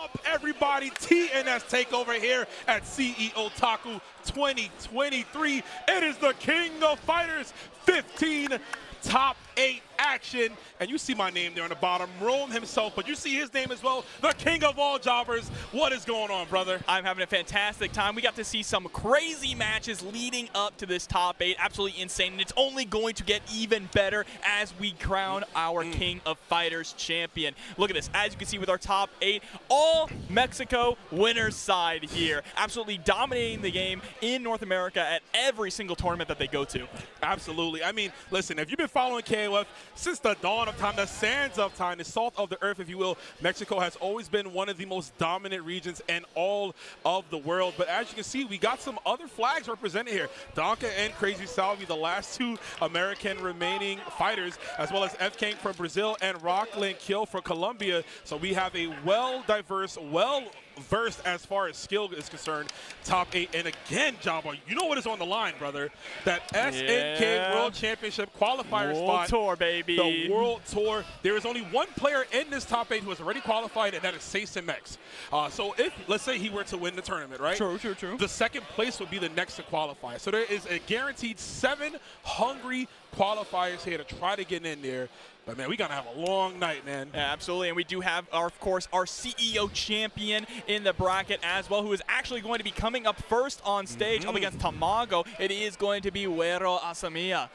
up, everybody? TNS takeover here at CEOtaku 2023. It is the King of Fighters 15 top 8 action. And you see my name there on the bottom, Rome himself, but you see his name as well, the king of all jobbers. What is going on, brother? I'm having a fantastic time. We got to see some crazy matches leading up to this top 8. Absolutely insane. And it's only going to get even better as we crown our King of Fighters champion. Look at this. As you can see with our top 8, all Mexico winners side here. Absolutely dominating the game in North America at every single tournament that they go to. Absolutely. I mean, listen, if you've been following KOF since the dawn of time, the sands of time, the salt of the earth, if you will, Mexico has always been one of the most dominant regions in all of the world. But as you can see, we got some other flags represented here. Danke and Crazy Salvi, the last 2 American remaining fighters, as well as FKang from Brazil and RockLandKyo for Colombia. So we have a well-diverse, versed as far as skill is concerned, top 8. And again, Jabba, you know what is on the line, brother? That SNK World Championship qualifier spot. World Tour, baby. The World Tour. There is only one player in this top 8 who has already qualified, and that is Seis and Mex. So if, let's say he were to win the tournament, right? True. The second place would be the next to qualify. So there is a guaranteed 7 hungry qualifiers here to try to get in there. But, man, we're going to have a long night, man. Yeah, absolutely. And we do have, of course, our CEO champion in the bracket as well, who is actually going to be coming up first on stage up against Tamago. It is going to be Wero Asamiya.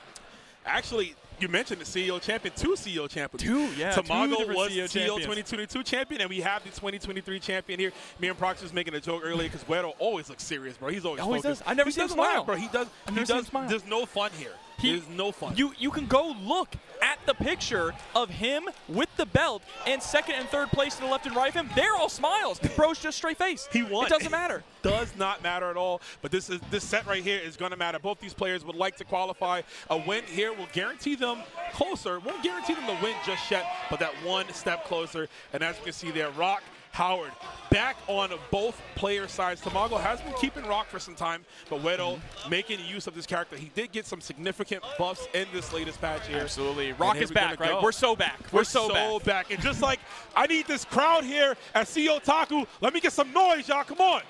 Actually, you mentioned the CEO champion, 2 CEO champions. 2, yeah. Tamago was CEO 2022 champion, and we have the 2023 champion here. Me and Prox was making a joke earlier because Wero always looks serious, bro. He's always focused. Does. I never seen him smile, bro. He does. There's no fun here. There's no fun. You can go look at the picture of him with the belt and second and third place to the left and right of him. They're all smiles. Bro's just straight face. He won. It doesn't matter. Does not matter at all. But this set right here is going to matter. Both these players would like to qualify. A win here will guarantee them closer. Won't guarantee them to win just yet, but that one step closer. And as you can see there, Rock, Howard, back on both player sides. Tamago has been keeping Rock for some time, but Wero making use of this character. He did get some significant buffs in this latest patch here. Absolutely. Rock is back, right? We're so back. We're so back. And just like, I need this crowd here at CEOtaku. Let me get some noise, y'all. Come on.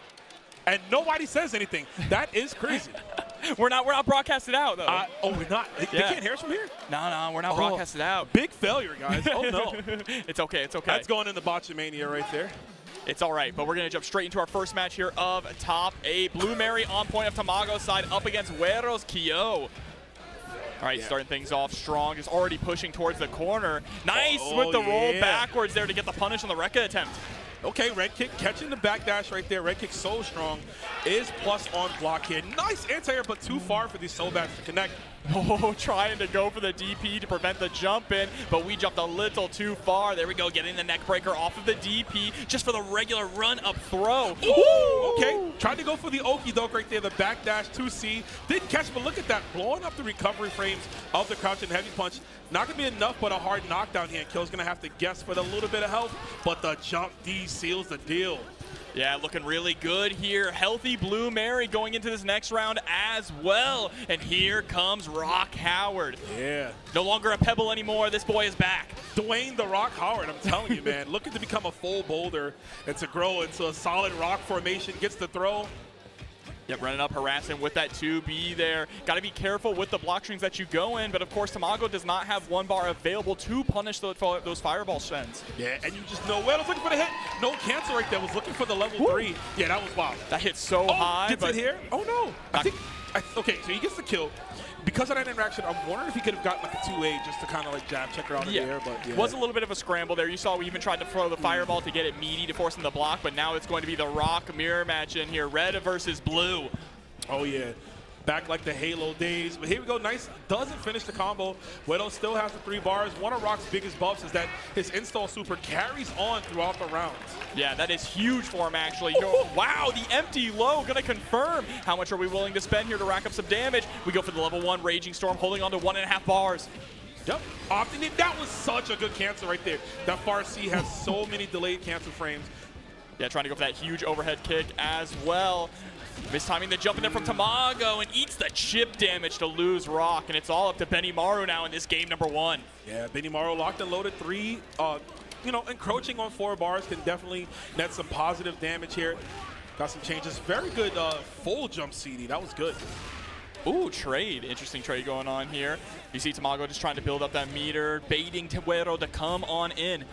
And nobody says anything. That is crazy. We're not broadcasted out, though. Oh, we're not? They can't hear us from here? No, we're not broadcasted out. Big failure, guys. Oh, no. It's okay. It's okay. That's going in the Botchamania right there. It's all right, but we're going to jump straight into our first match here of top 8. Blue Mary on point of Tamago's side up against Wero's Kyo. All right, starting things off strong, just already pushing towards the corner. Nice with the roll backwards there to get the punish on the Rekka attempt. Okay, red kick catching the backdash right there. Red kick so strong. Is plus on block here. Nice anti-air, but too far for these Sobats to connect. Oh, trying to go for the DP to prevent the jump in, but we jumped a little too far. There we go, getting the neck breaker off of the DP just for the regular run-up throw. Ooh, okay, tried to go for the okie doke right there, the backdash 2C. Didn't catch, but look at that, blowing up the recovery frames of the crouch and heavy punch. Not going to be enough, but a hard knockdown here. Kill's going to have to guess for the little bit of health, but the jump D seals the deal. Yeah, looking really good here. Healthy Blue Mary going into this next round as well. And here comes Rock Howard. Yeah. No longer a pebble anymore. This boy is back. Dwayne the Rock Howard, I'm telling you, man. Looking to become a full boulder and to grow into a solid rock formation. Gets the throw. Yep, running up, harassing with that 2B there. Got to be careful with the block strings that you go in, but of course Tamago does not have 1 bar available to punish those fireball spins. Yeah, and you just know, well, I was looking for the hit. No cancel right there. Was looking for the level 3. Yeah, that was wild. That hit so high. Gets it here? Oh, no. Okay, so he gets the kill. Because of that interaction, I'm wondering if he could have gotten like a 2A just to kind of like jab check her out of the air. But yeah. Was a little bit of a scramble there. You saw we even tried to throw the fireball to get it meaty to force him to block, but now it's going to be the Rock mirror match in here. Red versus blue. Oh, yeah. Back like the Halo days. But here we go. Nice. Doesn't finish the combo. Wedo still has the 3 bars. One of Rock's biggest buffs is that his install super carries on throughout the rounds. Yeah, that is huge for him, actually. Wow, the empty low going to confirm. How much are we willing to spend here to rack up some damage? We go for the level 1 Raging Storm, holding on to 1.5 bars. Yep. Opting in. That was such a good cancel right there. That Far C has so many delayed cancel frames. Yeah, trying to go for that huge overhead kick as well. Mistiming the jump in there from Tamago and eats the chip damage to lose Rock. And it's all up to Benimaru now in this game number 1. Yeah, Benimaru locked and loaded 3 you know, encroaching on 4 bars can definitely net some positive damage here. Got some changes. Very good full jump CD. That was good. Ooh, trade. Interesting trade going on here. You see Tamago just trying to build up that meter, baiting Wero to come on in.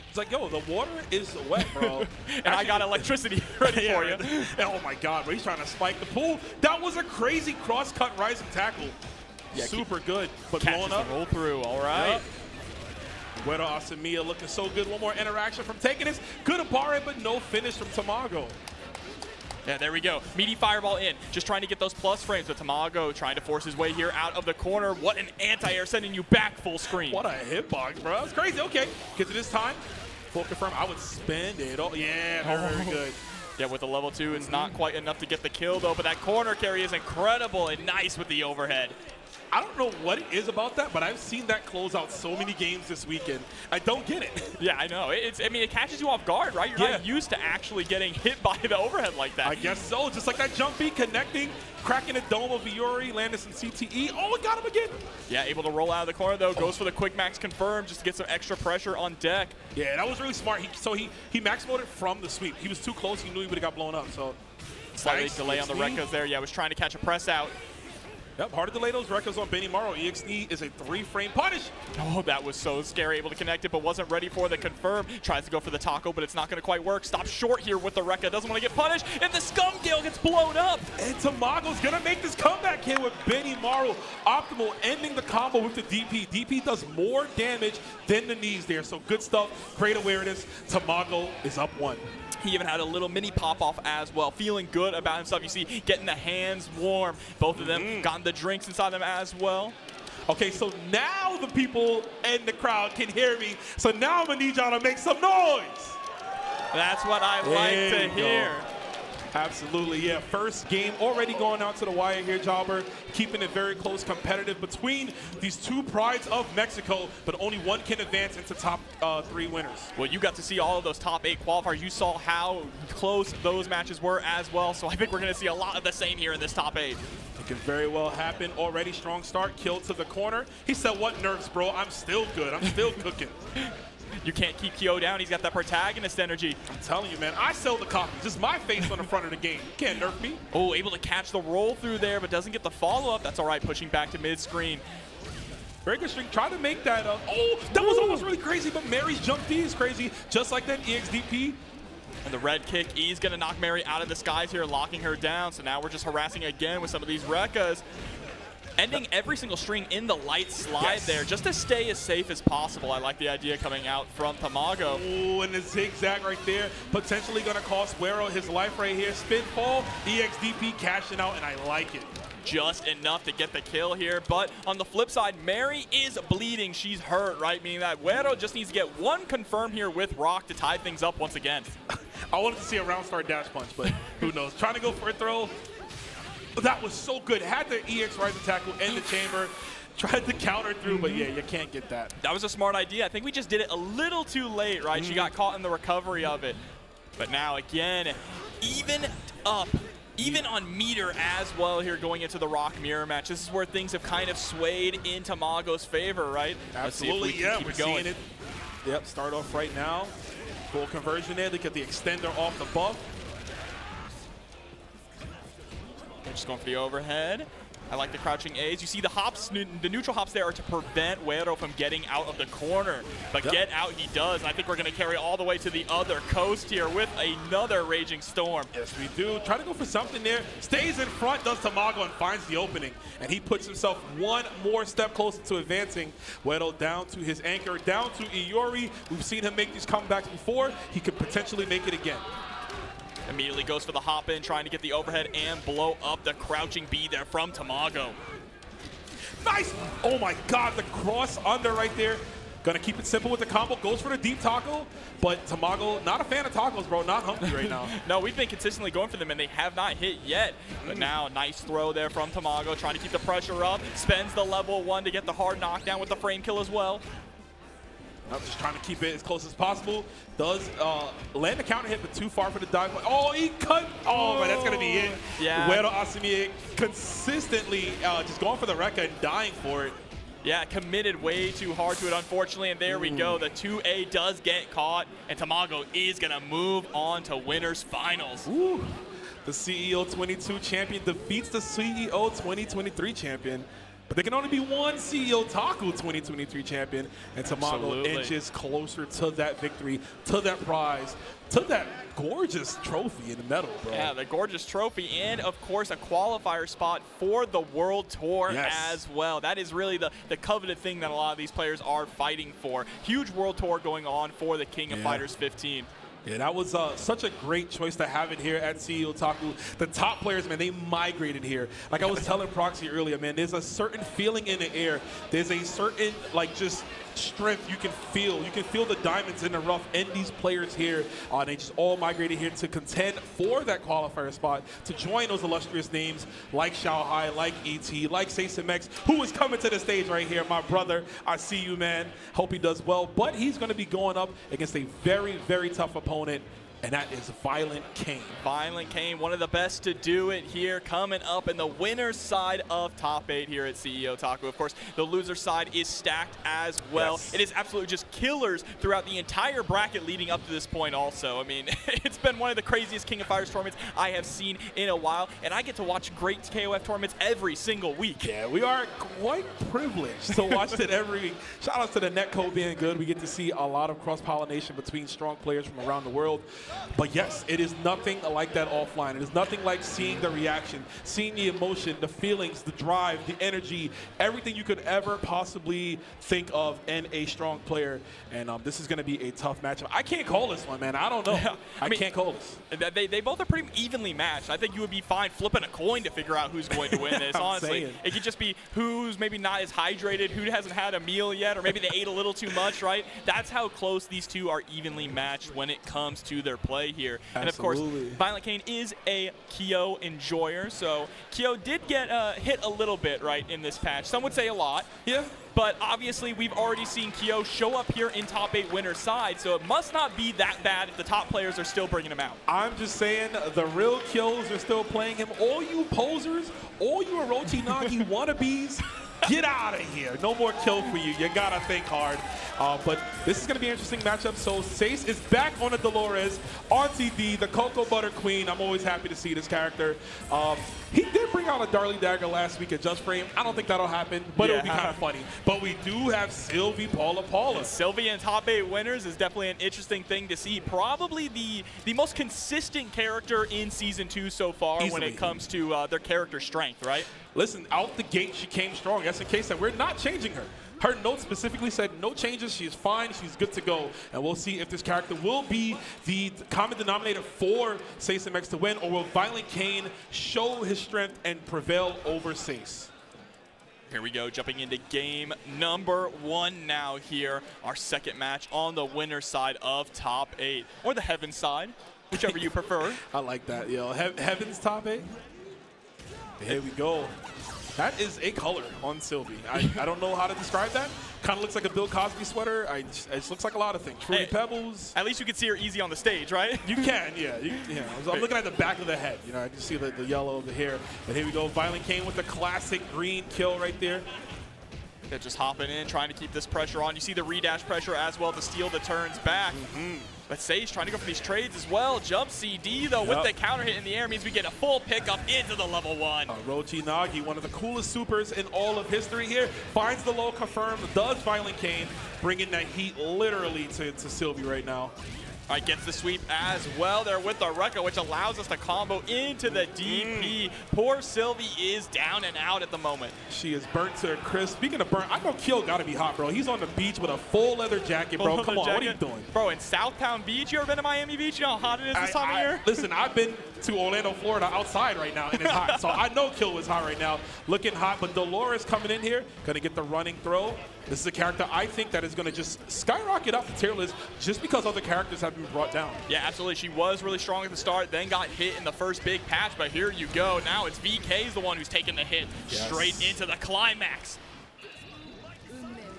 It's like, yo, the water is wet, bro. And I got electricity ready for you. Oh, my God, bro. He's trying to spike the pool. That was a crazy cross-cut rising tackle. Yeah, super good. But blowing up. Roll through. All right. Wero Asamiya looking so good. One more interaction from taking this. Good Abare, but no finish from Tamago. Yeah, there we go. Meaty fireball in. Just trying to get those plus frames. But Tamago trying to force his way here out of the corner. What an anti-air, sending you back full screen. What a hitbox, bro. That was crazy. Okay, get to this time. Full confirm. I would spend it. Oh, yeah, very good. Yeah, with the level 2, it's not quite enough to get the kill, though. But that corner carry is incredible and nice with the overhead. I don't know what it is about that, but I've seen that close out so many games this weekend. I don't get it. Yeah, I know. I mean, it catches you off guard, right? You're not used to actually getting hit by the overhead like that. I guess so. Just like that jump beat, connecting, cracking the dome of Iori, landed some CTE. Oh, it got him again. Yeah, able to roll out of the corner, though. Goes for the quick max confirm just to get some extra pressure on deck. Yeah, that was really smart. He max moded from the sweep. He was too close. He knew he would have got blown up. So slightly delay on the Rekkas there. Yeah, was trying to catch a press out. Yep, hard to delay those Rekkas on Benimaru. EXD is a 3-frame punish. Oh, that was so scary. Able to connect it, but wasn't ready for the confirm. Tries to go for the taco, but it's not going to quite work. Stops short here with the Rekka. Doesn't want to get punished, and the Scum Gale gets blown up. And Tamago's going to make this comeback here with Benimaru. Optimal ending the combo with the DP. DP does more damage than the knees there, so good stuff. Great awareness. Tamago is up 1. He even had a little mini pop-off as well. Feeling good about himself. You see, getting the hands warm. Both of them got the drinks inside them as well. Okay, so now the people in the crowd can hear me. So now I'm going to need y'all to make some noise. That's what I like to hear. Absolutely, yeah. First game already going out to the wire here, Jobber. Keeping it very close, competitive between these 2 prides of Mexico, but only one can advance into top 3 winners. Well, you got to see all of those top 8 qualifiers. You saw how close those matches were as well, so I think we're going to see a lot of the same here in this top 8. It can very well happen. Already strong start, kill to the corner. He said, what nerves, bro? I'm still good. I'm still cooking. You can't keep Kyo down. He's got that protagonist energy. I'm telling you, man. I sell the copy. Just my face on the front of the game. You can't nerf me. Oh, able to catch the roll through there, but doesn't get the follow-up. That's all right. Pushing back to mid-screen. Very good string. Try to make that up. Oh, that was almost really crazy, but Mary's jump D is crazy. Just like that EXDP. And the red kick is going to knock Mary out of the skies here, locking her down. So now we're just harassing again with some of these Rekkas. Ending every single string in the light slide there, just to stay as safe as possible. I like the idea coming out from Tamago. Ooh, and the zigzag right there, potentially going to cost Wero his life right here. Spin fall, EXDP cashing out, and I like it. Just enough to get the kill here, but on the flip side, Mary is bleeding. She's hurt, right? Meaning that Wero just needs to get 1 confirm here with Rock to tie things up once again. I wanted to see a round start dash punch, but who knows? Trying to go for a throw. That was so good. Had the EX rising tackle in the chamber. Tried to counter through, but yeah, you can't get that. That was a smart idea. I think we just did it a little too late, right? She got caught in the recovery of it. But now, again, even up. Even on meter as well here going into the Rock Mirror match. This is where things have kind of swayed in Tamago's favor, right? Absolutely, yeah, we're seeing it. Yep, start off right now. Full conversion there. Look at the extender off the buff. They're just going for the overhead. I like the crouching A's. You see the hops, the neutral hops there are to prevent Wero from getting out of the corner. But get out he does. I think we're going to carry all the way to the other coast here with another Raging Storm. Yes, we do. Try to go for something there. Stays in front, does Tamago, and finds the opening. And he puts himself 1 more step closer to advancing. Wero down to his anchor, down to Iori. We've seen him make these comebacks before. He could potentially make it again. Immediately goes for the hop in, trying to get the overhead and blow up the crouching B there from Tamago. Nice! Oh my God, the cross under right there. Gonna keep it simple with the combo. Goes for the deep taco, but Tamago, not a fan of tacos, bro. Not hungry right now. No, we've been consistently going for them, and they have not hit yet. But now, nice throw there from Tamago, trying to keep the pressure up. Spends the level 1 to get the hard knockdown with the frame kill as well. I'm just trying to keep it as close as possible. Does land the counter hit, but too far for the dive. Oh, he cut. Oh, man, that's going to be it. Yeah. Wero Asamiya consistently just going for the Rekka and dying for it. Yeah, committed way too hard to it, unfortunately, and there we go. The 2A does get caught, and Tamago is going to move on to winners finals. Ooh. The CEO 22 champion defeats the CEO 2023 champion. But there can only be one CEOtaku 2023 champion, and Tamago inches closer to that victory, to that prize, to that gorgeous trophy in the medal, bro. Yeah, the gorgeous trophy, and of course a qualifier spot for the World Tour as well. That is really the coveted thing that a lot of these players are fighting for. Huge World Tour going on for the King of Fighters 15. Yeah, that was such a great choice to have it here at CEOtaku. The top players, man, they migrated here. Like I was telling Proxy earlier, man, there's a certain feeling in the air. There's a certain, like, just strength you can feel. You can feel the diamonds in the rough in these players here. They just all migrated here to contend for that qualifier spot, to join those illustrious names like Shun'Ei, like ET, like Seis, who is coming to the stage right here. My brother, I see you, man. Hope he does well. But he's going to be going up against a very, very tough opponent, and that is ViolentKain. ViolentKain, one of the best to do it here, coming up in the winner's side of top 8 here at CEOtaku. Of course, the loser side is stacked as well. Yes. It is absolutely just killers throughout the entire bracket leading up to this point also. I mean, it's been one of the craziest King of Fighters tournaments I have seen in a while, and I get to watch great KOF tournaments every single week. Yeah, we are quite privileged to watch it every week. Shout out to the netcode being good. We get to see a lot of cross-pollination between strong players from around the world. But yes, it is nothing like that offline. It is nothing like seeing the reaction, seeing the emotion, the feelings, the drive, the energy, everything you could ever possibly think of in a strong player. And this is going to be a tough matchup. I can't call this one, man. I don't know. I can't call this. They both are pretty evenly matched. I think you would be fine flipping a coin to figure out who's going to win this, honestly. It could just be who's maybe not as hydrated, who hasn't had a meal yet, or maybe they ate a little too much, right? That's how close these two are evenly matched when it comes to their play here. And of course, ViolentKain is a Kyo enjoyer, so Kyo did get hit a little bit, right, in this patch. Some would say a lot. Yeah. But obviously, we've already seen Kyo show up here in top 8 winner's side, so it must not be that bad if the top players are still bringing him out. I'm just saying, the real Kyos are still playing him. All you posers, all you Orochi wannabes, get out of here. No more kill for you. You gotta think hard. But this is gonna be an interesting matchup. So Seis is back on the Dolores, on TD, the Cocoa Butter Queen. I'm always happy to see this character. He did bring out a Darly Dagger last week at Just Frame. I don't think that'll happen, but it'll be kind of funny. But we do have Sylvie, Paula. Sylvie in top 8 winners is definitely an interesting thing to see. Probably the most consistent character in Season 2 so far when it comes to their character strength, right? Listen, out the gate, she came strong. That's in case that we're not changing her. Her note specifically said no changes. She's fine. She's good to go. And we'll see if this character will be the common denominator for Seis to win, or will ViolentKain show his strength and prevail over Seis. Here we go, jumping into game number 1 now here. Our second match on the winner's side of top 8, or the Heaven side, whichever you prefer. I like that, yo. Heaven's top 8. Here we go. That is a color on Sylvie. I don't know how to describe that. Kind of looks like a Bill Cosby sweater. It looks like a lot of things. Fruity Pebbles. At least you can see her easy on the stage, right? You can, yeah. I'm looking at the back of the head. You know, I can see the yellow of the hair. And here we go. ViolentKain with the classic green kill right there. They're just hopping in, trying to keep this pressure on. You see the redash pressure as well to steal the turns back. But Seis trying to go for these trades as well. Jump CD, though, with the counter hit in the air means we get a full pickup into the level 1. Orochi Nagi, one of the coolest supers in all of history here, finds the low confirmed, does ViolentKain, bringing that heat literally to Sylvie right now. All right, gets the sweep as well there with the Rekka, which allows us to combo into the DP. Poor Sylvie is down and out at the moment. She is burnt to a crisp. Speaking of burnt, I know Kyo got to be hot, bro. He's on the beach with a full leather jacket, bro. Come on, what are you doing? Bro, in Southtown Beach, you ever been to Miami Beach? You know how hot it is this time of year? Listen, I've been to Orlando, Florida outside right now, and it's hot. So I know Kyo is hot right now, looking hot. But Dolores coming in here, going to get the running throw. This is a character I think that is going to just skyrocket up the tier list just because other characters have been brought down. Yeah, absolutely. She was really strong at the start, then got hit in the first big patch, but here you go. Now it's VK's the one who's taking the hit straight into the climax.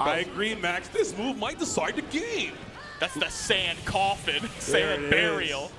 I agree, Max. This move might decide the game. That's the sand coffin, sand burial.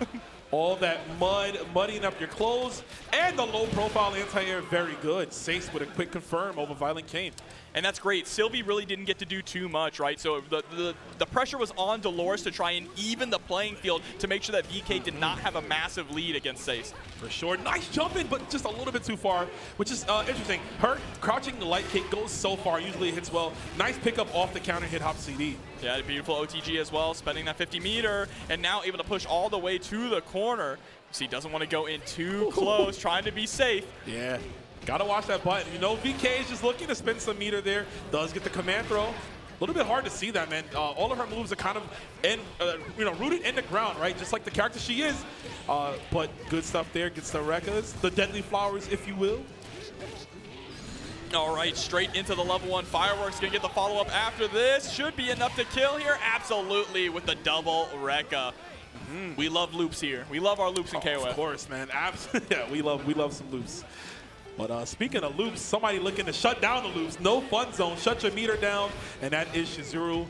All that mud, muddying up your clothes, and the low profile anti-air, very good. Seis with a quick confirm over ViolentKain. And that's great. Sylvie really didn't get to do too much, right? So the pressure was on Dolores to try and even the playing field to make sure that VK did not have a massive lead against Seis. For sure. Nice jumping, but just a little bit too far, which is interesting. Her crouching the light kick goes so far. Usually it hits well. Nice pickup off the counter hit hop CD. Yeah, a beautiful OTG as well, spending that 50 meter, and now able to push all the way to the corner. See, doesn't want to go in too close, trying to be safe. Yeah. Gotta watch that button. You know, VK is just looking to spin some meter there. Does get the command throw. A little bit hard to see that, man. All of her moves are kind of rooted in the ground, right? Just like the character she is. But good stuff there. Gets the Rekkas, the deadly flowers, if you will. All right, straight into the level 1 fireworks. Gonna get the follow-up after this. Should be enough to kill here. Absolutely, with the double Rekka. We love loops here. We love our loops in KOF. Of course, man. Absolutely. Yeah, we love some loops. But speaking of loops, somebody looking to shut down the loops. No fun zone. Shut your meter down. And that is Chizuru,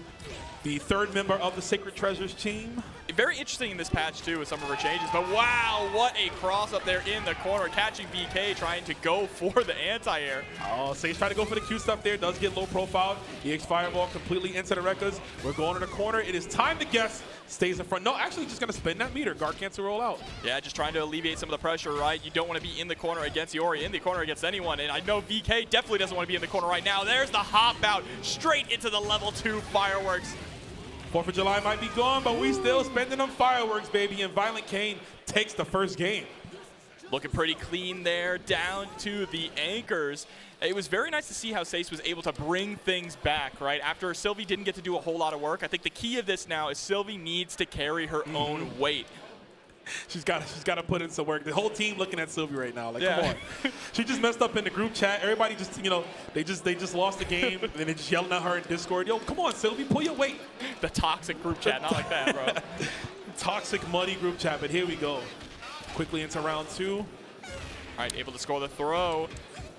the 3rd member of the Sacred Treasures team. Very interesting in this patch, too, with some of her changes. But wow, what a cross up there in the corner. Catching VK, trying to go for the anti-air. Oh, Seis trying to go for the Q stuff there. Does get low profile. EX Fireball completely into the Rekkas. We're going to the corner. It is time to guess. Stays in front. No, actually just going to spin that meter. Guard cancel roll out. Yeah, just trying to alleviate some of the pressure, right? You don't want to be in the corner against Iori, in the corner against anyone. And I know VK definitely doesn't want to be in the corner right now. There's the hop out straight into the level 2 fireworks. 4th of July might be gone, but we still spending them fireworks, baby. And ViolentKain takes the first game. Looking pretty clean there, down to the anchors. It was very nice to see how Seis was able to bring things back, right? After Sylvie didn't get to do a whole lot of work, I think the key of this now is Sylvie needs to carry her own weight. She's got to put in some work. The whole team looking at Sylvie right now. Like, yeah. Come on. She just messed up in the group chat. Everybody just, you know, they just lost the game, and they're just yelling at her in Discord. Yo, come on, Sylvie, pull your weight. The toxic group chat, not like that, bro. Toxic, muddy group chat, but here we go. Quickly into round 2. All right, able to score the throw.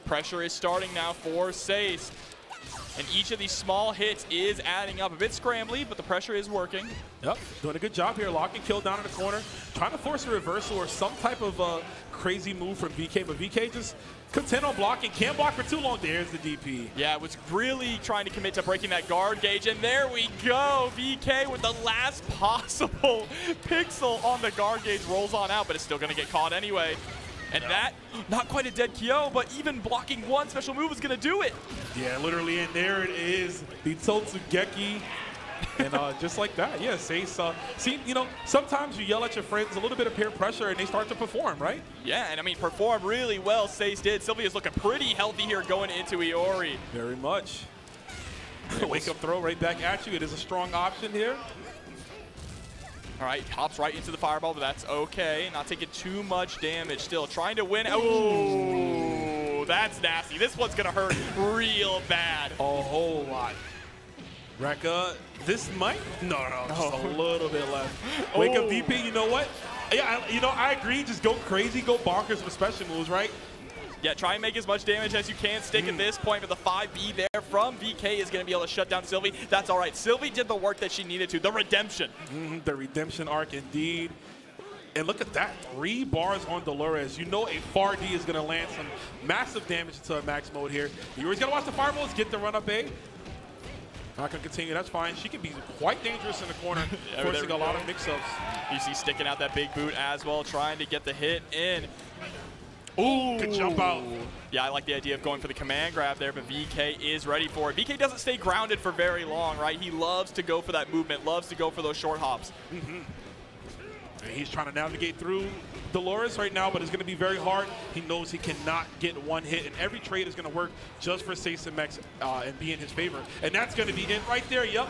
Pressure is starting now for Seis. And each of these small hits is adding up. A bit scrambly, but the pressure is working. Yep, doing a good job here. Lock and kill down in the corner. Trying to force a reversal or some type of crazy move from VK, but VK just content on blocking. Can't block for too long. There's the DP. Yeah, was really trying to commit to breaking that guard gauge, and there we go. VK with the last possible pixel on the guard gauge rolls on out, but it's still going to get caught anyway. And that, not quite a dead Kyo, but even blocking one special move is going to do it. Yeah, literally, and there it is, the Totsugeki. And just like that, yeah, Seis, see, you know, sometimes you yell at your friends, a little bit of peer pressure, and they start to perform, right? Yeah, and I mean, perform really well, Seis did. Sylvie is looking pretty healthy here going into Iori. Very much. Wake-up throw right back at you. It is a strong option here. All right, hops right into the fireball, but that's okay. Not taking too much damage still. Trying to win. Oh, that's nasty. This one's going to hurt real bad. A whole lot. Rekka, this might? No, just a little bit left. Wake up DP, you know what? Yeah, I agree. Just go crazy, go bonkers with special moves, right? Yeah, try and make as much damage as you can. Stick at this point, but the 5B there from VK is going to be able to shut down Sylvie. That's all right. Sylvie did the work that she needed to. The redemption. The redemption arc, indeed. And look at that. 3 bars on Dolores. You know a far D is going to land some massive damage into a max mode here. You always got to watch the fireballs, get the run up A. Not going to continue. That's fine. She can be quite dangerous in the corner, yeah, forcing a lot of mix-ups. You see sticking out that big boot as well, trying to get the hit in. Ooh, good jump out. Yeah, I like the idea of going for the command grab there, but VK is ready for it. VK doesn't stay grounded for very long, right? He loves to go for that movement, loves to go for those short hops. And he's trying to navigate through Dolores right now, but it's going to be very hard. He knows he cannot get one hit, and every trade is going to work just for Seis and Max and be in his favor. And that's going to be it right there, yep.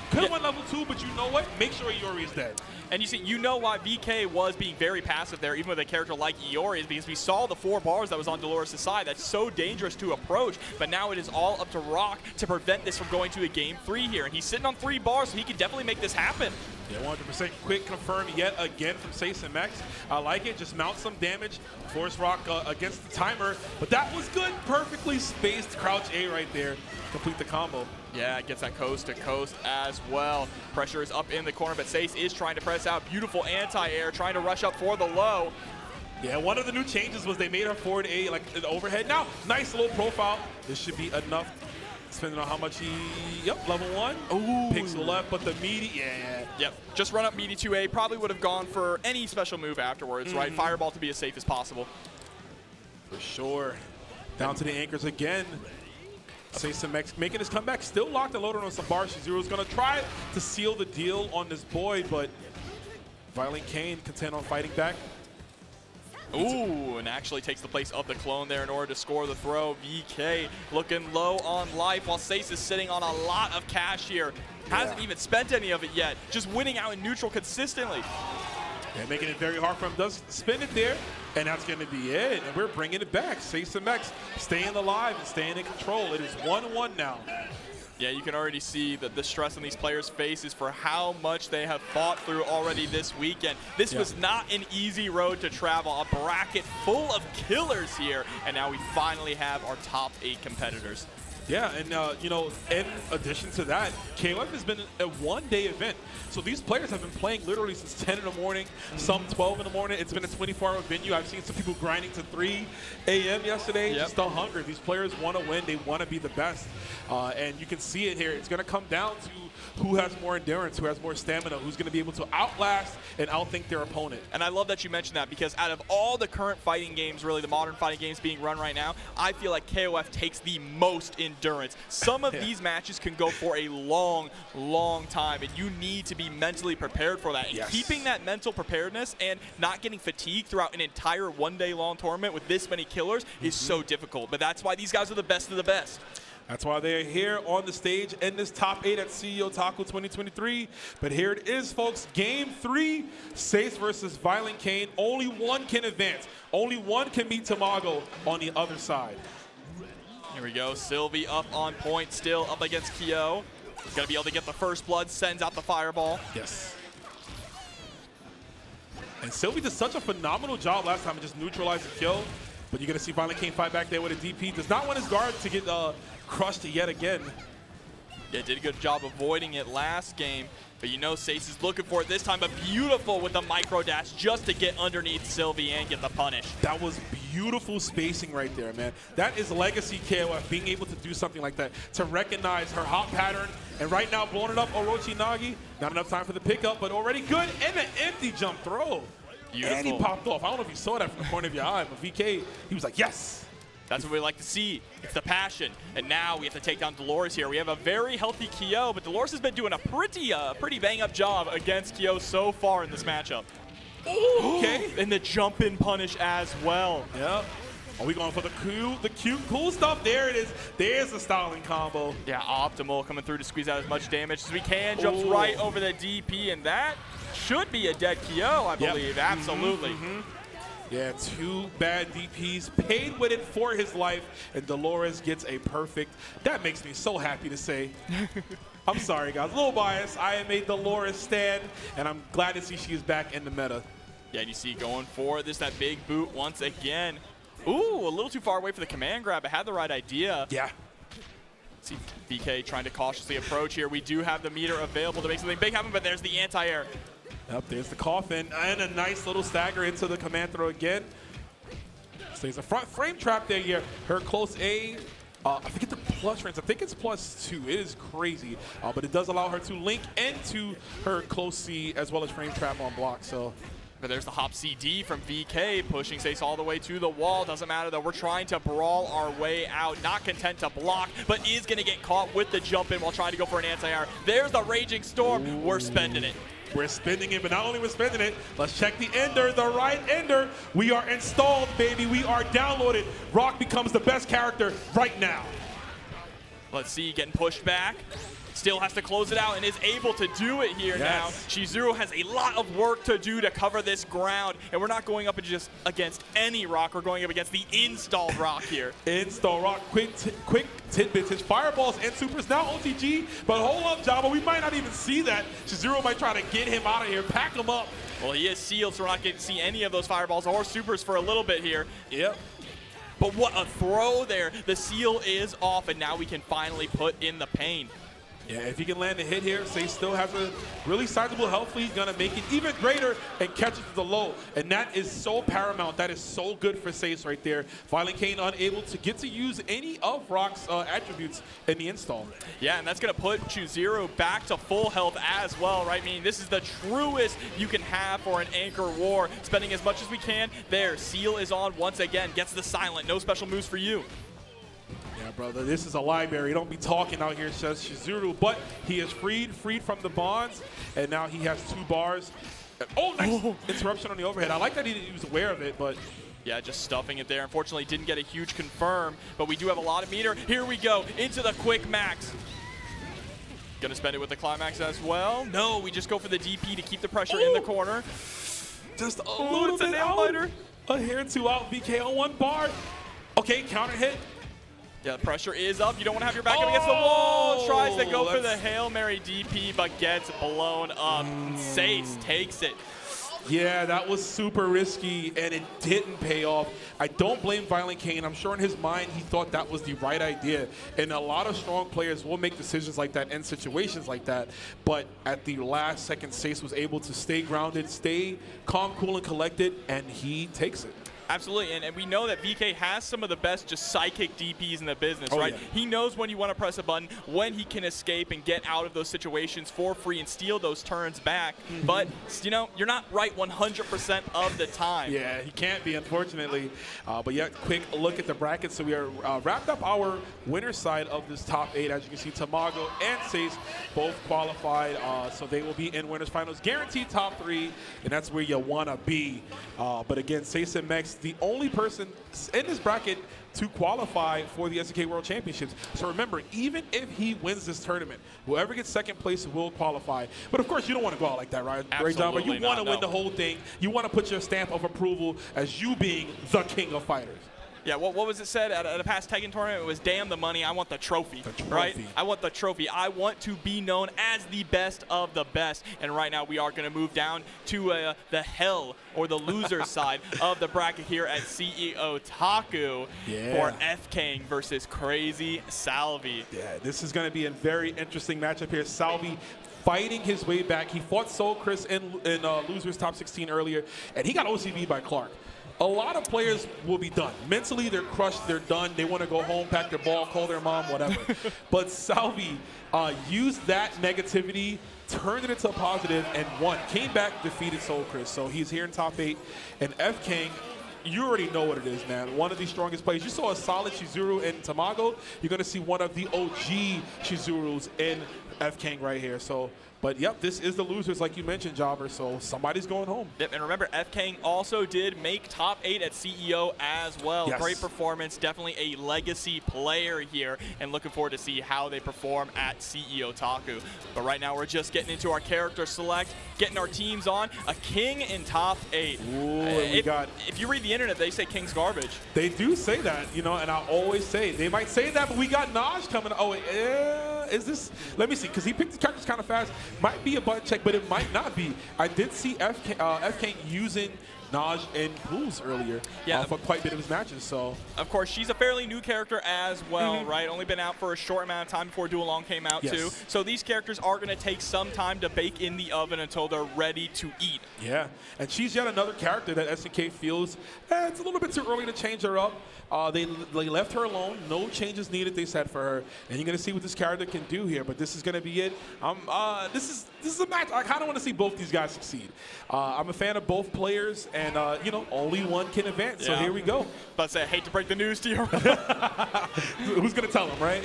Could have won level 2, but you know what? Make sure Iori is dead. And you see, you know why VK was being very passive there, even with a character like Iori, is because we saw the 4 bars that was on Dolores' side. That's so dangerous to approach, but now it is all up to Rock to prevent this from going to a game 3 here. And he's sitting on 3 bars, so he can definitely make this happen. Yeah, 100% quick confirm yet again from Seis and Max. I like it. Just mount some damage, force Rock against the timer. But that was good. Perfectly spaced crouch A right there. Complete the combo. Yeah, it gets that coast to coast as well. Pressure is up in the corner, but Seis is trying to press out. Beautiful anti-air, trying to rush up for the low. Yeah, one of the new changes was they made her forward A, like an overhead. Now, nice low profile. This should be enough Depending on how much he, level 1. Ooh. Pixel left, but the meaty, yeah. Yep, just run up meaty 2A. Probably would have gone for any special move afterwards, right? Fireball to be as safe as possible. For sure. Down to the anchors again. Seis making his comeback, still locked and loaded on some bars. Chizuru's going to try to seal the deal on this boy, but ViolentKain content on fighting back. Ooh, and actually takes the place of the clone there in order to score the throw. VK looking low on life while Seis is sitting on a lot of cash here. Hasn't even spent any of it yet. Just winning out in neutral consistently. Yeah, making it very hard for him. Does spin it there, and that's going to be it. And we're bringing it back. Seis staying alive and staying in control. It is 1-1 now. Yeah, you can already see that the stress on these players' faces for how much they have fought through already this weekend. This was not an easy road to travel. A bracket full of killers here, and now we finally have our top 8 competitors. Yeah, and you know, in addition to that, KOF has been a one-day event. So these players have been playing literally since 10 in the morning, some 12 in the morning. It's been a 24-hour venue. I've seen some people grinding to 3 a.m. yesterday. Just the hunger. These players want to win. They want to be the best. And you can see it here. It's going to come down to who has more endurance, who has more stamina, who's going to be able to outlast and outthink their opponent. And I love that you mentioned that, because out of all the current fighting games, really the modern fighting games being run right now, I feel like KOF takes the most endurance. Some of these matches can go for a long, long time, and you need to be mentally prepared for that. And keeping that mental preparedness and not getting fatigued throughout an entire one-day-long tournament with this many killers is so difficult. But that's why these guys are the best of the best. That's why they're here on the stage in this top 8 at CEOtaku 2023. But here it is, folks. Game 3, Seis versus ViolentKain. Only one can advance. Only one can meet Tamago on the other side. Here we go. Sylvie up on point, still up against Kyo. He's going to be able to get the first blood, sends out the fireball. Yes. And Sylvie did such a phenomenal job last time of just neutralizing Kyo. But you're going to see ViolentKain fight back there with a DP. Does not want his guard to get crushed yet again. Yeah, did a good job avoiding it last game. But you know Seis is looking for it this time, but beautiful with the micro dash just to get underneath Sylvie and get the punish. That was beautiful spacing right there, man. That is legacy KOF, being able to do something like that, to recognize her hop pattern, and right now blowing it up Orochi Nagi. Not enough time for the pickup, but already good, and an empty jump throw. Beautiful. And he popped off. I don't know if you saw that from the corner of your eye, but VK, he was like, yes. That's what we like to see. It's the passion. And now we have to take down Dolores here. We have a very healthy Kyo, but Dolores has been doing a pretty bang-up job against Kyo so far in this matchup. Ooh, okay. And the jump-in punish as well. Yep. Are we going for the cute, cool stuff? There it is. There's the styling combo. Yeah, optimal coming through to squeeze out as much damage as we can. Jumps right over the DP, and that should be a dead Kyo, I believe. Absolutely. Yeah, 2 bad DPs, paid with it for his life, and Dolores gets a perfect. That makes me so happy to say. I'm sorry, guys. A little biased. I made Dolores stand, and I'm glad to see she is back in the meta. Yeah, and you see going for this, that big boot once again. Ooh, a little too far away for the command grab, but had the right idea. Yeah. See BK trying to cautiously approach here. We do have the meter available to make something big happen, but there's the anti-air. Yep, there's the coffin, and a nice little stagger into the command throw again. Stays a front frame trap there. Yeah, her close A. I forget the plus range. I think it's +2. It is crazy, but it does allow her to link into her close C as well as frame trap on block. So. But there's the hop CD from VK, pushing Seis all the way to the wall. Doesn't matter, though. We're trying to brawl our way out. Not content to block, but is going to get caught with the jump in while trying to go for an anti-air. There's the Raging Storm. Ooh. We're spending it. We're spending it, but not only we're spending it, let's check the ender, the right ender. We are installed, baby. We are downloaded. Rock becomes the best character right now. Let's see, getting pushed back. Still has to close it out and is able to do it here now. Chizuru has a lot of work to do to cover this ground, and we're not going up just against any Rock. We're going up against the installed Rock here. Install Rock, quick tidbits. His fireballs and supers now OTG, but hold up, Jabba. We might not even see that. Chizuru might try to get him out of here, pack him up. Well, he is sealed, so we're not getting to see any of those fireballs or supers for a little bit here. Yep. But what a throw there. The seal is off, and now we can finally put in the pain. Yeah, if he can land a hit here, Seis still has a really sizable health lead. He's going to make it even greater and catch it to the low. And that is so paramount. That is so good for Seis right there. ViolentKain unable to get to use any of Rock's attributes in the install. Yeah, and that's going to put Chizuru back to full health as well, right? I mean, this is the truest you can have for an Anchor War. Spending as much as we can. There, Seal is on once again. Gets the silent. No special moves for you. Yeah, brother, this is a library. Don't be talking out here, says Chizuru, but he is freed from the bonds, and now he has 2 bars. Oh, nice interruption on the overhead. I like that he was aware of it, but... Yeah, just stuffing it there. Unfortunately, didn't get a huge confirm, but we do have a lot of meter. Here we go, into the quick max. Gonna spend it with the climax as well. No, we just go for the DP to keep the pressure in the corner. Just a little bit out. A hair 2 out, VK on 1 bar. Okay, counter hit. Yeah, the pressure is up. You don't want to have your back up against the wall. Tries to go for the Hail Mary DP, but gets blown up. Seis takes it. Yeah, that was super risky, and it didn't pay off. I don't blame ViolentKain. I'm sure in his mind he thought that was the right idea. And a lot of strong players will make decisions like that in situations like that. But at the last second, Seis was able to stay grounded, stay calm, cool, and collected, and he takes it. Absolutely, and we know that VK has some of the best just psychic DPs in the business, right? Yeah. He knows when you want to press a button, when he can escape and get out of those situations for free and steal those turns back. But, you know, you're not right 100% of the time. Yeah, he can't be, unfortunately. But yeah, quick look at the bracket. So we are wrapped up our winner side of this top 8. As you can see, Tamago and Seis both qualified. So they will be in winners finals. Guaranteed top 3, and that's where you want to be. But again, Seis and Mex, the only person in this bracket to qualify for the SNK World Championships. So remember, even if he wins this tournament, whoever gets second place will qualify. But of course, you don't want to go out like that, right? Absolutely You want to win the whole thing. You want to put your stamp of approval as you being the king of fighters. Yeah, what was it said at a past Tekken tournament? It was, damn the money, I want the trophy, right? I want the trophy. I want to be known as the best of the best. And right now we are going to move down to the hell or the loser side of the bracket here at CEOtaku for FKang versus Crazy Salvi. Yeah, this is going to be a very interesting matchup here. Salvi fighting his way back. He fought Soul Chris in Losers Top 16 earlier, and he got OCV'd by Clark. A lot of players will be done. Mentally, they're crushed, they're done. They want to go home, pack their ball, call their mom, whatever. But Salvi used that negativity, turned it into a positive, and won. Came back, defeated Soul Chris. So he's here in top 8. And FKang, you already know what it is, man. One of the strongest players. You saw a solid Chizuru in Tamago. You're going to see one of the OG Chizurus in FKang right here. So, but yep, this is the losers, like you mentioned, Jobber. So somebody's going home. Yep, and remember, FKang also did make top 8 at CEO as well. Yes. Great performance, definitely a legacy player here, and looking forward to see how they perform at CEOtaku. But right now, we're just getting into our character select, getting our teams on. A king in top 8. Ooh, if you read the internet, they say king's garbage. They do say that, you know, and I always say, they might say that, but we got Najd coming. Oh, is this? Let me see, because he picked the characters kind of fast. Might be a button check, but it might not be. I did see FKang using Najd in pools earlier for quite a bit of his matches. So of course, she's a fairly new character as well, right? Only been out for a short amount of time before Duel Long came out too. So these characters are going to take some time to bake in the oven until they're ready to eat. Yeah, and she's yet another character that SNK feels it's a little bit too early to change her up. They left her alone. No changes needed, they said, for her. And you're going to see what this character can do here. But this is going to be it. This is a match. I kind of want to see both these guys succeed. I'm a fan of both players. And, you know, only one can advance. So here we go. But I hate to break the news to you. Who's going to tell him, right?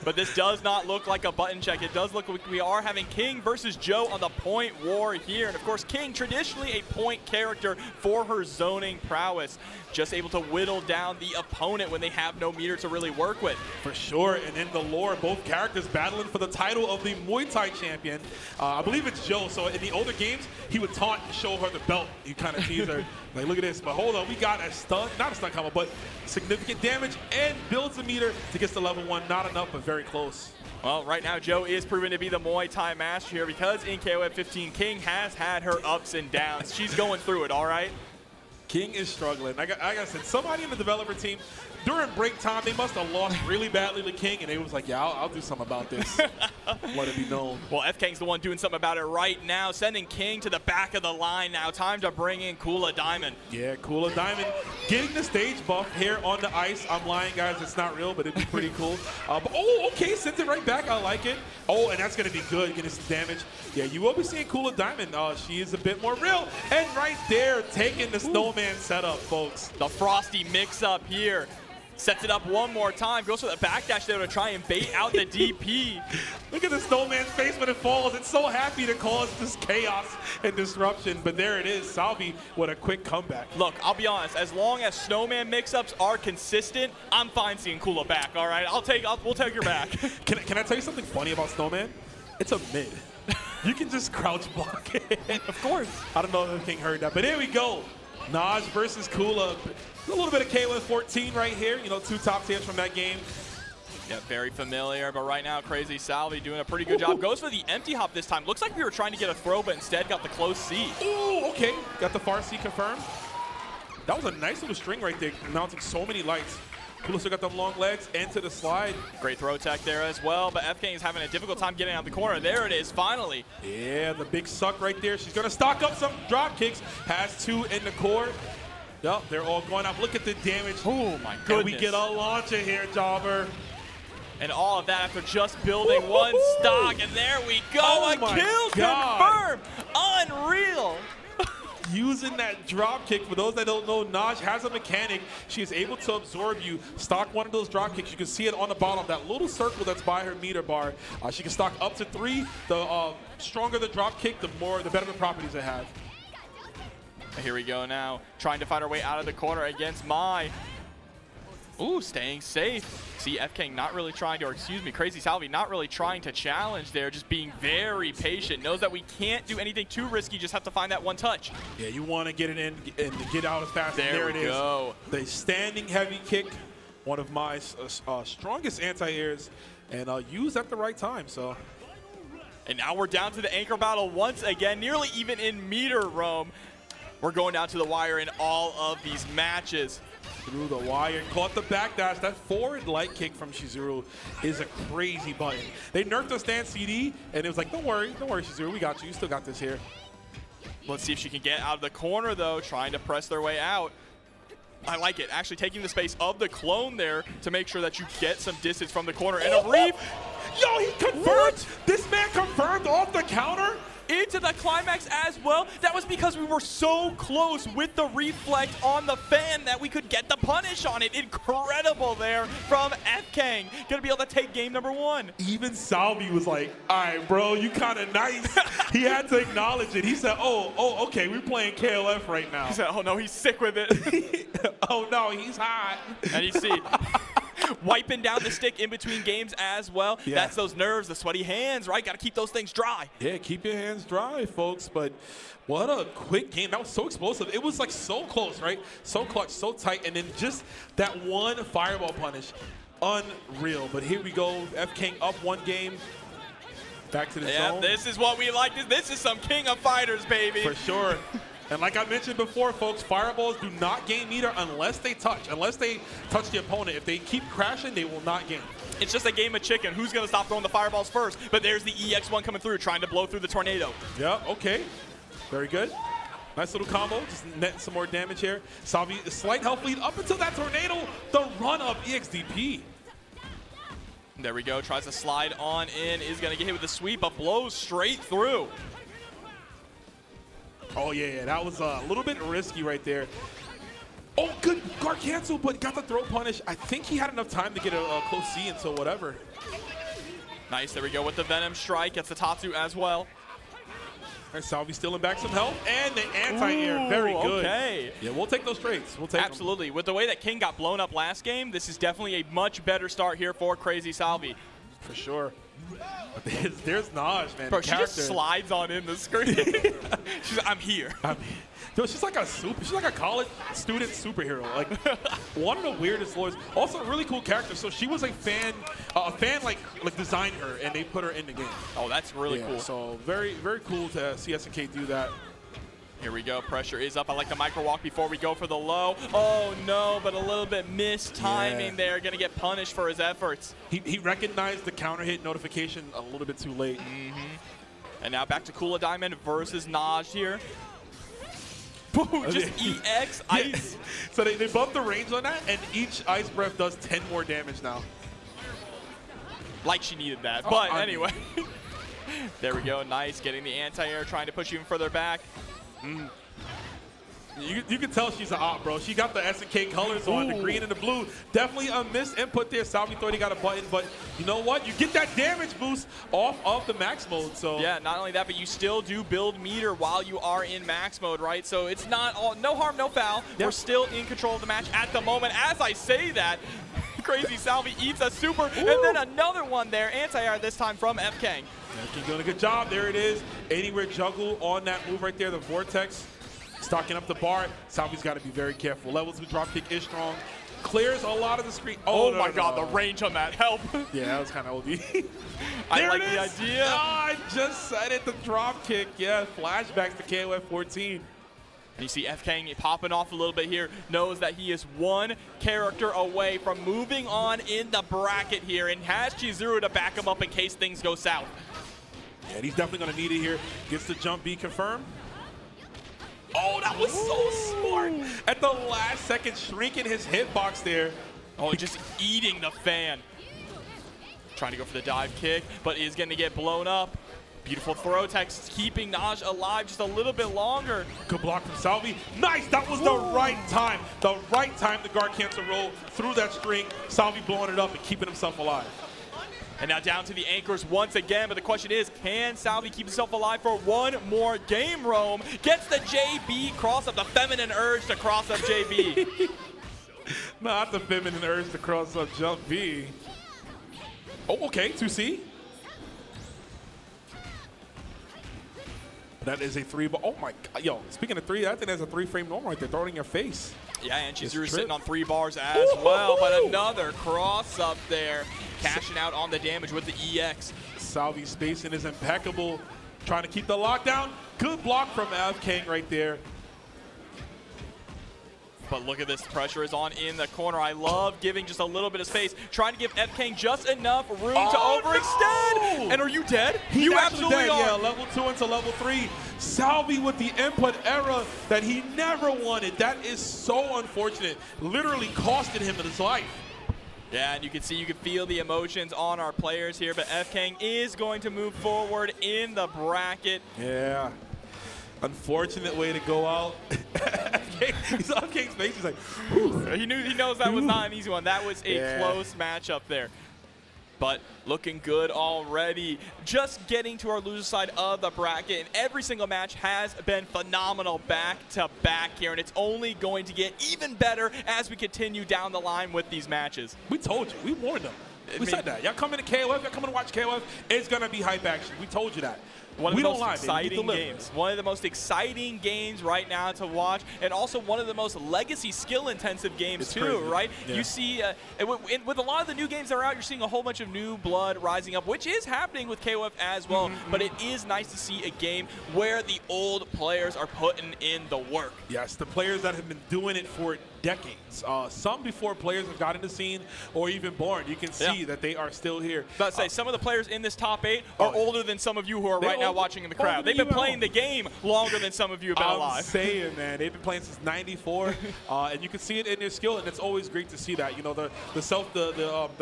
But this does not look like a button check. It does look like we are having King versus Joe on the point war here. And, of course, King, traditionally a point character for her zoning prowess. Just able to whittle down the opponent when they have no meter to really work with. For sure. And in the lore, both characters battling for the title of the Muay Thai champion. I believe it's Joe. So in the older games, he would taunt and show her the belt. You kind of tease her. Like, look at this. But hold on. We got a stun. Not a stun combo, but significant damage and builds the meter to get to level 1. Not enough, but very close. Well, right now, Joe is proven to be the Muay Thai master here because in KOFXV, King has had her ups and downs. She's going through it, all right? King is struggling. Like I said, somebody in the developer team, during break time, they must have lost really badly to King, and they was like, yeah, I'll do something about this. Let it be known. Well, FKang's the one doing something about it right now, sending King to the back of the line now. Time to bring in Kula Diamond. Yeah, Kula Diamond getting the stage buff here on the ice. I'm lying, guys. It's not real, but it'd be pretty cool. But, oh, okay, sends it right back. I like it. Oh, and that's going to be good, getting some damage. Yeah, you will be seeing Kula Diamond. She is a bit more real. And right there, taking the snowman setup, folks. The Frosty mix-up here. Sets it up one more time. Goes for the backdash there to try and bait out the DP. Look at the snowman's face when it falls. It's so happy to cause this chaos and disruption. But there it is. Salvi with a quick comeback. Look, I'll be honest. As long as snowman mix-ups are consistent, I'm fine seeing Kula back. All right, we'll take your back. Can I tell you something funny about snowman? It's a mid. You can just crouch block it. Of course. I don't know if King heard that, but here we go. Najd versus Kula. A little bit of KOF 14 right here. You know, 2 top tiers from that game. Yeah, very familiar, but right now, Crazy Salvi doing a pretty good job. Goes for the empty hop this time. Looks like we were trying to get a throw, but instead got the close C. Ooh, okay. Got the far C confirmed. That was a nice little string right there, mounting so many lights. Kula still got them long legs into the slide. Great throw tech there as well, but FKang is having a difficult time getting out the corner. There it is, finally. Yeah, the big suck right there. She's going to stock up some drop kicks. Has 2 in the core. Yep, they're all going up. Look at the damage. Oh, my goodness. Can we get a launcher here, Jobber? And all of that after just building one stock. And there we go. Oh a kill confirmed. Unreal. Using that drop kick, for those that don't know, Najd has a mechanic. She is able to absorb you, stock one of those drop kicks. You can see it on the bottom, that little circle that's by her meter bar. She can stock up to 3. The stronger the drop kick, the better the properties it has. Here we go now, trying to find our way out of the corner against Mai. Ooh, staying safe. See, FKang not really trying to, or excuse me, Crazy Salvi not really trying to challenge there, just being very patient. Knows that we can't do anything too risky, just have to find that one touch. Yeah, you want to get it in and get out as fast. There it go. is. The standing heavy kick, one of my strongest anti-airs, and used at the right time, so. And now we're down to the anchor battle once again, nearly even in meter roam. We're going down to the wire in all of these matches. Through the wire, caught the backdash. That forward light kick from Chizuru is a crazy button. They nerfed the stand CD, and it was like, don't worry, Chizuru, we got you. You still got this here. Let's see if she can get out of the corner, though, trying to press their way out. I like it, actually taking the space of the clone there to make sure that you get some distance from the corner. And a reef. Yo, he confirmed. What? This man confirmed off the counter. Into the climax as well. That was because we were so close with the reflect on the fan that we could get the punish on it. Incredible there from FKang. Gonna be able to take game number 1. Even Salvi was like, all right, bro, you kind of nice. He had to acknowledge it. He said, oh, okay, we're playing KOF right now. He said, oh no, he's sick with it. Oh no, he's hot. And you see, wiping down the stick in between games as well. Yeah. That's those nerves, the sweaty hands, right? Got to keep those things dry. Yeah, keep your hands dry, folks. But what a quick game. That was so explosive. It was like so close, right? So clutch, so tight. And then just that one fireball punish. Unreal. But here we go. FKang up 1 game. Back to the zone. This is what we like. This is some King of Fighters, baby. For sure. And like I mentioned before, folks, fireballs do not gain meter unless they touch the opponent. If they keep crashing, they will not gain. It's just a game of chicken. Who's going to stop throwing the fireballs first? But there's the EX1 coming through, trying to blow through the tornado. Yeah, okay. Very good. Nice little combo. Just netting some more damage here. Salvi, slight health lead up until that tornado. The run-up EXDP. There we go. Tries to slide on in. Is going to get hit with the sweep, but blows straight through. Oh, yeah, that was a little bit risky right there. Oh, good guard cancel, but got the throw punish. I think he had enough time to get a close C until whatever. Nice, there we go with the Venom Strike. Gets the Tatsu as well. All right, Salvi stealing back some health. And the anti-air, very good. Okay. Yeah, we'll take those trades. We'll take Absolutely. With the way that King got blown up last game, this is definitely a much better start here for Crazy Salvi. For sure. But there's Najd, man. Bro, she just slides on in the screen. She's like, I'm here. Dude, she's like a college student superhero. Like one of the weirdest lawyers. Also, a really cool character. So she was a fan like designed her and they put her in the game. Oh, that's really cool. So very, very cool to see SNK do that. Here we go. Pressure is up. I like the micro walk before we go for the low. Oh, no, but a little bit missed timing there. Going to get punished for his efforts. He recognized the counter hit notification a little bit too late. And now back to Kula Diamond versus Najd here. Boom, just EX ice. So they bumped the range on that, and each ice breath does 10 more damage now. Like she needed that. But anyway. There we go. Nice. Getting the anti-air, trying to push even further back. You can tell she's an op, bro. She got the SNK colors on, the green and the blue. Definitely a missed input there. Salvi thought he got a button, but you know what? You get that damage boost off of the max mode. So yeah, not only that, but you still do build meter while you are in max mode, right? So it's not all, no harm, no foul. We're still in control of the match at the moment. As I say that, crazy Salvi eats a super, and then another one there. Anti-air this time from FKang. FKang doing a good job. There it is. Anywhere juggle on that move right there, the vortex. Stocking up the bar. Salvi's got to be very careful. Level 2 dropkick is strong. Clears a lot of the screen. Oh, my God, the range on that. Help. Yeah, that was kind of OD. I like the idea. Oh, I just said it, the dropkick. Yeah, flashbacks to KOF 14. And you see FKang popping off a little bit here, knows that he is one character away from moving on in the bracket here, and has Chizuru to back him up in case things go south. Yeah, he's definitely going to need it here. Gets the jump B confirmed. Oh, that was so smart. At the last second, shrinking his hitbox there. Oh, just eating the fan. Trying to go for the dive kick, but is going to get blown up. Beautiful throw text, keeping Najd alive just a little bit longer. Good block from Salvi. Nice, that was the right time. The right time to guard cancel roll through that string. Salvi blowing it up and keeping himself alive. And now down to the anchors once again, but the question is, can Salvi keep himself alive for one more game, Rome? Gets the JB cross up, the feminine urge to cross up JB. Not the feminine urge to cross up jump B. Oh, okay, 2C. That is a 3, but oh my God, yo, speaking of 3, I think that's a 3-frame normal right there, throw it in your face. Yeah, and Chizuru sitting on 3 bars as well, but another cross up there, cashing out on the damage with the EX. Salvi's spacing is impeccable, trying to keep the lockdown. Good block from FKang right there. But look at this, pressure is on in the corner. I love giving just a little bit of space, trying to give FKang just enough room to overextend. No! And are you dead? You absolutely dead. Are. Yeah, level 2 into level 3. Salvi with the input error that he never wanted. That is so unfortunate. Literally costed him his life. Yeah, and you can see, you can feel the emotions on our players here, but FKang is going to move forward in the bracket. Yeah. Unfortunate way to go out. He's on King's face. He's like, he knows that was not an easy one. That was a close matchup there. But looking good already. Just getting to our loser side of the bracket, and every single match has been phenomenal back to back here, and it's only going to get even better as we continue down the line with these matches. We told you. We warned them. We said that. Y'all coming to KOF, y'all coming to watch KOF, it's going to be hype action. We told you that. One of the most exciting games. One of the most exciting games right now to watch, and also one of the most legacy skill-intensive games too, right? Yeah. You see, with a lot of the new games that are out, you're seeing a whole bunch of new blood rising up, which is happening with KOF as well. But it is nice to see a game where the old players are putting in the work. Yes, the players that have been doing it for decades. Some before players have gotten the scene or even born. You can see that they are still here. But say some of the players in this top 8 are older than some of you who are right now watching in the crowd. They've been playing the game longer than some of you have been alive. I'm saying, man, they've been playing since '94, and you can see it in their skill, and it's always great to see that. You know, the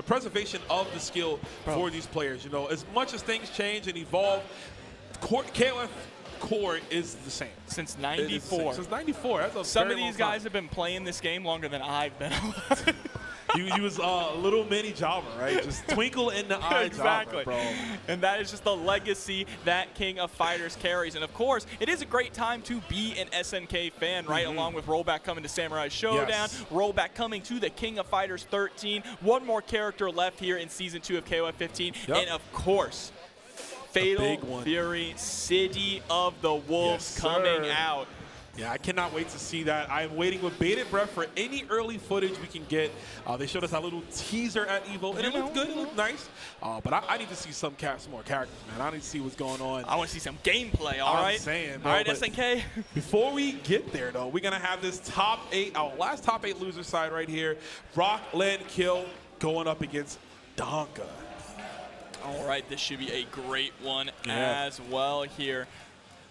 preservation of the skill for these players. You know, as much as things change and evolve, KOF core is the same. Since '94. Since '94. That's a Some of these guys have been playing this game longer than I've been. You was a little mini Java, right? Just twinkle in the eye exactly. Java, bro. And that is just the legacy that King of Fighters carries. And of course, it is a great time to be an SNK fan, right? Along with Rollback coming to Samurai Showdown, Rollback coming to the King of Fighters 13. One more character left here in Season 2 of KOF 15. And of course, Fatal Fury, City of the Wolves coming out. Yeah, I cannot wait to see that. I'm waiting with bated breath for any early footage we can get. They showed us a little teaser at EVO, and it looked good. It looked nice. But I need to see some more characters, man. I need to see what's going on. I want to see some gameplay, all right? I'm saying, bro, all right, SNK. Before we get there, though, we're going to have this top 8, our last top 8 loser side right here. RockLandKyo going up against Danke. All right, this should be a great one as well here.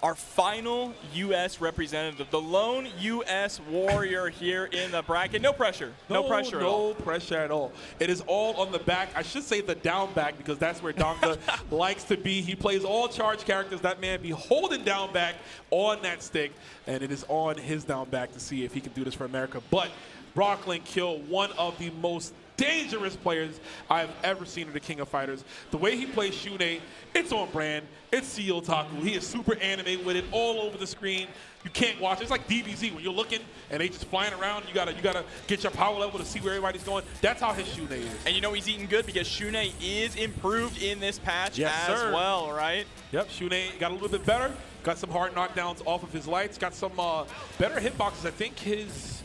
Our final U.S. representative, the lone U.S. warrior here in the bracket. No pressure. No pressure at all. No pressure at all. It is all on the back. I should say the down back because that's where Danke likes to be. He plays all charge characters. That man be holding down back on that stick, and it is on his down back to see if he can do this for America. But RockLandKyo, one of the most dangerous players I've ever seen in the King of Fighters. The way he plays Shun'Ei, it's on brand. It's CEOtaku. He is super anime with it all over the screen. You can't watch. It's like DBZ when you're looking and they just flying around. You gotta get your power level to see where everybody's going. That's how his Shun'Ei is. And you know he's eating good because Shun'Ei is improved in this patch as well, right? Yep, Shun'Ei got a little bit better. Got some hard knockdowns off of his lights. Got some better hitboxes. I think his...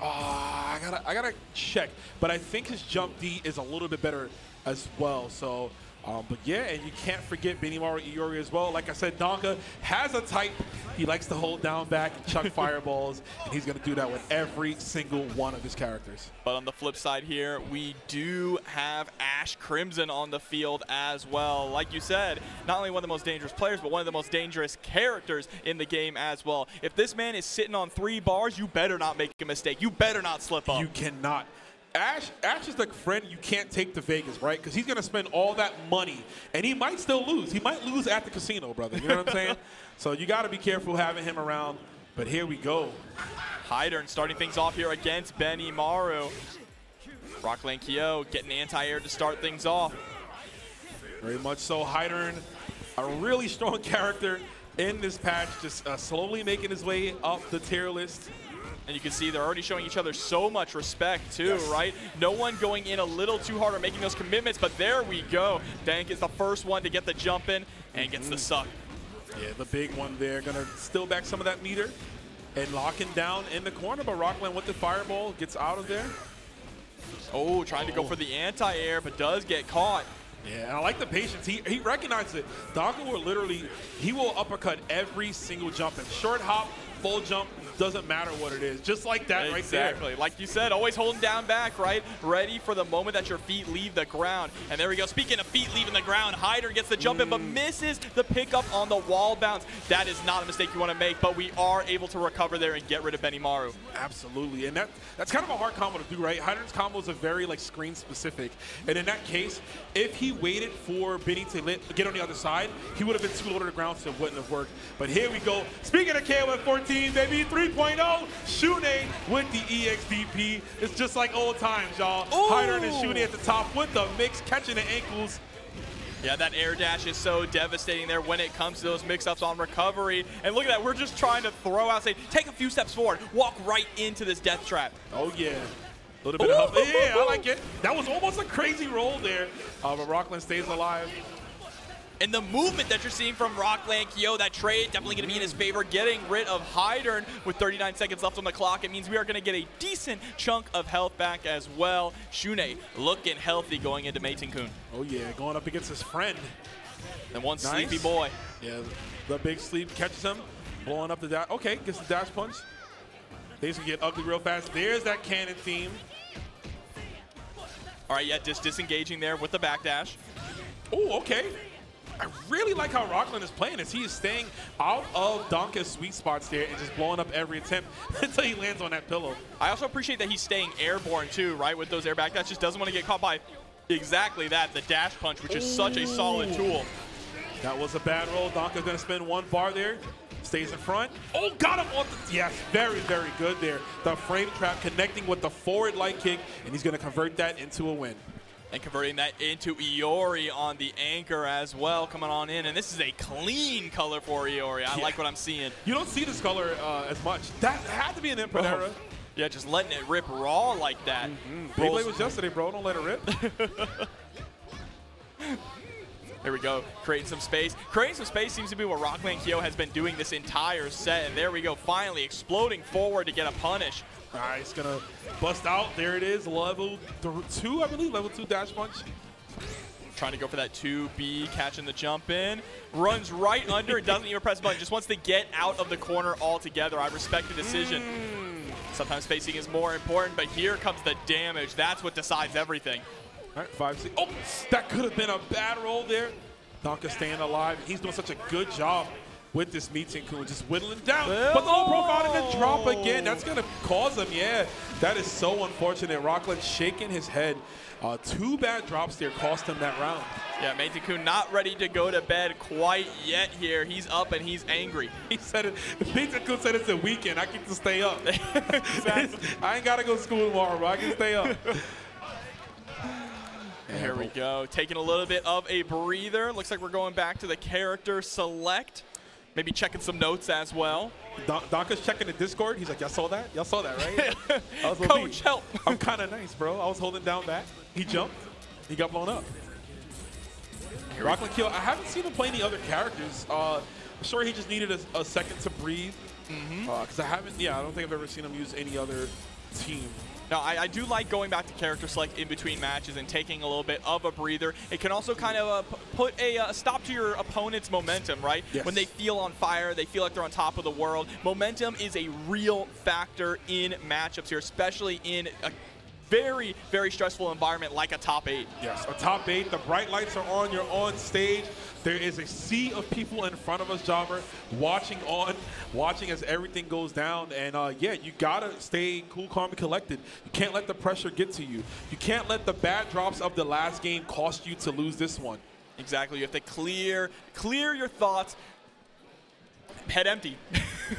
I gotta check, but I think his jump D is a little bit better as well. So, but yeah, and you can't forget Benimaru Iori as well. Like I said, Danke has a type. He likes to hold down back and chuck fireballs, and he's gonna do that with every single one of his characters. But on the flip side here, we do have Ash Crimson on the field as well. Like you said, not only one of the most dangerous players, but one of the most dangerous characters in the game as well. If this man is sitting on 3 bars, you better not make a mistake. You better not slip up. You cannot. Ash is the friend you can't take to Vegas, right? Because he's going to spend all that money, and he might still lose. He might lose at the casino, brother. You know what I'm saying? So you got to be careful having him around. But here we go. Heidern starting things off here against Benimaru. RockLandKyo getting anti-air to start things off. Very much so. Heidern, a really strong character in this patch, just slowly making his way up the tier list. And you can see they're already showing each other so much respect too, right? No one going in a little too hard or making those commitments, but there we go. Danke is the first one to get the jump in and gets the suck. Yeah, the big one there. Gonna steal back some of that meter and locking down in the corner, but RockLand with the fireball gets out of there. Oh, trying to go for the anti-air, but does get caught. Yeah, and I like the patience. He recognizes it. Danke will literally, he will uppercut every single jump in. Short hop, full jump, doesn't matter what it is. Just like that right there. Exactly. Like you said, always holding down back, right? Ready for the moment that your feet leave the ground. And there we go. Speaking of feet leaving the ground, Heidern gets the jump in, but misses the pickup on the wall bounce. That is not a mistake you want to make, but we are able to recover there and get rid of Benimaru. Absolutely. And that's kind of a hard combo to do, right? Heidern's combos are very like screen specific. And in that case, if he waited for Benny to get on the other side, he would have been too low to the ground, so it wouldn't have worked. But here we go. Speaking of KOF 14, baby, 3.0, Shun'Ei with the EXDP. It's just like old times, y'all. Heidern and Shun'Ei at the top with the mix, catching the ankles. Yeah, that air dash is so devastating there when it comes to those mix-ups on recovery. And look at that, we're just trying to throw out, say, take a few steps forward, walk right into this death trap. Oh, yeah. A little bit of help. Yeah, I like it. That was almost a crazy roll there, but RockLand stays alive. And the movement that you're seeing from RockLandKyo, that trade definitely going to be in his favor, getting rid of Heidern with 39 seconds left on the clock. It means we are going to get a decent chunk of health back as well. Shun'Ei looking healthy going into Meitenkun. Oh, yeah, going up against his friend. And one sleepy boy. Yeah, the big sleep catches him, blowing up the dash. Okay, gets the dash punch. Things can get ugly real fast. There's that cannon theme. All right, yeah, just disengaging there with the backdash. Oh, okay. I really like how RockLand is playing this. He is staying out of Danke's sweet spots there and just blowing up every attempt until he lands on that pillow. I also appreciate that he's staying airborne too, right, with those air backdash. Just doesn't want to get caught by exactly that, the dash punch, which is such a solid tool. That was a bad roll. Danke's going to spend 1 bar there. Stays in front. Oh, got him on the... Yes, very, very good there. The frame trap connecting with the forward light kick, and he's going to convert that into a win. And converting that into Iori on the anchor as well, coming on in. And this is a clean color for Iori. I like what I'm seeing. You don't see this color as much. That had to be an input error. Yeah, just letting it rip raw like that. Beyblade was yesterday, bro. Don't let it rip. There we go, creating some space. Creating some space seems to be what RockLandKyo has been doing this entire set. And there we go, finally exploding forward to get a punish. All right, he's gonna bust out. There it is, level 2, I believe, level 2 dash punch. Trying to go for that 2B, catching the jump in. Runs right under, doesn't even press the button, just wants to get out of the corner altogether. I respect the decision. Sometimes spacing is more important, but here comes the damage. That's what decides everything. All right, 5-6. Oh, that could have been a bad roll there. Danke staying alive. He's doing such a good job with this Meitenkun, just whittling down. But the low profile and the drop again. That's going to cause him, yeah. That is so unfortunate. RockLand shaking his head. 2 bad drops there cost him that round. Yeah, Meitenkun not ready to go to bed quite yet here. He's up and he's angry. He said it. Meitenkun said it's a weekend. I get to stay up. Exactly. I ain't got to go to school tomorrow, bro. I can stay up. Here we go. Taking a little bit of a breather. Looks like we're going back to the character select. Maybe checking some notes as well. Danke's checking the Discord. He's like, y'all saw that? Y'all saw that, right? Coach, help. I'm kind of nice, bro. I was holding down back. He jumped. He got blown up. RockLandKyo, I haven't seen him play any other characters. I'm sure he just needed a second to breathe. Because I don't think I've ever seen him use any other team. No, I do like going back to character select in between matches and taking a little bit of a breather. It can also kind of put a stop to your opponent's momentum, right? Yes. When they feel on fire, they feel like they're on top of the world. Momentum is a real factor in matchups here, especially in a very, very stressful environment like a top 8. Yes, a top 8. The bright lights are on. You're on stage. There is a sea of people in front of us, Jobber, watching as everything goes down. And yeah, you gotta stay cool, calm, and collected. You can't let the pressure get to you. You can't let the bad drops of the last game cost you to lose this one. Exactly. You have to clear your thoughts. Head empty.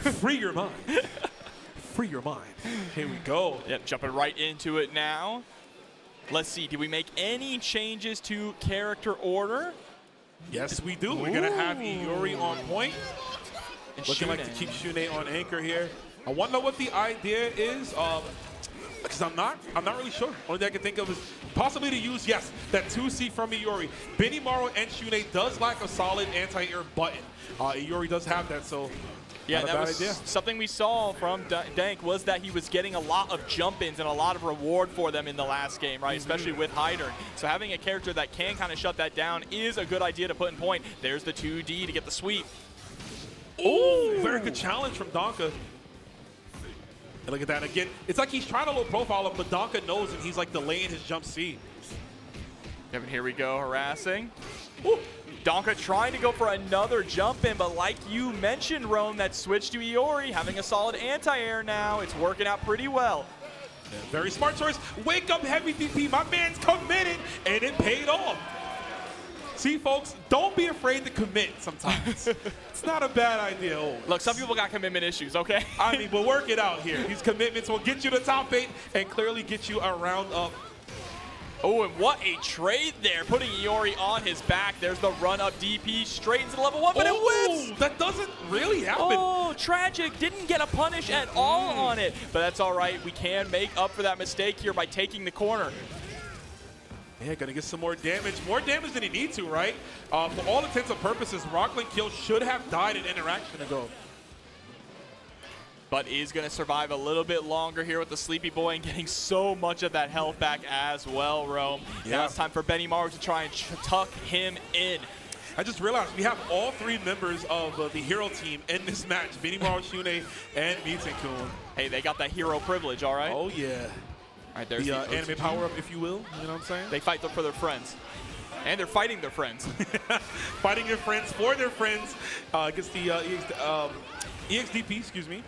Free your mind. Free your mind. Here we go. Yep, jumping right into it now. Let's see. Did we make any changes to character order? Yes, we do. We're going to have Iori on point. And Looking Shun'Ei. like to keep Shun'Ei on anchor here. I want to know what the idea is. Because I'm not really sure. Only thing I can think of is possibly to use, yes, that 2C from Iori. Benimaru and Shun'Ei does lack a solid anti-air button. Iori does have that, so yeah, not a that bad was idea. something we saw from Danke was that he was getting a lot of jump-ins and a lot of reward for them in the last game, right? Especially with Heidern. So having a character that can kind of shut that down is a good idea to put in point. There's the 2D to get the sweep. Ooh, very good challenge from Danke. And look at that again. It's like he's trying to low profile him, but Danke knows and he's like delaying his jump C. Yep, and here we go, harassing. Ooh. Danke trying to go for another jump in, but like you mentioned, Rome, that switch to Iori, having a solid anti-air now. It's working out pretty well. Yeah, very smart choice. Wake up, heavy DP. My man's committed, and it paid off. See, folks, don't be afraid to commit sometimes. It's not a bad idea. Always. Look, some people got commitment issues, okay? I mean, we'll work it out here. These commitments will get you to top 8 and clearly get you a round up. Oh, and what a trade there, putting Iori on his back. There's the run-up DP straight into level 1, but it whips! That doesn't really happen. Oh, tragic. Didn't get a punish at all on it. But that's all right. We can make up for that mistake here by taking the corner. Yeah, gonna get some more damage. More damage than he needs to, right? For all intents and purposes, RockLandKyo should have died an interaction ago. But is going to survive a little bit longer here with the Sleepy Boy and getting so much of that health back as well, Rome. Yeah. Now it's time for Benimaru to try and tuck him in. I just realized we have all 3 members of the hero team in this match. Benimaru, Shun'Ei, and Meitenkun. Hey, they got that hero privilege, all right? Oh, yeah. All right, there's the anime power-up, if you will. You know what I'm saying? They fight for their friends. And they're fighting their friends. Fighting your friends for their friends against the EXDP, excuse me.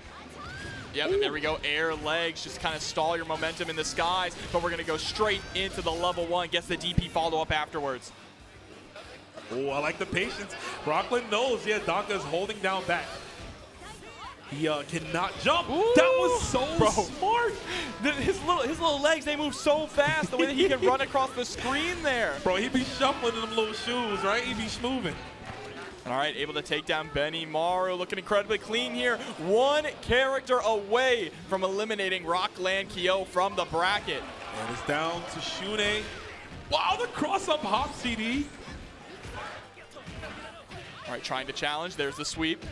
Yep, and there we go. Air legs, just kind of stall your momentum in the skies, but we're going to go straight into the level 1, gets the DP follow-up afterwards. Oh, I like the patience. RockLand knows, yeah, Danke is holding down back. He cannot jump. Ooh, that was so smart. His little legs, they move so fast, the way that he can run across the screen there. Bro, he be shuffling in them little shoes, right? He be moving. All right, able to take down Benimaru, looking incredibly clean here. 1 character away from eliminating RockLandKyo from the bracket. And it's down to Shun'Ei. Wow, the cross-up hop CD. All right, trying to challenge. There's the sweep.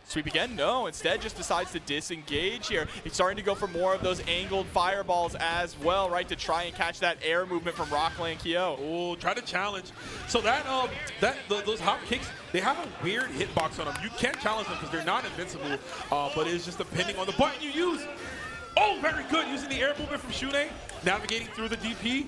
Sweep again? No, instead just decides to disengage here. He's starting to go for more of those angled fireballs as well, right, to try and catch that air movement from RockLandKyo. Oh, try to challenge. So those hop kicks, they have a weird hitbox on them. You can't challenge them because they're not invincible, but it's just depending on the button you use. Oh, very good, using the air movement from Shun'Ei, navigating through the DP.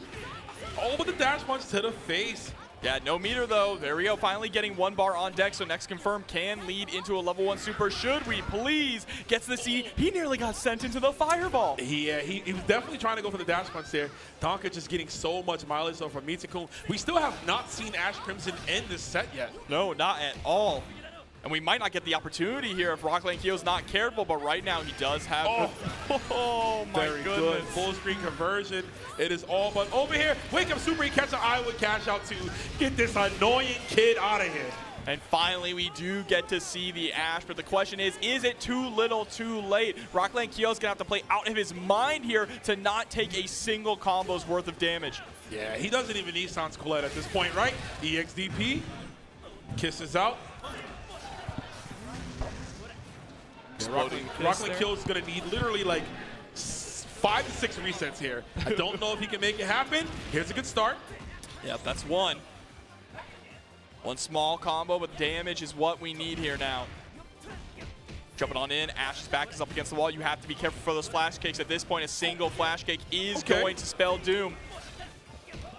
Oh, but the dash punch to the face. Yeah, no meter though. There we go. Finally getting 1 bar on deck. So next confirm can lead into a level 1 super. Should we please? Gets the C. He nearly got sent into the fireball. Yeah, he was definitely trying to go for the dash punch there. Danke just getting so much mileage though from Meitenkun. We still have not seen Ash Crimson end this set yet. No, not at all. And we might not get the opportunity here if RockLandKyo's not careful, but right now he does have oh my very goodness. Good. Full screen conversion. It is all but over here. Wake up super, he catch an Iowa cash out to get this annoying kid out of here. And finally, we do get to see the Ash, but the question is it too little, too late? RockLandKyo's going to have to play out of his mind here to not take a single combo's worth of damage. Yeah, he doesn't even need Sans Colette at this point, right? EXDP, kisses out. RockLandKyo is going to need literally like 5 to 6 resets here. I don't know if he can make it happen. Here's a good start. Yep, that's one. One small combo, but damage is what we need here now. Jumping on in, Ash's back is up against the wall. You have to be careful for those flash kicks. At this point, a single flash kick is going to spell doom.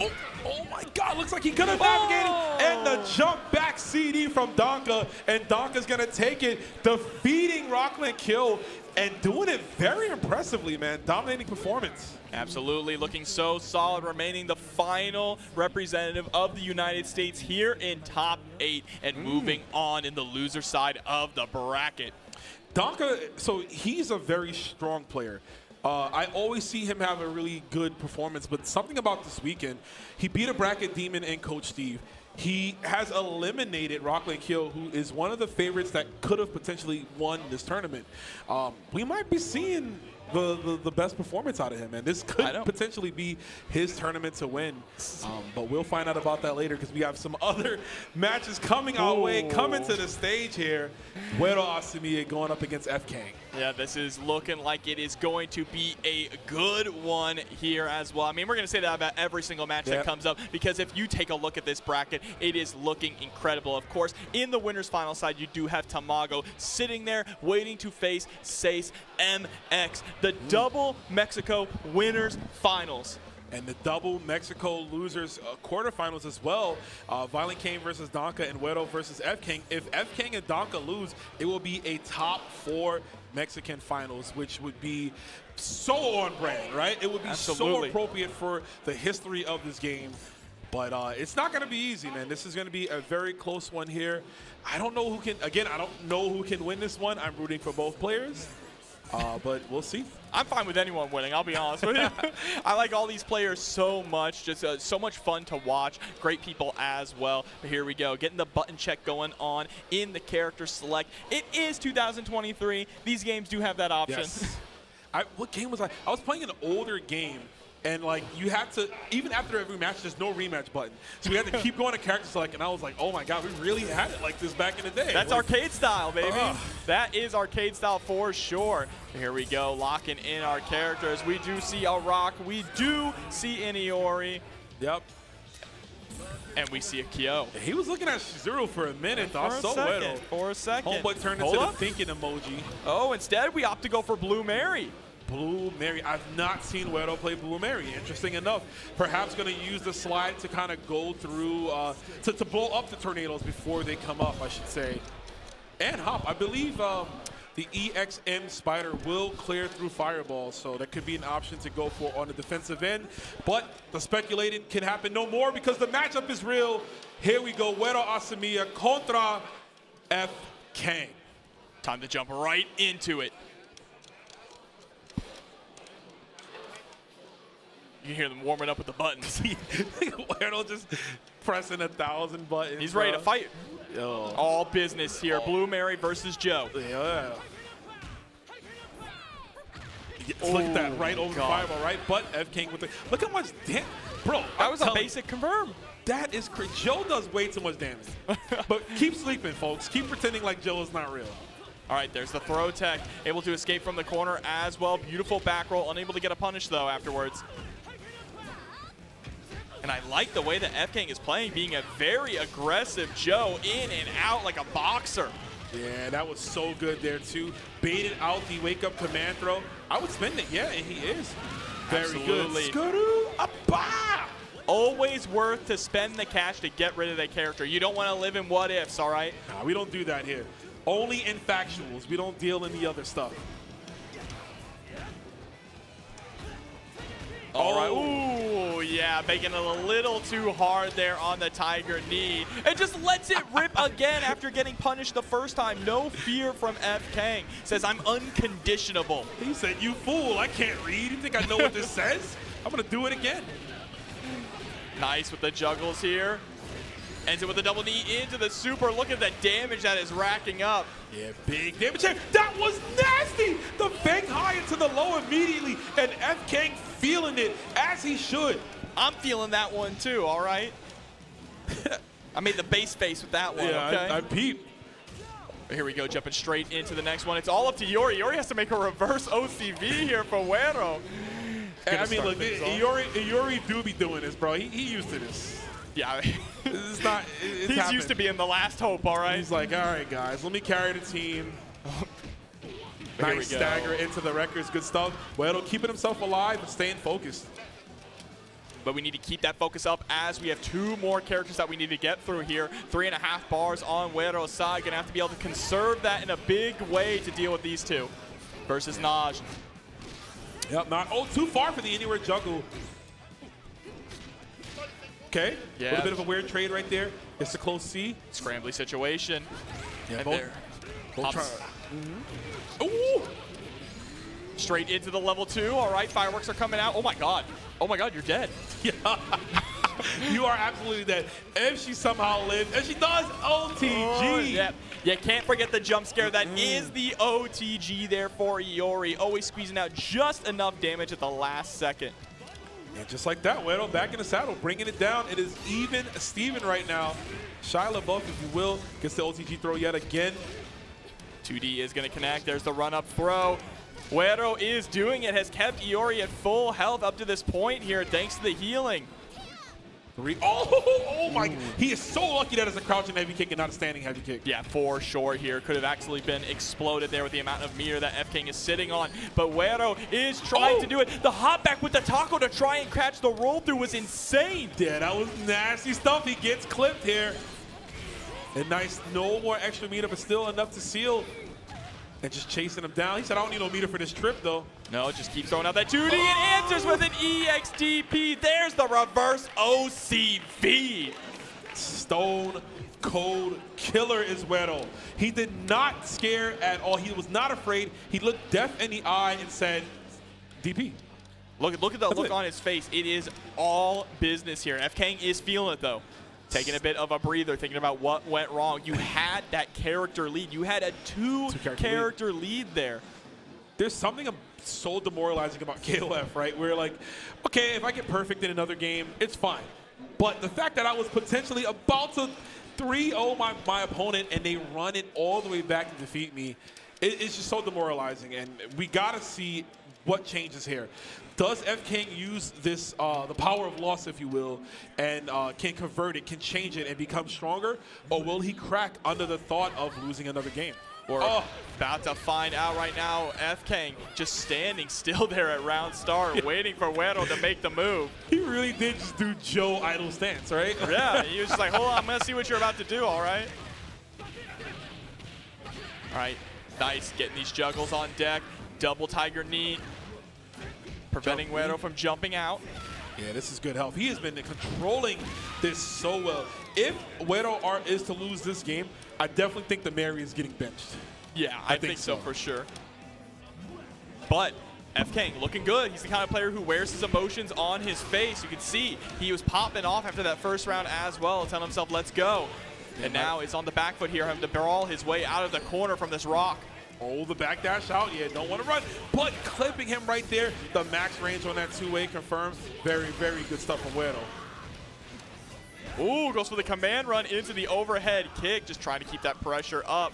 Oh my God, looks like he could have navigated. And the jump back CD from Danke, and Danke's gonna take it, defeating RockLandKyo and doing it very impressively, man. Dominating performance. Absolutely, looking so solid, remaining the final representative of the United States here in top 8 and moving on in the loser side of the bracket. Danke, so he's a very strong player. I always see him have a really good performance, but something about this weekend, he beat a bracket demon and Coach Steve. He has eliminated RockLandKyo, who is one of the favorites that could have potentially won this tournament. We might be seeing the best performance out of him, and this could potentially be his tournament to win. But we'll find out about that later because we have some other matches coming our way, coming to the stage here. Wero Asamiya going up against FKang. Yeah, this is looking like it is going to be a good one here as well. I mean, we're going to say that about every single match that comes up because if you take a look at this bracket, it is looking incredible. Of course, in the winners final side, you do have Tamago sitting there waiting to face Seis MX, the double Mexico winners finals. And the double Mexico losers quarterfinals as well. ViolentKain versus Danke and Wero versus FKang. If FKang and Danke lose, it will be a top 4 Mexican finals, which would be so on brand, right? It would be so appropriate for the history of this game. But it's not going to be easy, man. This is going to be a very close one here. I don't know who can, again, I don't know who can win this one. I'm rooting for both players. But we'll see. I'm fine with anyone winning, I'll be honest with you. I like all these players so much, just so much fun to watch. Great people as well. But here we go, getting the button check going on in the character select. It is 2023. These games do have that option. Yes. What game was I? I was playing an older game. And like you had to, even after every match, there's no rematch button. So we had to keep going to character select, and I was like, oh my God, we really had it like this back in the day. That's arcade style, baby. That is arcade style for sure. Here we go, locking in our characters. We do see a Rock. We do see an Iori. Yep. And we see a Kyo. He was looking at Chizuru for a minute. For a second. Homeboy turned into the thinking emoji. Oh, instead we opt to go for Blue Mary. Blue Mary. I've not seen Wero play Blue Mary. Interesting enough. Perhaps going to use the slide to kind of go through, to blow up the tornadoes before they come up, I should say. And hop. I believe the EXM Spider will clear through fireballs, so that could be an option to go for on the defensive end. But the speculating can happen no more because the matchup is real. Here we go. Wero Asamiya contra FKang. Time to jump right into it. You can hear them warming up with the buttons. Wero just pressing 1,000 buttons. He's ready to fight. Yo. All business here. Blue Mary versus Joe. Yeah. Look at that, right over the fireball, right? But FKang with the, look how much damn, bro. That was a basic confirm. That is crazy. Joe does way too much damage. But keep sleeping, folks. Keep pretending like Joe is not real. All right, there's the throw tech. Able to escape from the corner as well. Beautiful back roll. Unable to get a punish, though, afterwards. And I like the way that FKang is playing, being a very aggressive Joe, in and out like a boxer. Yeah, that was so good there, too. Baited out the wake-up command throw. I would spend it, yeah, and he is. Very Absolutely. good. Skuru-a-ba! Always worth to spend the cash to get rid of that character. You don't want to live in what-ifs, all right? Nah, we don't do that here. Only in factuals. We don't deal in the other stuff. All right. Ooh, yeah, making it a little too hard there on the Tiger knee. And just lets it rip again after getting punished the first time. No fear from FKang. Says, I'm unconditionable. He said, you fool, I can't read. You think I know what this says? I'm going to do it again. Nice with the juggles here. Ends it with a double knee into the super. Look at the damage that is racking up. Yeah, big damage here. That was nasty. The bang high into the low immediately, and FKang feeling it as he should. I'm feeling that one too, all right? I made the base face with that one, yeah, okay? I peeped. Here we go, jumping straight into the next one. It's all up to Iori. Iori has to make a reverse OCV here for Wero. I mean, look, Iori do be doing this, bro. He used to this. Yeah, it's not. It's he's happened. used to being the last hope, all right? He's like, all right, guys, let me carry the team. Nice stagger into the records, good stuff. Wero keeping himself alive and staying focused. But we need to keep that focus up as we have 2 more characters that we need to get through here. 3.5 bars on Wero's side. Gonna have to be able to conserve that in a big way to deal with these 2 versus Najd. Yep, not too far for the anywhere juggle. Okay, yeah. A little bit of a weird trade right there. It's a close C. Scrambly situation. Yeah, and both, there. both Ooh! Straight into the level 2. All right, fireworks are coming out. Oh my God. Oh my God, you're dead. Yeah. You are absolutely dead. If she somehow lives, and she does, OTG. Oh, yeah. You can't forget the jump scare. That is the OTG there for Iori. Always squeezing out just enough damage at the last second. And just like that, Wero back in the saddle, bringing it down. It is even Steven right now. Shia LaBeouf, if you will, gets the OTG throw yet again. 2D is going to connect. There's the run-up throw. Wero is doing it, has kept Iori at full health up to this point here thanks to the healing. Oh my, he is so lucky that it's a crouching heavy kick and not a standing heavy kick. Yeah, for sure here. Could have actually been exploded there with the amount of meter that FKang is sitting on. But Wero is trying to do it. The hop back with the taco to try and catch the roll through was insane. Yeah, that was nasty stuff. He gets clipped here. And nice, no more extra meter, but still enough to seal. And just chasing him down. He said, I don't need no meter for this trip, though. No, just keeps throwing out that 2D and answers with an EXTP. There's the reverse OCV. Stone cold killer is Wero. He did not scare at all. He was not afraid. He looked deaf in the eye and said, DP. Look at the look on his face. It is all business here. FKang is feeling it, though. Taking a bit of a breather, thinking about what went wrong. You had that character lead. You had a two-character lead there. There's something so demoralizing about KOF, right? Where like, okay, if I get perfect in another game, it's fine. But the fact that I was potentially about to 3-0 my opponent and they run it all the way back to defeat me, it's just so demoralizing. And we got to see what changes here. Does FKang use this, the power of loss, if you will, and can convert it, can change it, and become stronger? Or will he crack under the thought of losing another game? We're about to find out right now. FKang just standing still there at round start, waiting for Wero to make the move. He really did just do Joe idle stance, right? Yeah, he was just like, hold on, I'm going to see what you're about to do, all right? All right, nice, getting these juggles on deck. Double tiger knee. Preventing Wero from jumping out. Yeah, this is good help. He has been controlling this so well. If Wero is to lose this game, I definitely think the Mary is getting benched. Yeah, I think so for sure. But FKang looking good. He's the kind of player who wears his emotions on his face. You can see he was popping off after that first round as well, telling himself, let's go. And now is on the back foot here, having to brawl his way out of the corner from this rock. Oh, the backdash out. Yeah, don't want to run. But clipping him right there. The max range on that two-way confirms. Very, very good stuff from Wero. Ooh, goes for the command run into the overhead kick, just trying to keep that pressure up.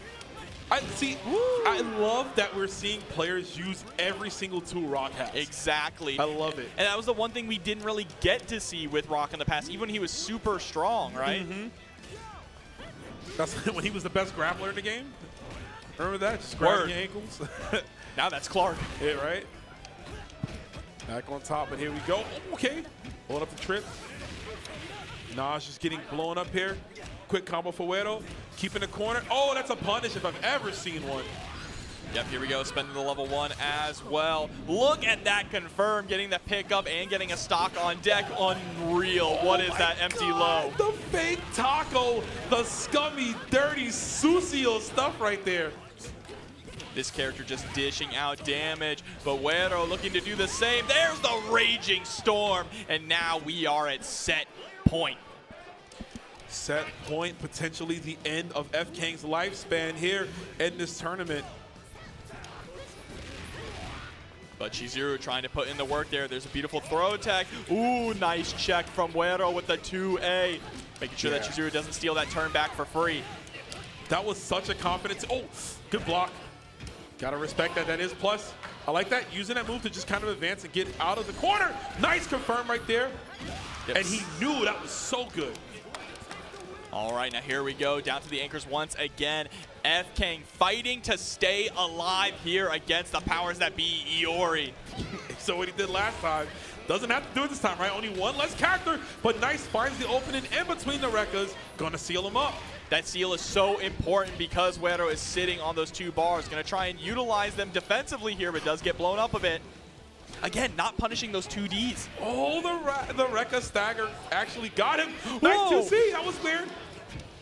I love that we're seeing players use every single tool Rock has. Exactly. I love it. And that was the one thing we didn't really get to see with Rock in the past, even when he was super strong, right? That's when he was the best grappler in the game. Remember that? Just grabbing your ankles. Now that's Clark. Yeah, right? Back on top, and here we go. Okay. Hold up the trip. Najd just getting blown up here. Quick combo for Wero. Keeping the corner. Oh, that's a punish if I've ever seen one. Yep, here we go, spending the level 1 as well. Look at that confirm, getting the pickup and getting a stock on deck. Unreal. What is that empty low? The fake taco, the scummy, dirty sucio stuff right there. This character just dishing out damage, but Wero looking to do the same. There's the Raging Storm, and now we are at set point. Set point, potentially the end of FKang's lifespan here in this tournament. But Chizuru trying to put in the work there. There's a beautiful throw attack. Ooh, nice check from Wero with the 2A. Making sure that Chizuru doesn't steal that turn back for free. That was such a confidence. Oh, good block. Gotta respect that. That is plus. I like that. Using that move to just kind of advance and get out of the corner. Nice confirm right there. Yep. And he knew that was so good. All right, now here we go. Down to the anchors once again. FKang fighting to stay alive here against the powers that be, Iori. So what he did last time, doesn't have to do it this time, right? Only one less character, but nice finds the opening in between the Rekkas. Gonna seal him up. That seal is so important because Wero is sitting on those 2 bars. Gonna try and utilize them defensively here, but does get blown up a bit. Again, not punishing those 2Ds. Oh, the Rekka stagger actually got him. Nice 2C, that was weird.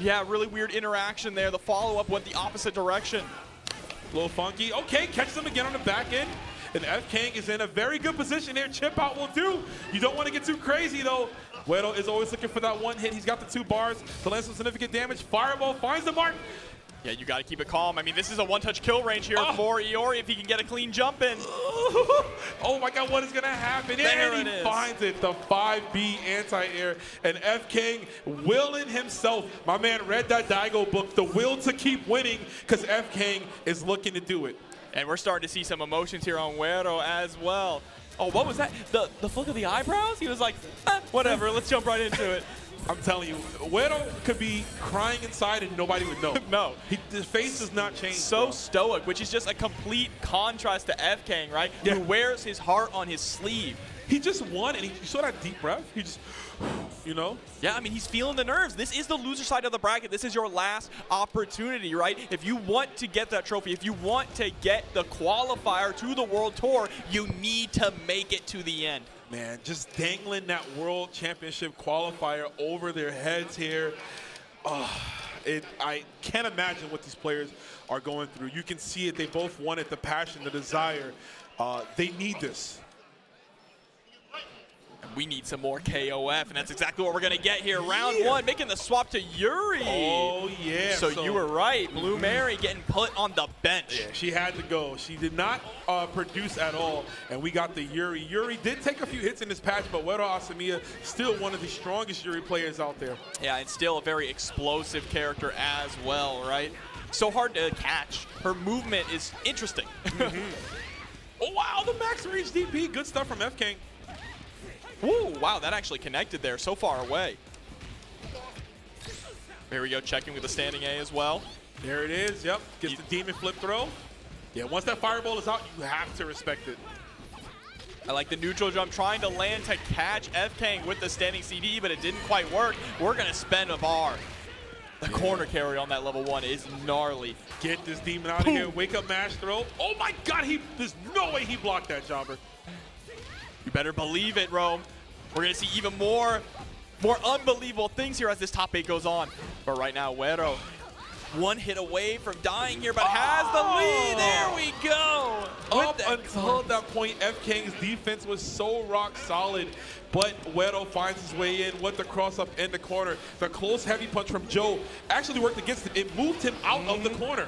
Yeah, really weird interaction there. The follow-up went the opposite direction. A little funky. Okay, catches him again on the back end. And FKang is in a very good position here. Chip out will do. You don't want to get too crazy, though. Wero is always looking for that one hit. He's got the 2 bars to land some significant damage. Fireball finds the mark. Yeah, you got to keep it calm. I mean, this is a one-touch kill range here for Iori if he can get a clean jump in. Oh my God, what is going to happen? There and he finds it, the 5B anti-air. And FKang willing himself. My man read that Daigo book, The Will to Keep Winning, because FKang is looking to do it. And we're starting to see some emotions here on Wero as well. Oh, what was that? The flick of the eyebrows? He was like, whatever, let's jump right into it. I'm telling you, Wero could be crying inside and nobody would know. No. His face does not change. So bro. stoic, which is just a complete contrast to FKang, right? Yeah. Who wears his heart on his sleeve. He just won, and you saw that deep breath? He just, you know? Yeah, I mean, he's feeling the nerves. This is the loser side of the bracket. This is your last opportunity, right? If you want to get that trophy, if you want to get the qualifier to the World Tour, you need to make it to the end. Man, just dangling that World Championship qualifier over their heads here. I can't imagine what these players are going through. You can see it. They both wanted the passion, the desire. They need this. We need some more KOF, and that's exactly what we're going to get here. Round 1, making the swap to Iori. Oh, yeah. So you were right. Blue Mary getting put on the bench. Yeah, she had to go. She did not produce at all, and we got the Iori. Iori did take a few hits in this patch, but Wero Asamiya still one of the strongest Iori players out there. Yeah, and still a very explosive character as well, right? So hard to catch. Her movement is interesting. Oh, wow, the max range DP. Good stuff from FKang. Ooh, wow, that actually connected there, so far away. Here we go, checking with the standing A as well. There it is, yep. Gets the demon flip throw. Yeah, once that fireball is out, you have to respect it. I like the neutral jump, trying to land to catch FKang with the standing CD, but it didn't quite work. We're going to spend a bar. The corner carry on that level 1 is gnarly. Get this demon out of here. Wake up mash throw. Oh my God, there's no way he blocked that, jobber. You better believe it, Rome. We're going to see even more unbelievable things here as this top 8 goes on. But right now, Wero, one hit away from dying here, but has the lead. There we go. Up until that point, FKang's defense was so rock solid, but Wero finds his way in with the cross-up in the corner. The close heavy punch from Joe actually worked against it. It moved him out of the corner.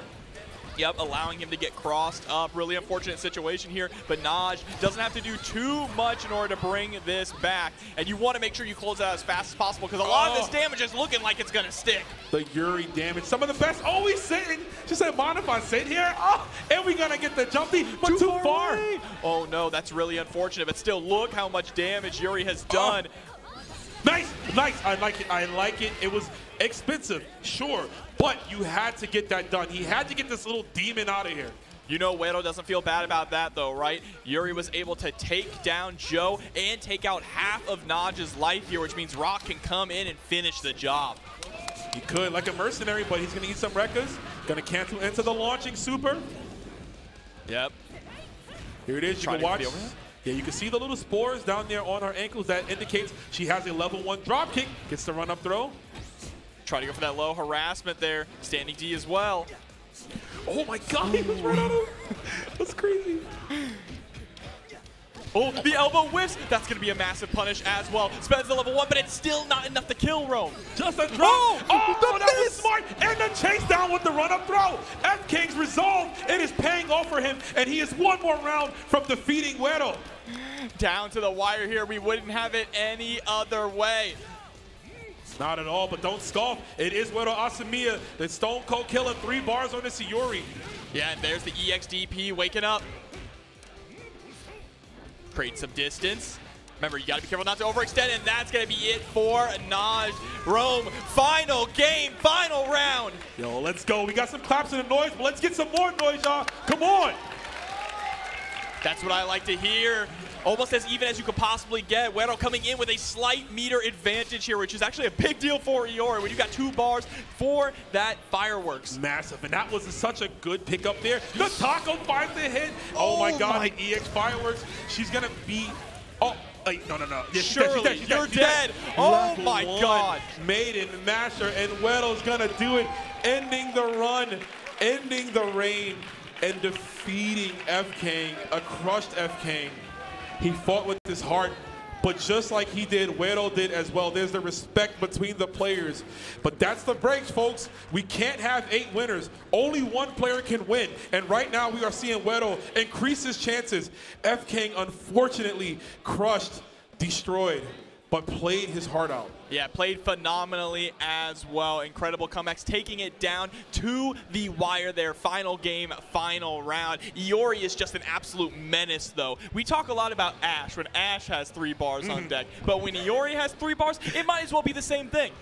Yep, allowing him to get crossed up. Really unfortunate situation here, but Najd doesn't have to do too much in order to bring this back. And you want to make sure you close out as fast as possible because a lot of this damage is looking like it's going to stick. The Iori damage. Some of the best. Oh, he's sitting. She said, mind if I sit here? Oh, and we're going to get the jumpy, but too far. Oh, no, that's really unfortunate. But still, look how much damage Iori has done. Nice, nice. I like it. I like it. It was expensive, sure, but you had to get that done. He had to get this little demon out of here. You know Wero doesn't feel bad about that, though, right? Iori was able to take down Joe and take out half of Najd's life here, which means Rock can come in and finish the job. He could, like a mercenary, but he's going to eat some Rekkas. Going to cancel into the launching super. Yep. Here it is. You can watch. Yeah, you can see the little spores down there on her ankles. That indicates she has a level 1 drop kick. Gets the run-up throw. Try to go for that low harassment there. Standing D as well. Oh my God, he was right on him. That's crazy. Oh, the elbow whiffs. That's going to be a massive punish as well. Spends the level 1, but it's still not enough to kill Rome. Just a drop. Oh, that was smart. And the chase down with the run-up throw. FKang's resolve. It is paying off for him, and he is one more round from defeating Wero. Down to the wire here. We wouldn't have it any other way. Not at all, but don't scoff. It is Wero Asamiya, the Stone Cold Killer, 3 bars on the Iori. Yeah, and there's the EXDP waking up. Create some distance. Remember, you got to be careful not to overextend, and that's going to be it for Najd. Rome, final game, final round. Yo, let's go. We got some claps and the noise, but let's get some more noise, y'all. Come on. That's what I like to hear. Almost as even as you could possibly get. Wero coming in with a slight meter advantage here, which is actually a big deal for Iori when you got 2 bars for that fireworks. Massive, and that was such a good pickup there. The taco finds the hit. Oh my God, the EX fireworks. She's gonna be. Oh. No. Yeah, Surely, you're dead. Oh my God. Maiden Masher, and Wero's gonna do it, ending the run, ending the reign, and defeating FKang, a crushed FKang. He fought with his heart, but just like he did, Wero did as well. There's the respect between the players. But that's the breaks, folks. We can't have 8 winners. Only 1 player can win. And right now we are seeing Wero increase his chances. FKang, unfortunately, crushed, destroyed, but played his heart out. Yeah, played phenomenally as well. Incredible comebacks, taking it down to the wire there. Final game, final round. Iori is just an absolute menace, though. We talk a lot about Ash when Ash has 3 bars on deck, but when Iori has 3 bars, it might as well be the same thing.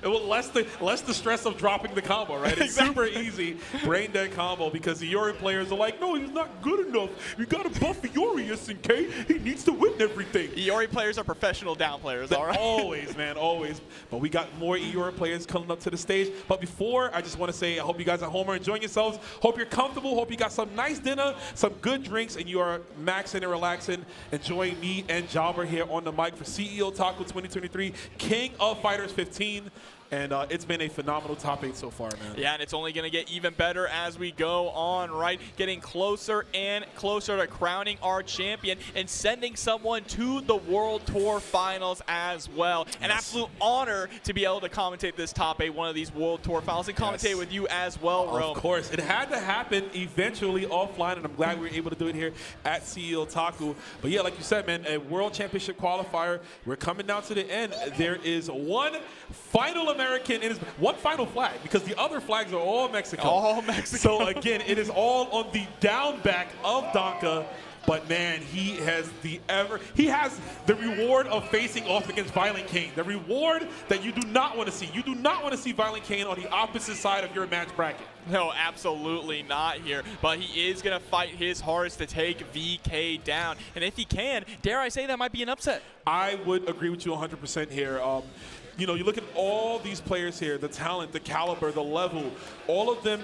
It will less the stress of dropping the combo, right? It's super easy, brain dead combo, because the Iori players are like, no, he's not good enough. You got to buff Iori, SNK. He needs to win everything. Iori players are professional down players, all right? Always, man. Always. But we got more Iori players coming up to the stage. But before, I just want to say I hope you guys at home are enjoying yourselves. Hope you're comfortable. Hope you got some nice dinner, some good drinks, and you are maxing and relaxing, enjoying me and Jobber here on the mic for CEOtaku 2023, King of Fighters 15. And it's been a phenomenal top 8 so far, man. Yeah, and it's only going to get even better as we go on, right? Getting closer and closer to crowning our champion and sending someone to the World Tour Finals as well. Yes. An absolute honor to be able to commentate this top 8, one of these World Tour Finals, and commentate with you as well, Rome. Of course. It had to happen eventually offline, and I'm glad we were able to do it here at CEOtaku. But yeah, like you said, man, a World Championship qualifier. We're coming down to the end. There is one final American, it is one final flag, because the other flags are all Mexico. All Mexico. So again, it is all on the down back of Danke. But man, he has the reward of facing off against ViolentKain. The reward that you do not want to see. You do not want to see ViolentKain on the opposite side of your match bracket. No, absolutely not here. But he is going to fight his hardest to take VK down. And if he can, dare I say, that might be an upset. I would agree with you 100% here. You know, you look at all these players here, the talent, the caliber, the level, all of them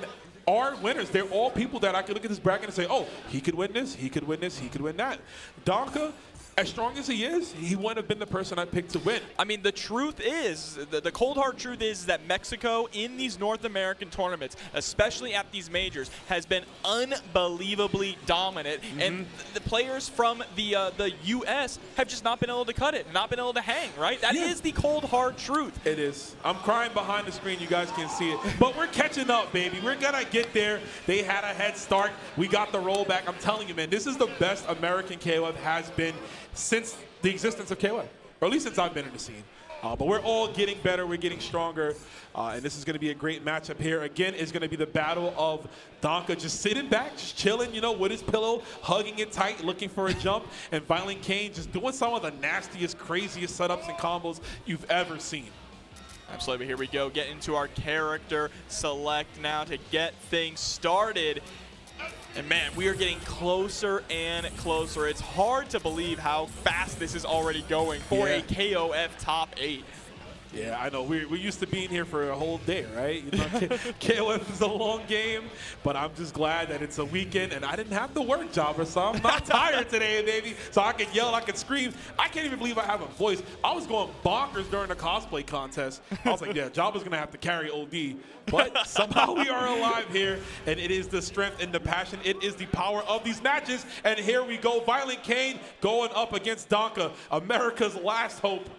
are winners. They're all people that I could look at this bracket and say, oh, he could win this, he could win this, he could win that. Danke, As strong as he is, he wouldn't have been the person I picked to win. I mean, the truth is, the cold hard truth is that Mexico in these North American tournaments, especially at these majors, has been unbelievably dominant. And the players from the U.S. have just not been able to cut it, not been able to hang, right? That is the cold hard truth. It is. I'm crying behind the screen. You guys can see it. But we're catching up, baby. We're going to get there. They had a head start. We got the rollback. I'm telling you, man, this is the best American KOF has been since the existence of KOF, or at least since I've been in the scene. But we're all getting better. We're getting stronger. And this is going to be a great matchup here. Again, it's going to be the battle of Danke just sitting back, just chilling, you know, with his pillow, hugging it tight, looking for a jump. And ViolentKain just doing some of the nastiest, craziest setups and combos you've ever seen. Absolutely. Here we go. Get into our character select now to get things started. And man, we are getting closer and closer. It's hard to believe how fast this is already going for a KOF top 8. Yeah, I know. We're used to being here for a whole day, right? You know, KOF is a long game, but I'm just glad that it's a weekend and I didn't have to work, Jobber, so I'm not tired today, baby. So I can yell, I can scream. I can't even believe I have a voice. I was going bonkers during the cosplay contest. I was like, yeah, Jobber's going to have to carry OD. But somehow we are alive here, and it is the strength and the passion. It is the power of these matches. And here we go, ViolentKain going up against Danke, America's last hope.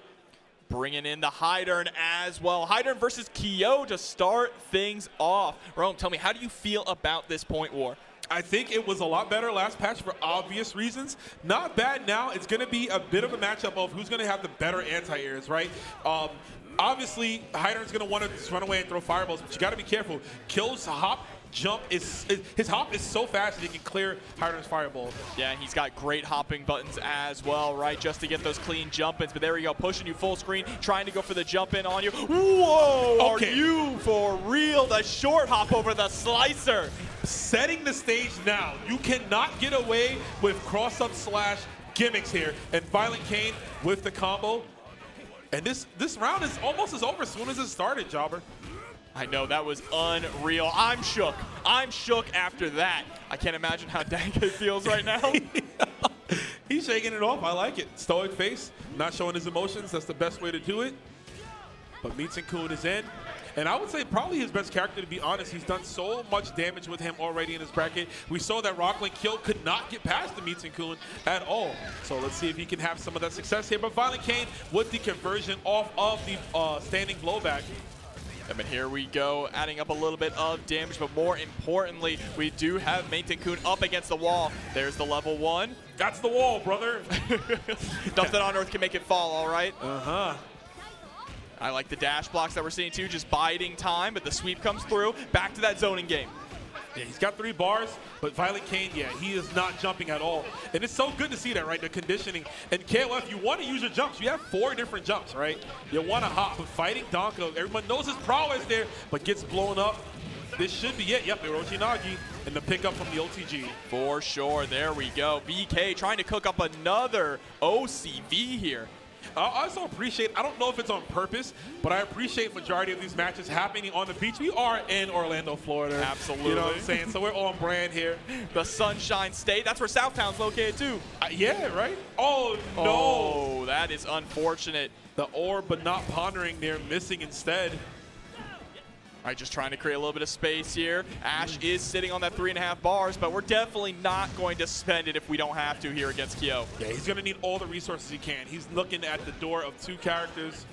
Bringing in the Heidern as well. Heidern versus Kyo to start things off. Rome, tell me, how do you feel about this point war? I think it was a lot better last patch for obvious reasons. Not bad now. It's going to be a bit of a matchup of who's going to have the better anti-airs, right? Obviously, Heidern's going to want to just run away and throw fireballs, but you got to be careful. Kyo's hop jump his hop is so fast that he can clear Heidern's fireball. Yeah, he's got great hopping buttons as well, right? Just to get those clean jump-ins. But there we go, pushing you full screen, trying to go for the jump-in on you. Whoa! Okay. Are you for real? The short hop over the slicer. Setting the stage now. You cannot get away with cross-up slash gimmicks here. And ViolentKain with the combo. And this round is almost as over as soon as it started, Jobber. I know, that was unreal. I'm shook. I'm shook after that. I can't imagine how Danke feels right now. He's shaking it off. I like it. Stoic face, not showing his emotions. That's the best way to do it. But Meitenkun is in. And I would say probably his best character, to be honest. He's done so much damage with him already in his bracket. We saw that RockLandKyo could not get past the Meitenkun at all. So let's see if he can have some of that success here. But ViolentKain with the conversion off of the standing blowback. And here we go, adding up a little bit of damage, but more importantly, we do have Meitenkun up against the wall. There's the level 1. That's the wall, brother. Nothing on earth can make it fall, all right? Uh-huh. I like the dash blocks that we're seeing too, just biding time, but the sweep comes through. Back to that zoning game. Yeah, he's got 3 bars, but ViolentKain, yeah, he is not jumping at all. And it's so good to see that, right, the conditioning. And KOF, you want to use your jumps. You have 4 different jumps, right? You want to hop, but fighting Danke, everyone knows his prowess there, but gets blown up. This should be it. Yep, Orochi Nagi, and the pickup from the OTG. For sure, there we go. VK trying to cook up another OCV here. I also appreciate, I don't know if it's on purpose, but I appreciate majority of these matches happening on the beach. We are in Orlando, Florida. Absolutely. You know what I'm saying? So we're on brand here. The Sunshine State. That's where Southtown's located too. Yeah, right? Oh, no. Oh, that is unfortunate. The orb, but not pondering there, missing instead. All right, just trying to create a little bit of space here. Ash is sitting on that 3.5 bars, but we're definitely not going to spend it if we don't have to here against Kyo. Yeah, he's going to need all the resources he can. He's looking at the door of 2 characters,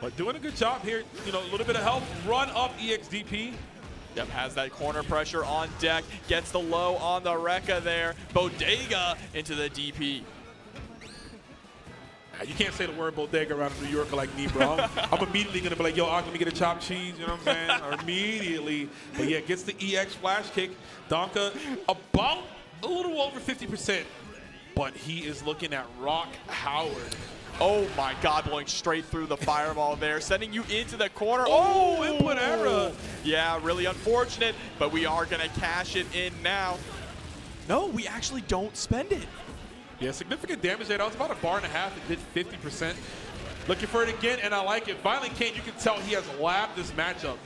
but doing a good job here. You know, a little bit of help. Run up EXDP. Yep, has that corner pressure on deck. Gets the low on the Rekka there. Bodega into the DP. You can't say the word bodega around a New Yorker like me, bro. I'm immediately going to be like, yo, let me get a chopped cheese, you know what I'm saying? Or immediately. But yeah, gets the EX flash kick. Danke about a little over 50%. But he is looking at Rock Howard. Oh my God, blowing straight through the fireball there, sending you into the corner. Oh, input error. Yeah, really unfortunate, but we are going to cash it in now. No, we actually don't spend it. Yeah, significant damage there. That was about 1.5 bars. It did 50%. Looking for it again, and I like it. ViolentKain, you can tell he has labbed this matchup.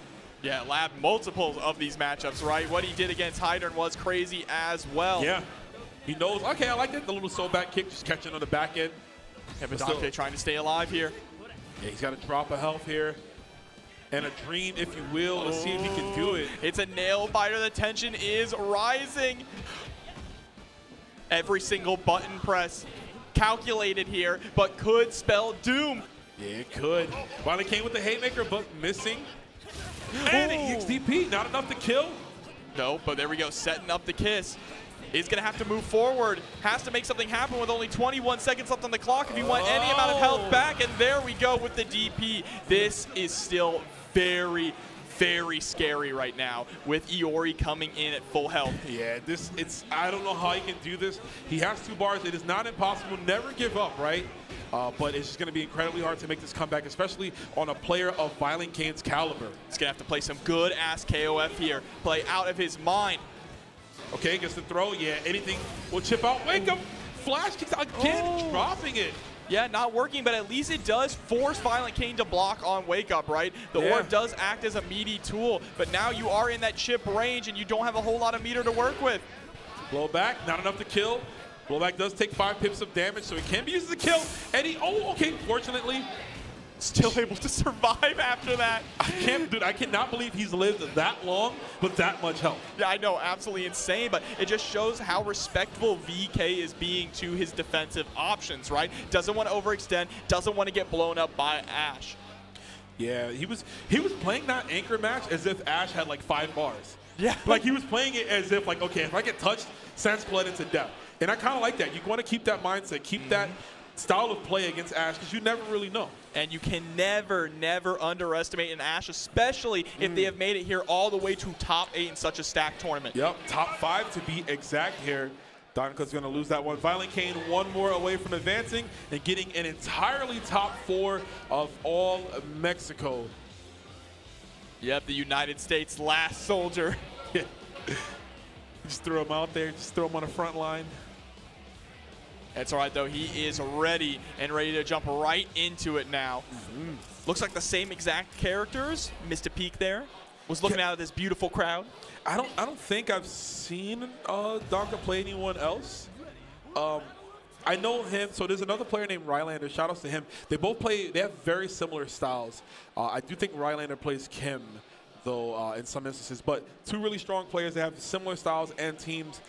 Yeah, labbed multiples of these matchups, right? What he did against Heidern was crazy as well. Yeah. He knows, okay, I like that. The little soul back kick, just catching on the back end. Danke trying to stay alive here. Yeah, he's got a drop of health here. And a dream, if you will, to see if he can do it. It's a nail biter. The tension is rising. Every single button press calculated here, but could spell doom. Yeah, it could. ViolentKain with the haymaker, but missing. And an EXDP, not enough to kill. No, but there we go, setting up the kiss. He's going to have to move forward, has to make something happen with only 21 seconds left on the clock if you want any amount of health back, and there we go with the DP. This is still very, very scary right now with Iori coming in at full health. Yeah, I don't know how he can do this. He has 2 bars. It is not impossible. Never give up, right? But it's just going to be incredibly hard to make this comeback, especially on a player of ViolentKain's caliber. He's going to have to play some good-ass KOF here, play out of his mind. Okay, gets the throw. Yeah, anything will chip out. Wake up! Flash kicks out again, dropping it. Yeah, not working, but at least it does force ViolentKain to block on Wake Up, right? The orb does act as a meaty tool, but now you are in that chip range and you don't have a whole lot of meter to work with. Blowback, not enough to kill. Blowback does take 5 pips of damage, so it can be used as a kill. And he, okay, fortunately, still able to survive after that. I cannot believe he's lived that long with that much health. Yeah, I know, absolutely insane, but it just shows how respectful VK is being to his defensive options, right? Doesn't want to overextend, doesn't want to get blown up by Ash. Yeah, he was playing that anchor match as if Ash had like 5 bars. Yeah. Like he was playing it as if like, okay, if I get touched, Sans blood into death. And I kind of like that. You want to keep that mindset, keep that style of play against Ash, because you never really know. And you can never, never underestimate an Ash, especially if they have made it here all the way to top 8 in such a stacked tournament. Yep, top 5 to be exact here. Danke's going to lose that one. ViolentKain 1 more away from advancing and getting an entirely top 4 of all Mexico. Yep, the United States last soldier. Just throw him out there, just throw him on the front line. That's all right, though. He is ready and ready to jump right into it now. Looks like the same exact characters. Missed a peek there. Was looking out at this beautiful crowd. I don't think I've seen Danke play anyone else. I know him, so there's another player named Rylander. Shout outs to him. They both play, they have very similar styles. I do think Rylander plays Kim, though, in some instances. But 2 really strong players that have similar styles and teams.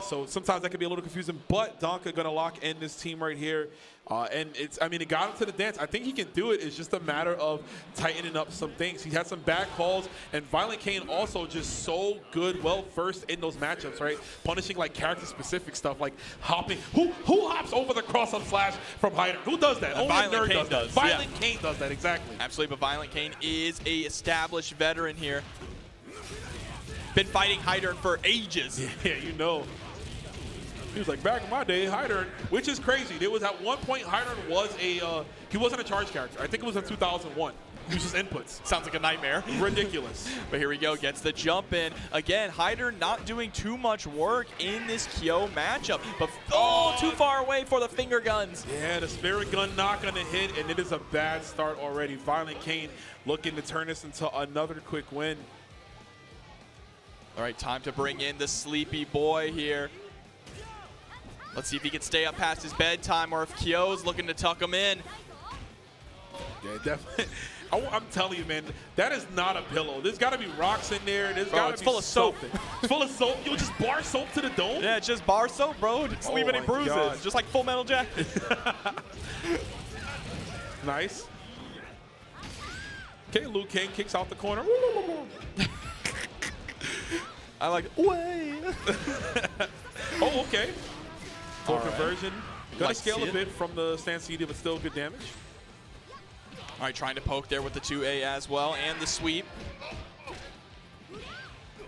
So sometimes that can be a little confusing, but Danke going to lock in this team right here. And it got him to the dance. I think he can do it. It's just a matter of tightening up some things. He had some bad calls, and ViolentKain also just so good, well-versed in those matchups, right? Punishing like character-specific stuff, like hopping. Who hops over the cross-up slash from Heidern? Who does that? Only a nerd does. ViolentKain does that, exactly. Absolutely, but ViolentKain is a established veteran here. Been fighting Heidern for ages. Yeah, you know. He was like, back in my day, Heidern, which is crazy. There was at one point, Heidern was he wasn't a charge character. I think it was in 2001. He was just inputs. Sounds like a nightmare. Ridiculous. But here we go, gets the jump in. Again, Heidern not doing too much work in this Kyo matchup. But, too far away for the finger guns. Yeah, the spirit gun not going to hit, and it is a bad start already. ViolentKain looking to turn this into another quick win. All right, time to bring in the sleepy boy here. Let's see if he can stay up past his bedtime or if Kyo's looking to tuck him in. Yeah, definitely. I'm telling you, man, that is not a pillow. There's got to be rocks in there. There's got to be full of soap. It's full of soap. You'll just bar soap to the dome? Yeah, it's just bar soap, bro. Just leave any bruises. God. Just like Full Metal Jacket. Nice. Okay, Liu Kang kicks out the corner. I like it. Way. Oh, okay. Full conversion. Gonna scale a bit from the stance CD, but still good damage. All right, trying to poke there with the 2A as well, and the sweep.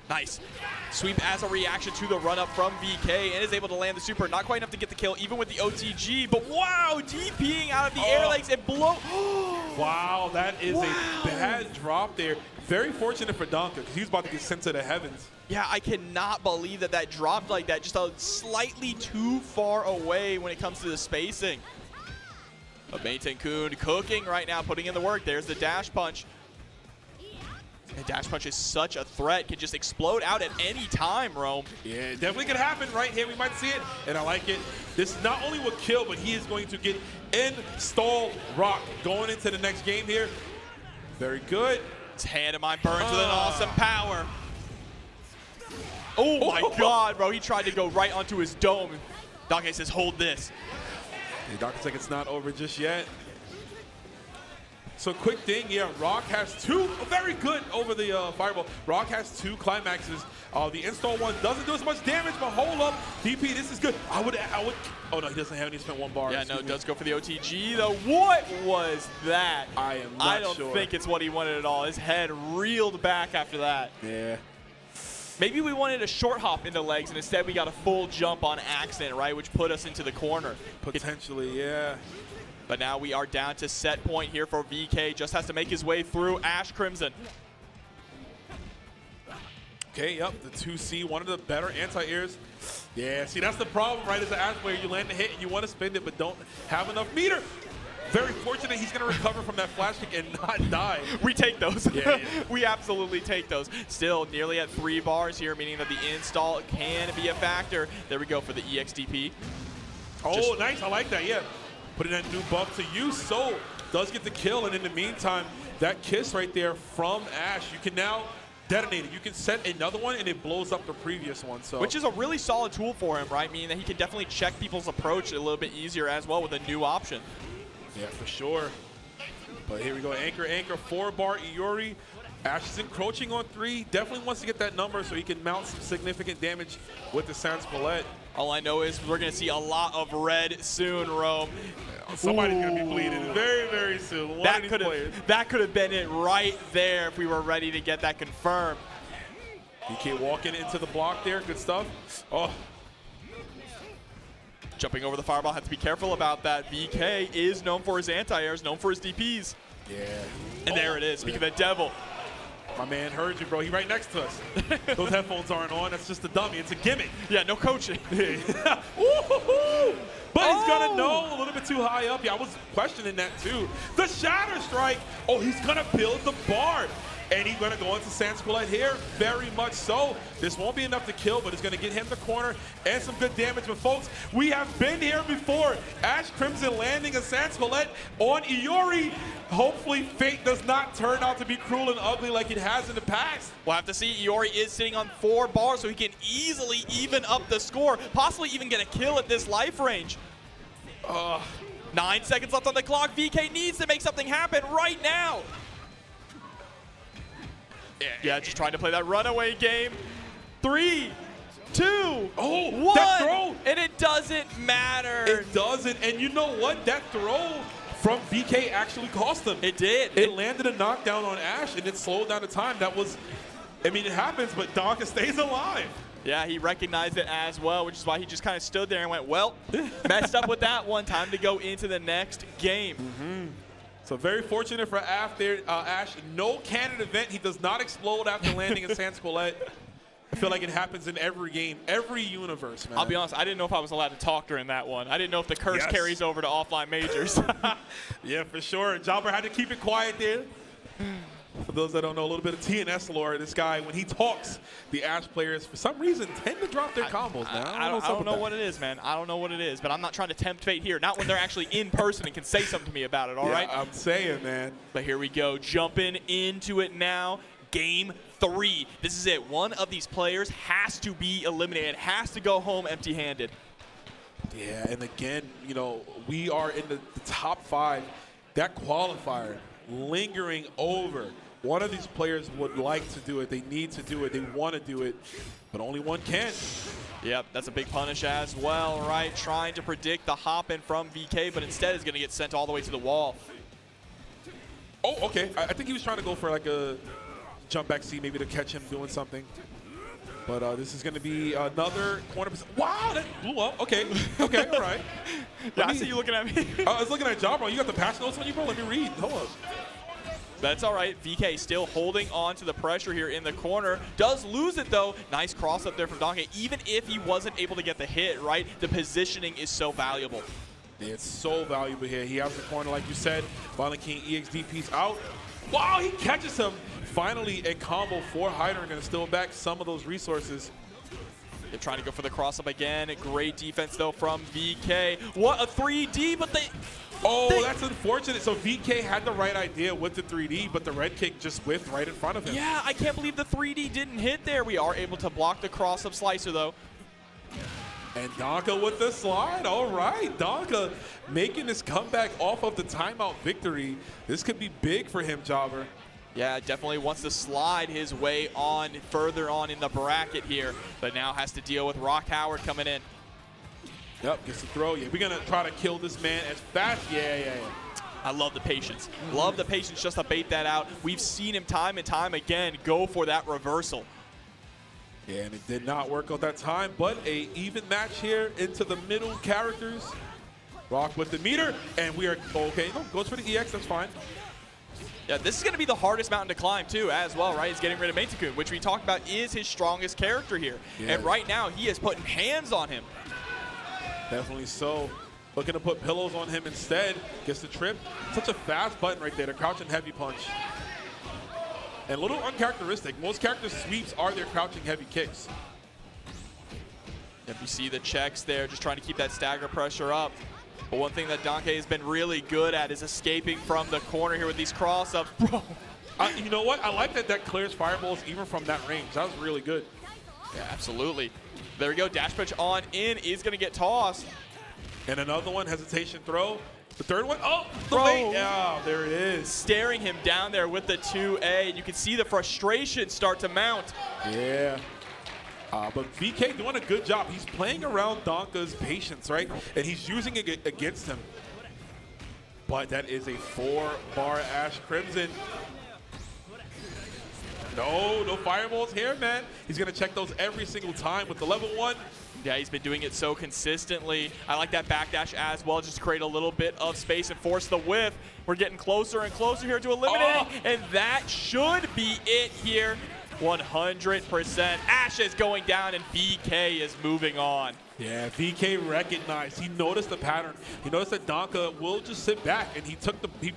Nice. Sweep as a reaction to the run-up from VK, and is able to land the super. Not quite enough to get the kill, even with the OTG, but wow, DPing out of the air legs and blow. Wow, that is a bad drop there. Very fortunate for Danke, because he was about to get sent to the heavens. Yeah, I cannot believe that that dropped like that, just slightly too far away when it comes to the spacing. But Meitenkun cooking right now, putting in the work. There's the dash punch. And dash punch is such a threat, can just explode out at any time, Rome. Yeah, it definitely could happen right here. We might see it, and I like it. This not only will kill, but he is going to get installed rock going into the next game here. Very good. His hand of mine burns with an awesome power. Oh my God, bro. He tried to go right onto his dome. Danke says, hold this. Yeah, Danke's like, it's not over just yet. So quick thing, yeah, Rock has two, very good over the fireball. Rock has 2 climaxes. The install one doesn't do as much damage, but hold up, DP, this is good. I would, oh no, he doesn't have any, spent 1 bar. Yeah, no, it does go for the OTG though. What was that? I am not sure. I don't think it's what he wanted at all. His head reeled back after that. Yeah. Maybe we wanted a short hop into legs, and instead we got a full jump on accident, right, which put us into the corner. Potentially, yeah. But now we are down to set point here for VK. Just has to make his way through Ash Crimson. Okay, yep, the 2C, one of the better anti-airs. Yeah, see, that's the problem, right, as an Ash player. You land a hit and you want to spend it, but don't have enough meter. Very fortunate he's going to recover from that flash kick and not die. We take those. Yeah. We absolutely take those. Still nearly at 3 bars here, meaning that the install can be a factor. There we go for the EXDP. Oh, nice. I like that, yeah. Putting that new buff to use. So does get the kill, and in the meantime, that kiss right there from Ash, you can now detonate it. You can set another one, and it blows up the previous one. So, which is a really solid tool for him, right? Meaning that he can definitely check people's approach a little bit easier as well with a new option. Yeah, for sure. But here we go. Anchor, 4-bar Iori. Ash is encroaching on 3. Definitely wants to get that number so he can mount some significant damage with the Sans Palette. All I know is we're going to see a lot of red soon, Rome. Somebody's going to be bleeding very, very soon. That could have been it right there if we were ready to get that confirmed. VK walking into the block there. Good stuff. Oh. Jumping over the fireball, have to be careful about that. VK is known for his anti-airs, known for his DPs. Yeah. And there it is, speaking of the devil. My man heard you, bro. He right next to us. Those headphones aren't on. That's just a dummy. It's a gimmick. Yeah, no coaching. But he's going to know a little bit too high up. Yeah, I was questioning that too. The Shatter Strike. Oh, he's going to build the bar. And he's going to go into Sans Palette here, very much so. This won't be enough to kill, but it's going to get him the corner and some good damage. But folks, we have been here before. Ash Crimson landing a Sans Palette on Iori. Hopefully fate does not turn out to be cruel and ugly like it has in the past. We'll have to see. Iori is sitting on 4 bars, so he can easily even up the score, possibly even get a kill at this life range. 9 seconds left on the clock. VK needs to make something happen right now. Yeah, just trying to play that runaway game. 3, 2, 1. That throw. And it doesn't matter. It doesn't. And you know what? That throw from VK actually cost him. It did. It landed a knockdown on Ash, and it slowed down the time. That was, I mean, it happens, but Danke stays alive. Yeah, he recognized it as well, which is why he just kind of stood there and went, well, messed up with that one. Time to go into the next game. So very fortunate for Ash. No cannon event. He does not explode after landing a Sans Palette. I feel like it happens in every game, every universe, man. I'll be honest, I didn't know if I was allowed to talk during that one. I didn't know if the curse carries over to offline majors. Yeah, for sure. Jobber had to keep it quiet there. For those that don't know a little bit of TNS lore, this guy, when he talks, the Ash players, for some reason, tend to drop their combos now. I don't know what it is, man. I don't know what it is, but I'm not trying to tempt fate here. Not when they're actually in person and can say something to me about it, all right? I'm saying, man. But here we go, jumping into it now. Game 3. This is it. One of these players has to be eliminated, has to go home empty-handed. Yeah, and again, you know, we are in the top 5. That qualifier lingering over. One of these players would like to do it. They need to do it. They want to do it, but only one can. Yep, that's a big punish as well, right? Trying to predict the hop in from VK, but instead is going to get sent all the way to the wall. Oh, okay. I think he was trying to go for like a jump back C, maybe to catch him doing something. But this is going to be another corner. Wow, that blew up. Okay, okay, all right. Yeah, I see you looking at me. I was looking at John, bro. You got the patch notes on you, bro? Let me read. Hold up. That's all right. VK still holding on to the pressure here in the corner. Does lose it, though. Nice cross up there from Danke. Even if he wasn't able to get the hit, right, the positioning is so valuable. It's so valuable here. He has the corner, like you said. ViolentKain EXDP's out. Wow, he catches him. Finally, a combo for Heidern, going to steal back some of those resources. They're trying to go for the cross-up again. Great defense, though, from VK. What a 3D, but they... Oh, that's unfortunate. So VK had the right idea with the 3D, but the red kick just whiffed right in front of him. Yeah, I can't believe the 3D didn't hit there. We are able to block the cross-up slicer, though. And Danke with the slide. All right, Danke making this comeback off of the timeout victory. This could be big for him, Jobber. Yeah, definitely wants to slide his way on further on in the bracket here, but now has to deal with Rock Howard coming in. Yep, gets the throw. Yeah, we're going to try to kill this man as fast. Yeah. I love the patience. Love the patience just to bait that out. We've seen him time and time again go for that reversal. Yeah, and it did not work out that time, but a even match here into the middle characters. Rock with the meter, and we are okay. No, goes for the EX, that's fine. Yeah, this is going to be the hardest mountain to climb, too, as well, right? He's getting rid of Meitenkun, which we talked about is his strongest character here. Yeah. And right now, he is putting hands on him. Definitely so. Looking to put pillows on him instead. Gets the trip. Such a fast button right there, the crouching heavy punch. And a little uncharacteristic. Most characters' sweeps are their crouching heavy kicks. Yep, you see the checks there, just trying to keep that stagger pressure up. But one thing that Danke has been really good at is escaping from the corner here with these cross-ups. Bro. You know what? I like that clears fireballs even from that range. That was really good. Yeah, absolutely. There we go. Dash punch on in is going to get tossed. And another one, hesitation throw. The third one, oh, the late. Yeah, there it is. Staring him down there with the 2A. And you can see the frustration start to mount. Yeah. But VK doing a good job. He's playing around Danke's patience, right? And he's using it against him. But that is a 4-bar Ash Crimson. No fireballs here, man. He's going to check those every single time with the level 1. Yeah, he's been doing it so consistently. I like that backdash as well, just to create a little bit of space and force the whiff. We're getting closer and closer here to eliminating, and that should be it here. 100%. Ash is going down, and VK is moving on. Yeah, VK recognized. He noticed the pattern. He noticed that Danke will just sit back, and he took he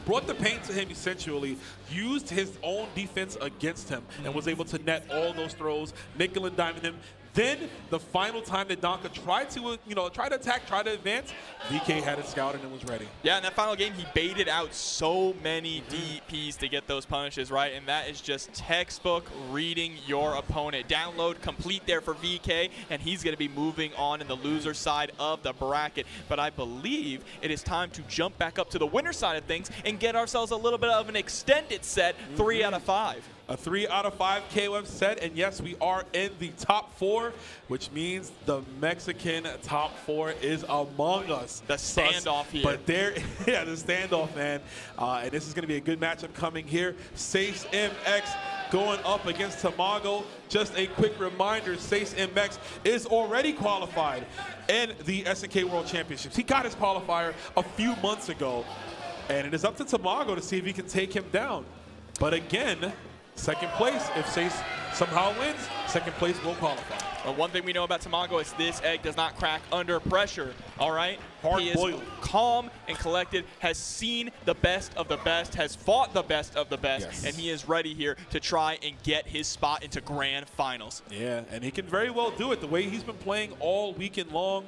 brought the pain to him essentially, used his own defense against him, and was able to net all those throws, nickel and diming him. Then the final time that Danke tried to, try to attack, try to advance, VK had it scouted and was ready. Yeah, in that final game, he baited out so many DPs to get those punishes, right? And that is just textbook reading your opponent. Download complete there for VK, and he's going to be moving on in the loser side of the bracket. But I believe it is time to jump back up to the winner side of things and get ourselves a little bit of an extended set, 3 out of 5. A 3 out of 5 KOF set, and yes, we are in the top 4, which means the Mexican top 4 is among us. The standoff here. But there, yeah, the standoff, man. And this is going to be a good matchup coming here. Seis MX going up against Tamago. Just a quick reminder, Seis MX is already qualified in the SNK World Championships. He got his qualifier a few months ago, and it is up to Tamago to see if he can take him down. But again, second place, if Seis somehow wins, second place will qualify. Well, one thing we know about Tamago is this egg does not crack under pressure, all right? He is calm and collected, has seen the best of the best, has fought the best of the best, yes, and he is ready here to try and get his spot into grand finals. Yeah, and he can very well do it. The way he's been playing all weekend long,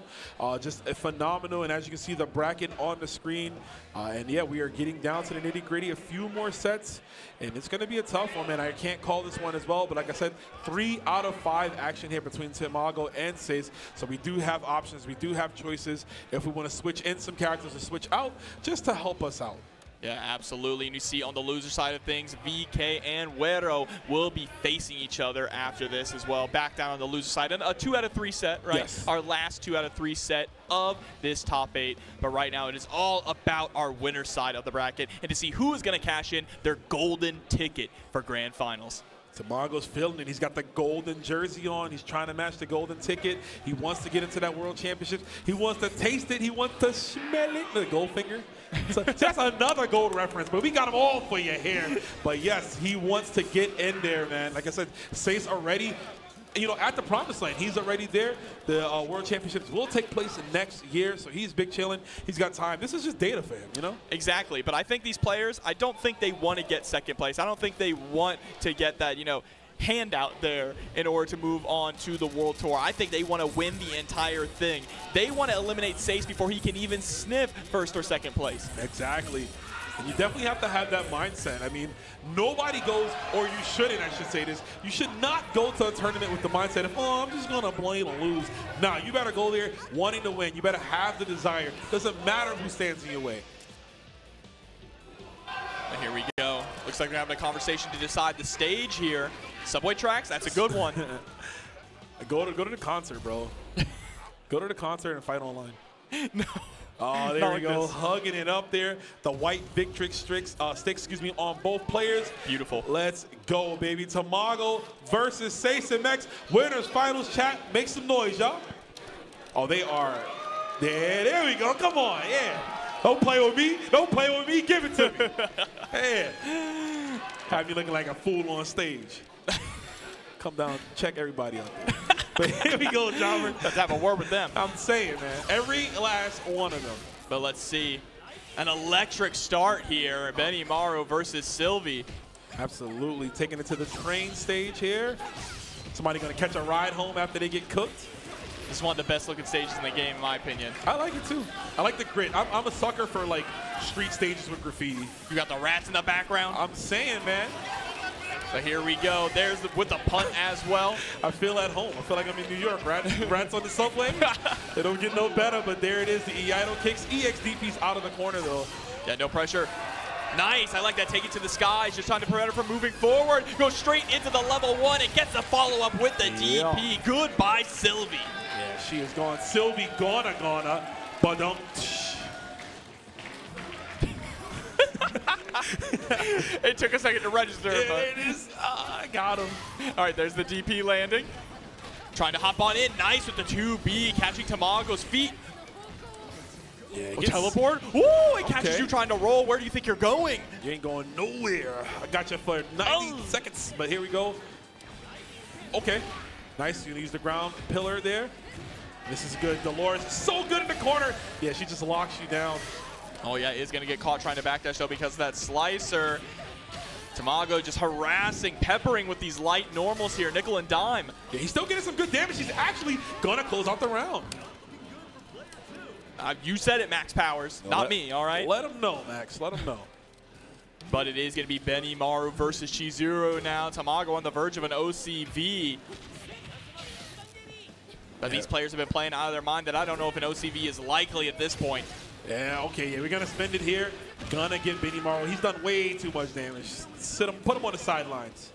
just phenomenal. And as you can see, the bracket on the screen. And yeah, we are getting down to the nitty-gritty. A few more sets, and it's going to be a tough one, man. I can't call this one as well, but like I said, 3 out of 5 action here between Tamago and Seis. So we do have options. We do have choices if we want to switch in some characters or switch out just to help us out. Yeah, absolutely. And you see on the loser side of things, VK and Wero will be facing each other after this as well. Back down on the loser side. And a 2 out of 3 set, right? Yes. Our last 2 out of 3 set of this top 8. But right now it is all about our winner side of the bracket and to see who is going to cash in their golden ticket for grand finals. Tamago's feeling it. He's got the golden jersey on. He's trying to match the golden ticket. He wants to get into that World Championship. He wants to taste it. He wants to smell it. The gold finger. So that's another gold reference, but we got them all for you here. But yes, he wants to get in there, man. Like I said, Seis already you know, at the promised land. He's already there. The World Championships will take place next year, so he's big chilling. He's got time. This is just data for him, you know? Exactly. But I think these players, I don't think they want to get second place. I don't think they want to get that, you know, handout there in order to move on to the World Tour. I think they want to win the entire thing. They want to eliminate Seis before he can even sniff first or second place. Exactly. And you definitely have to have that mindset. I mean, nobody goes, or you shouldn't, I should say this, you should not go to a tournament with the mindset of, oh, I'm just going to blame and lose. Nah, you better go there wanting to win. You better have the desire. Doesn't matter who stands in your way. And here we go. Looks like we're having a conversation to decide the stage here. Subway tracks, that's a good one. Go to the concert, bro. Go to the concert and fight online. No. Oh, there we go, hugging it up there. The white Victrix stick, on both players. Beautiful. Let's go, baby. Tamago versus Seis and Mex. Winners finals chat. Make some noise, y'all. Oh, they are. There we go. Come on, yeah. Don't play with me. Don't play with me. Give it to me. Yeah. Have me looking like a fool on stage. Come down, check everybody out there. But here we go, Jobber. Let's have a word with them. I'm saying, man, every last one of them. But let's see. An electric start here. Benimaru versus Sylvie. Absolutely. Taking it to the train stage here. Somebody going to catch a ride home after they get cooked. This is one of the best looking stages in the game, in my opinion. I like it, too. I like the grit. I'm a sucker for, like, street stages with graffiti. You got the rats in the background. I'm saying, man. So here we go. There's with the punt as well. I feel at home. I feel like I'm in New York, right? Rats on the subway. They don't get no better, but there it is. The Iori kicks. EXDP's out of the corner, though. Yeah, no pressure. Nice. I like that. Take it to the skies. Just trying to prevent her from moving forward. Go straight into the level 1 and gets the follow-up with the DP. Yeah. Goodbye, Sylvie. Yeah, she is gone. Sylvie gonna. But don't. It took a second to register. Yeah, but it is. I got him. All right, there's the DP landing. Trying to hop on in. Nice with the 2B, catching Tamago's feet. Yeah, teleport. Ooh, it catches you trying to roll. Where do you think you're going? You ain't going nowhere. I got you for 90 seconds, but here we go. Okay. Nice. You use the ground pillar there. This is good. Dolores is so good in the corner. Yeah, she just locks you down. Oh, yeah, is going to get caught trying to backdash, though, because of that slicer. Tamago just harassing, peppering with these light normals here, nickel and dime. Yeah, he's still getting some good damage. He's actually going to close out the round. You said it, Max Powers, not me, all right? Let him know, Max. Let him know. But it is going to be Benimaru versus Chizuru now. Tamago on the verge of an OCV. But these players have been playing out of their mind that I don't know if an OCV is likely at this point. Yeah, okay, yeah, we're going to spend it here. Gonna get Benimaru. He's done way too much damage. Put him on the sidelines.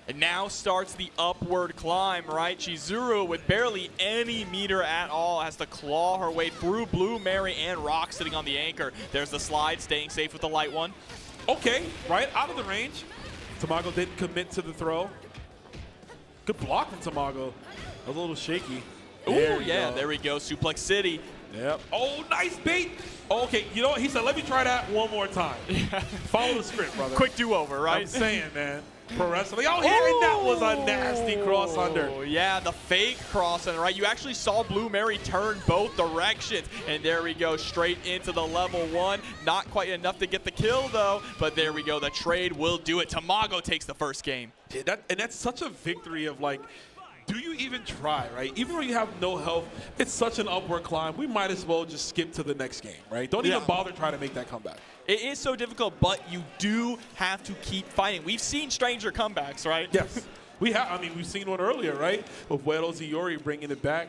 And now starts the upward climb, right? Chizuru, with barely any meter at all, has to claw her way through Blue Mary and Rock sitting on the anchor. There's the slide, staying safe with the light one. Okay, right out of the range. Tamago didn't commit to the throw. Good block from Tamago. That was a little shaky. Ooh, yeah, there we go. Suplex City. Yep. Oh, nice bait. Okay, you know what? He said, let me try that one more time. Follow the script, brother. Quick do-over, right? I'm saying, man. Pro wrestling. Oh, yeah, and that was a nasty cross under. Yeah, the fake cross under, right? You actually saw Blue Mary turn both directions. And there we go, straight into the level 1. Not quite enough to get the kill, though. But there we go. The trade will do it. Tamago takes the first game. Yeah, and that's such a victory of, like, do you even try, right? Even when you have no health, it's such an upward climb. We might as well just skip to the next game, right? Don't even bother trying to make that comeback. It is so difficult, but you do have to keep fighting. We've seen stranger comebacks, right? Yes. We have. I mean, we've seen one earlier, right? With Wero Iori bringing it back.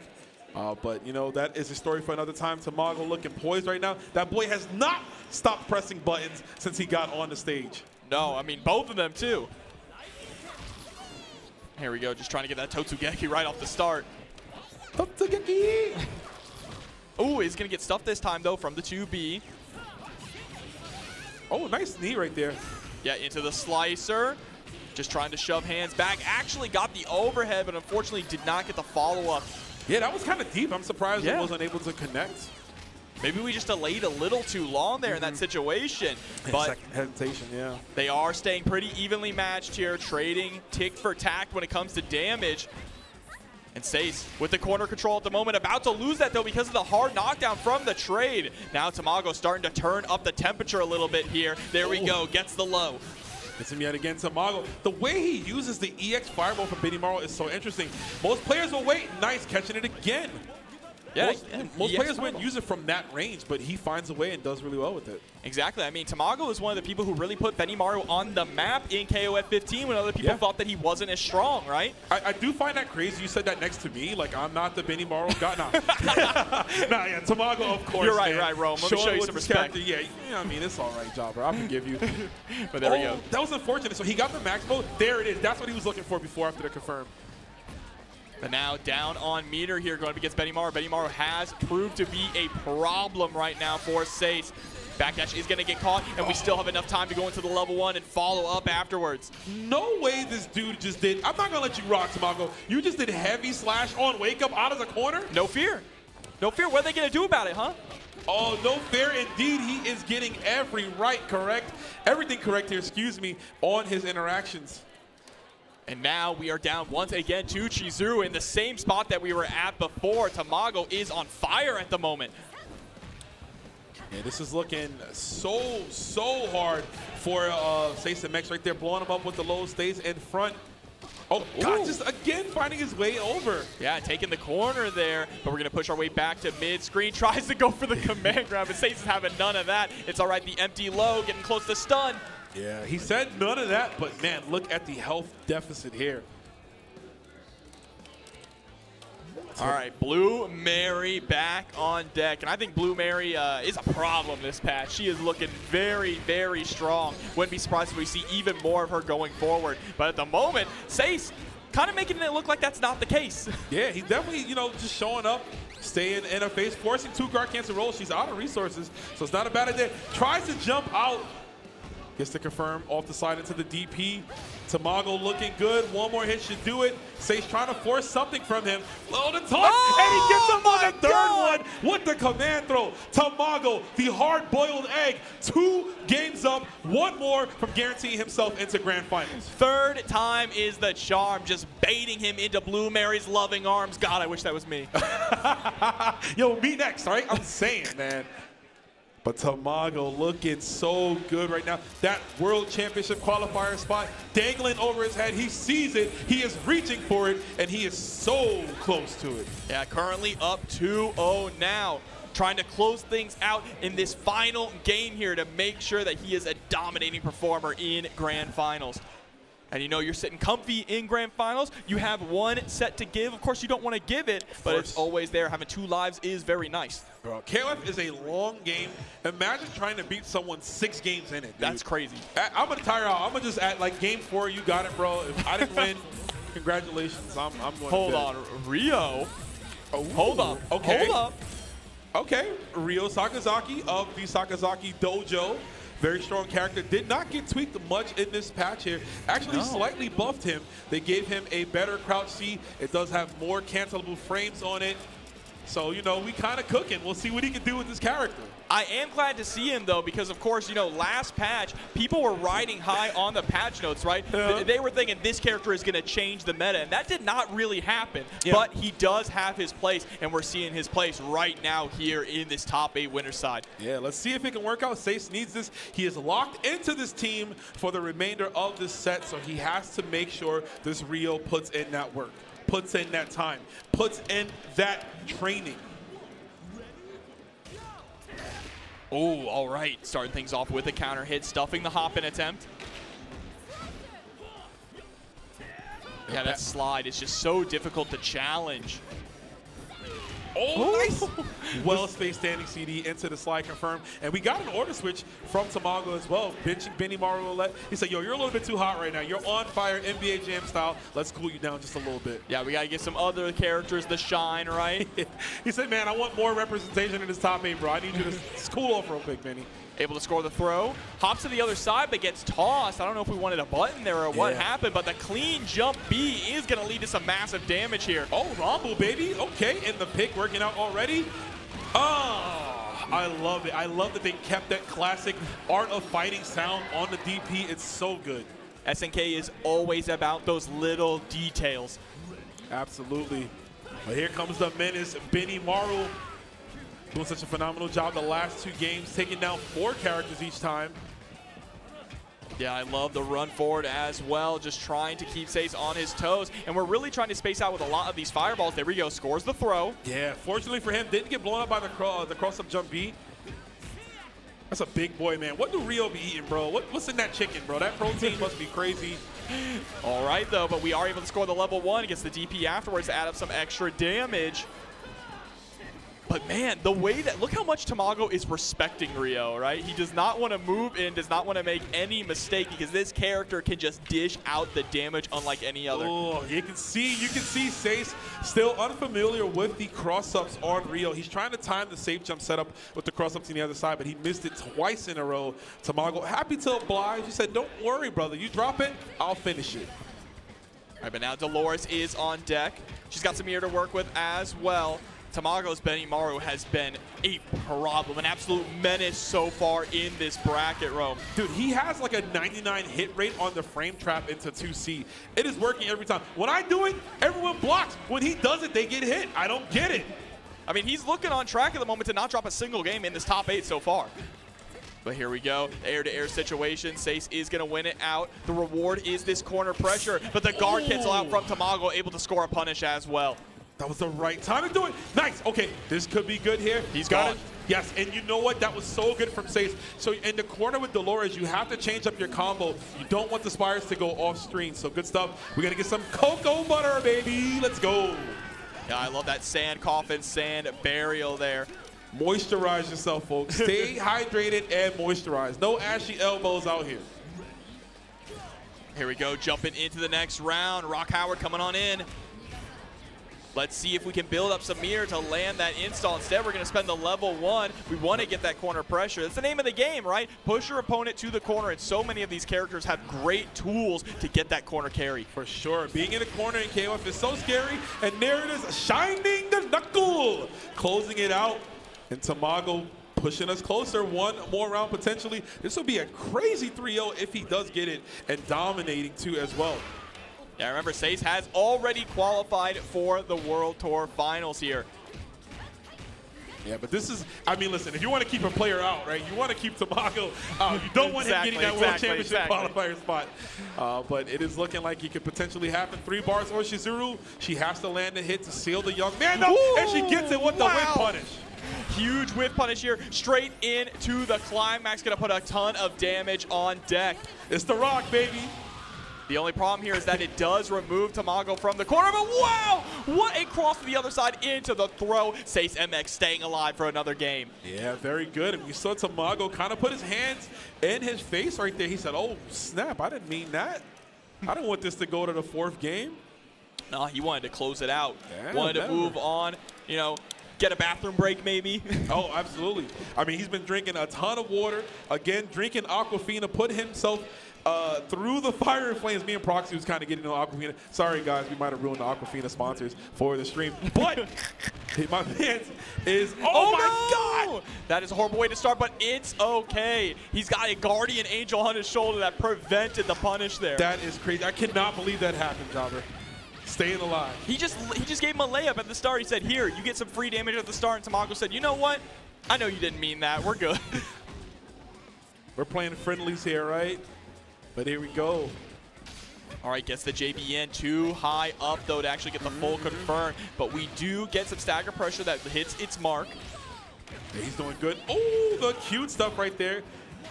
But, you know, that is a story for another time. Tamago looking poised right now. That boy has not stopped pressing buttons since he got on the stage. No, I mean, both of them, too. Here we go, just trying to get that Totsugeki right off the start. Totsugeki! Ooh, he's going to get stuffed this time, though, from the 2B. Oh, nice knee right there. Yeah, into the slicer. Just trying to shove hands back. Actually got the overhead, but unfortunately did not get the follow-up. Yeah, that was kind of deep. I'm surprised it wasn't able to connect. Maybe we just delayed a little too long there in that situation. But hesitation, yeah. They are staying pretty evenly matched here, trading tick for tact when it comes to damage. And Seis with the corner control at the moment, about to lose that though because of the hard knockdown from the trade. Now Tamago starting to turn up the temperature a little bit here. There we go, gets the low. Gets him yet again, Tamago. The way he uses the EX Fireball from Benimaru is so interesting. Most players will wait. Nice, catching it again. Yeah, most players wouldn't use it from that range, but he finds a way and does really well with it. Exactly. I mean, Tamago is one of the people who really put Benimaru on the map in KOF15 when other people thought that he wasn't as strong, right? I do find that crazy. You said that next to me. Like, I'm not the Benimaru guy. Nah, yeah, Tamago, of course. You're right, man. right, Rome. Let me show you some respect. Yeah, I mean, it's all right, Jobber. I forgive you. But there we go. That was unfortunate. So he got the max mode. There it is. That's what he was looking for before after the confirm. But now down on meter here going up against Benimaru. Benimaru has proved to be a problem right now for Seis. Backdash is going to get caught, and we still have enough time to go into the level 1 and follow up afterwards. No way this dude just did. I'm not going to let you rock, Tamago. You just did heavy slash on wake up out of the corner? No fear. No fear. What are they going to do about it, huh? Oh, no fear indeed. He is getting everything correct here, excuse me, on his interactions. And now we are down once again to Chizuru in the same spot that we were at before. Tamago is on fire at the moment. Yeah, this is looking so hard for Seis and Mex right there, blowing him up with the low stays in front. Oh, God, just again finding his way over. Yeah, taking the corner there, but we're going to push our way back to mid-screen. Tries to go for the command grab, but Seis is having none of that. It's all right, the empty low, getting close to stun. Yeah, he said none of that, but man, look at the health deficit here. All right, Blue Mary back on deck, and I think Blue Mary is a problem this patch. She is looking very, very strong. Wouldn't be surprised if we see even more of her going forward. But at the moment, Seis kind of making it look like that's not the case. Yeah, he's definitely, just showing up, staying in her face, forcing 2 guard cancel rolls. She's out of resources, so it's not a bad idea. Tries to jump out. Gets to confirm off the side into the DP. Tamago looking good. One more hit should do it. Seis trying to force something from him. Low to touch, and he gets him on the third one with the command throw. Tamago, the hard-boiled egg. 2 games up. 1 more from guaranteeing himself into grand finals. Third time is the charm, just baiting him into Blue Mary's loving arms. God, I wish that was me. Yo, me next, all right? I'm saying, man. But Tamago looking so good right now. That World Championship qualifier spot dangling over his head. He sees it. He is reaching for it, and he is so close to it. Yeah, currently up 2-0 now. Trying to close things out in this final game here to make sure that he is a dominating performer in Grand Finals. And you're sitting comfy in Grand Finals. You have 1 set to give. Of course, you don't want to give it, but it's always there. Having 2 lives is very nice. Bro, KOF is a long game. Imagine trying to beat someone 6 games in it, dude. That's crazy. I'm going to tire out. I'm going to just act like game 4, you got it, bro. If I didn't win, congratulations. I'm going Hold on, Rio. Oh, hold up. Okay. Hold up. Okay, Rio Sakazaki of the Sakazaki Dojo. Very strong character. Did not get tweaked much in this patch here. Actually slightly buffed him. They gave him a better crouch C. It does have more cancelable frames on it. So, we kind of cooking. We'll see what he can do with this character. I am glad to see him, though, because, of course, last patch, people were riding high on the patch notes, right? They were thinking this character is going to change the meta, and that did not really happen. Yeah. But he does have his place, and we're seeing his place right now here in this top 8 winner side. Yeah, let's see if it can work out. Seis needs this. He is locked into this team for the remainder of this set, so he has to make sure this Rio puts in that work, puts in that time, puts in that training. Oh, all right. Starting things off with a counter hit, stuffing the hop-in attempt. Yeah, that slide is just so difficult to challenge. Oh, nice. Well-spaced standing CD into the slide confirmed. And we got an order switch from Tamago as well. Benching Benimaru. He said, yo, you're a little bit too hot right now. You're on fire, NBA Jam style. Let's cool you down just a little bit. Yeah, we got to get some other characters to shine, right? He said, man, I want more representation in this top 8, bro. I need you to cool off real quick, Benny. Able to score the throw. Hops to the other side, but gets tossed. I don't know if we wanted a button there or what happened, but the clean jump B is going to lead to some massive damage here. Oh, Rumble, baby. Okay, and the pick working out already. Oh, I love it. I love that they kept that classic Art of Fighting sound on the DP. It's so good. SNK is always about those little details. Absolutely. But here comes the menace, Benimaru, doing such a phenomenal job the last 2 games, taking down 4 characters each time. Yeah, I love the run forward as well, just trying to keep Seis on his toes. And we're really trying to space out with a lot of these fireballs. There we go, scores the throw. Yeah, fortunately for him, didn't get blown up by the cross-up jump B. That's a big boy, man. What do Rio be eating, bro? What's in that chicken, bro? That protein must be crazy. All right, though, but we are able to score the level 1 against the DP afterwards to add up some extra damage. But man, the way that, look how much Tamago is respecting Rio, right? He does not want to move in, does not want to make any mistake because this character can just dish out the damage unlike any other. Oh, you can see Seis still unfamiliar with the cross-ups on Rio. He's trying to time the safe jump setup with the cross-ups on the other side, but he missed it twice in a row. Tamago happy to oblige. He said, don't worry, brother. You drop it, I'll finish it. All right, but now Dolores is on deck. She's got Samir to work with as well. Tamago's Benimaru has been a problem, an absolute menace so far in this bracket, Rome. Dude, he has like a 99 hit rate on the frame trap into 2C. It is working every time. When I do it, everyone blocks. When he does it, they get hit. I don't get it. I mean, he's looking on track at the moment to not drop a single game in this top 8 so far. But here we go, air-to-air situation. Seis is going to win it out. The reward is this corner pressure, but the guard cancel out from Tamago, able to score a punish as well. That was the right time to do it. Nice. Okay, this could be good here. He's gone. Yes, and you know what? That was so good from Seis. So in the corner with Dolores, you have to change up your combo. You don't want the spires to go off screen. So good stuff. We're going to get some cocoa butter, baby. Let's go. Yeah, I love that sand coffin, sand burial there. Moisturize yourself, folks. Stay hydrated and moisturize. No ashy elbows out here. Here we go, jumping into the next round. Rock Howard coming on in. Let's see if we can build up Samir to land that install. Instead, we're going to spend the level 1. We want to get that corner pressure. That's the name of the game, right? Push your opponent to the corner, and so many of these characters have great tools to get that corner carry. For sure. Being in the corner in KOF is so scary, and there it is, shining the knuckle, closing it out. And Tamago pushing us closer, 1 more round potentially. This will be a crazy 3-0 if he does get it, and dominating too as well. Yeah, remember, Seis has already qualified for the World Tour Finals here. Yeah, but this is, I mean, listen, if you want to keep a player out, right, you want to keep Tamago out. You don't want him getting that World Championship qualifier spot. But it is looking like he could potentially happen. 3 bars or Chizuru. She has to land a hit to seal the young man up, and she gets it with the whip punish. Huge whip punish here, straight into the climax. Gonna put a ton of damage on deck. It's the Rock, baby. The only problem here is that it does remove Tamago from the corner, but wow! What a cross to the other side into the throw. Seis MX staying alive for another game. Yeah, very good. And we saw Tamago kind of put his hands in his face right there. He said, oh, snap, I didn't mean that. I didn't want this to go to the 4th game. No, he wanted to close it out. Damn, wanted to move on, you know, get a bathroom break maybe. Oh, absolutely. I mean, he's been drinking a ton of water. Again, drinking Aquafina, put himself through the fire and flames. Me and Proxy was kind of getting on Aquafina. Sorry, guys, we might have ruined the Aquafina sponsors for the stream. But my man is, oh my God! That is a horrible way to start, but it's okay. He's got a guardian angel on his shoulder that prevented the punish there. That is crazy. I cannot believe that happened, Jobber. Staying alive. He just gave him a layup at the start. He said, here, you get some free damage at the start. And Tamago said, you know what? I know you didn't mean that. We're good. We're playing friendlies here, right? But here we go. All right, gets the JBN too high up, though, to actually get the full confirm. But we do get some stagger pressure that hits its mark. Yeah, he's doing good. Oh, the cute stuff right there.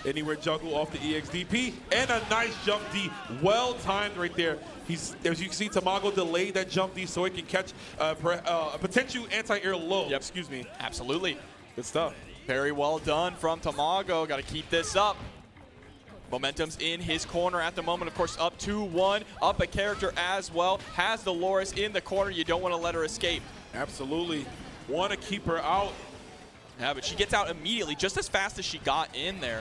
Anywhere juggle off the EXDP. And a nice jump D. Well timed right there. He's, as you can see, Tamago delayed that jump D so he can catch a potential anti-air low. Yep. Excuse me. Absolutely. Good stuff. Very well done from Tamago. Got to keep this up. Momentum's in his corner at the moment. Of course, up 2-1, up a character as well. Has Dolores in the corner. You don't want to let her escape. Absolutely. Want to keep her out. Yeah, but she gets out immediately, just as fast as she got in there.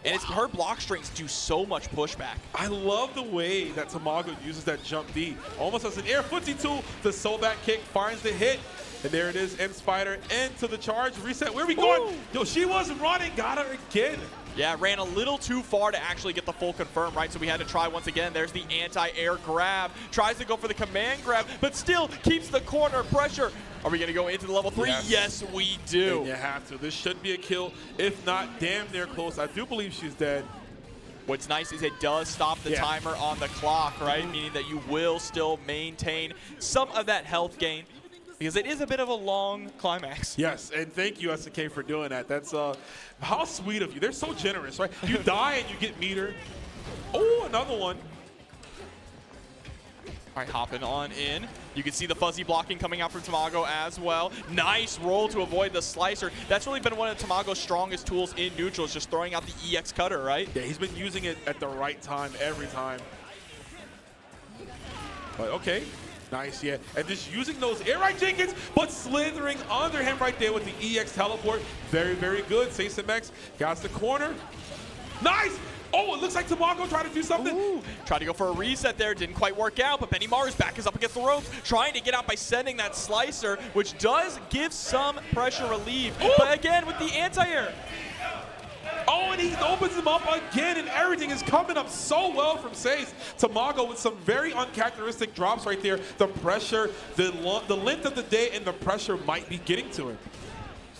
And it's her block strings do so much pushback. I love the way that Tamago uses that jump D. Almost as an air footsie tool. The soul back kick finds the hit. And there it is, M Spider into the charge. Reset, where are we going? Yo, she was running, got her again. Yeah, ran a little too far to actually get the full confirm, right? So we had to try once again. There's the anti-air grab. Tries to go for the command grab, but still keeps the corner pressure. Are we going to go into the level 3? Yes, we do. And you have to. This should be a kill, if not damn near close. I do believe she's dead. What's nice is it does stop the timer on the clock, right? Meaning that you will still maintain some of that health gain, because it is a bit of a long climax. Yes, and thank you, SK, for doing that. That's how sweet of you. They're so generous, right? You die and you get meter. Oh, another one. All right, hopping on in. You can see the fuzzy blocking coming out from Tamago as well. Nice roll to avoid the slicer. That's really been one of Tamago's strongest tools in neutral, is just throwing out the EX cutter, right? Yeah, he's been using it at the right time every time. But okay. Nice, yeah. And just using those air right Jenkins, but slithering under him right there with the EX teleport. Very, very good. Seis MX got the corner. Nice! Oh, it looks like Tamago tried to do something. Ooh. Tried to go for a reset there. Didn't quite work out, but Benimaru's back is up against the ropes, trying to get out by sending that slicer, which does give some pressure relief. Ooh. But again, with the anti-air. Oh, and he opens him up again, and everything is coming up so well from Seis. Tamago with some very uncharacteristic drops right there. The pressure, the length of the day, and the pressure might be getting to him.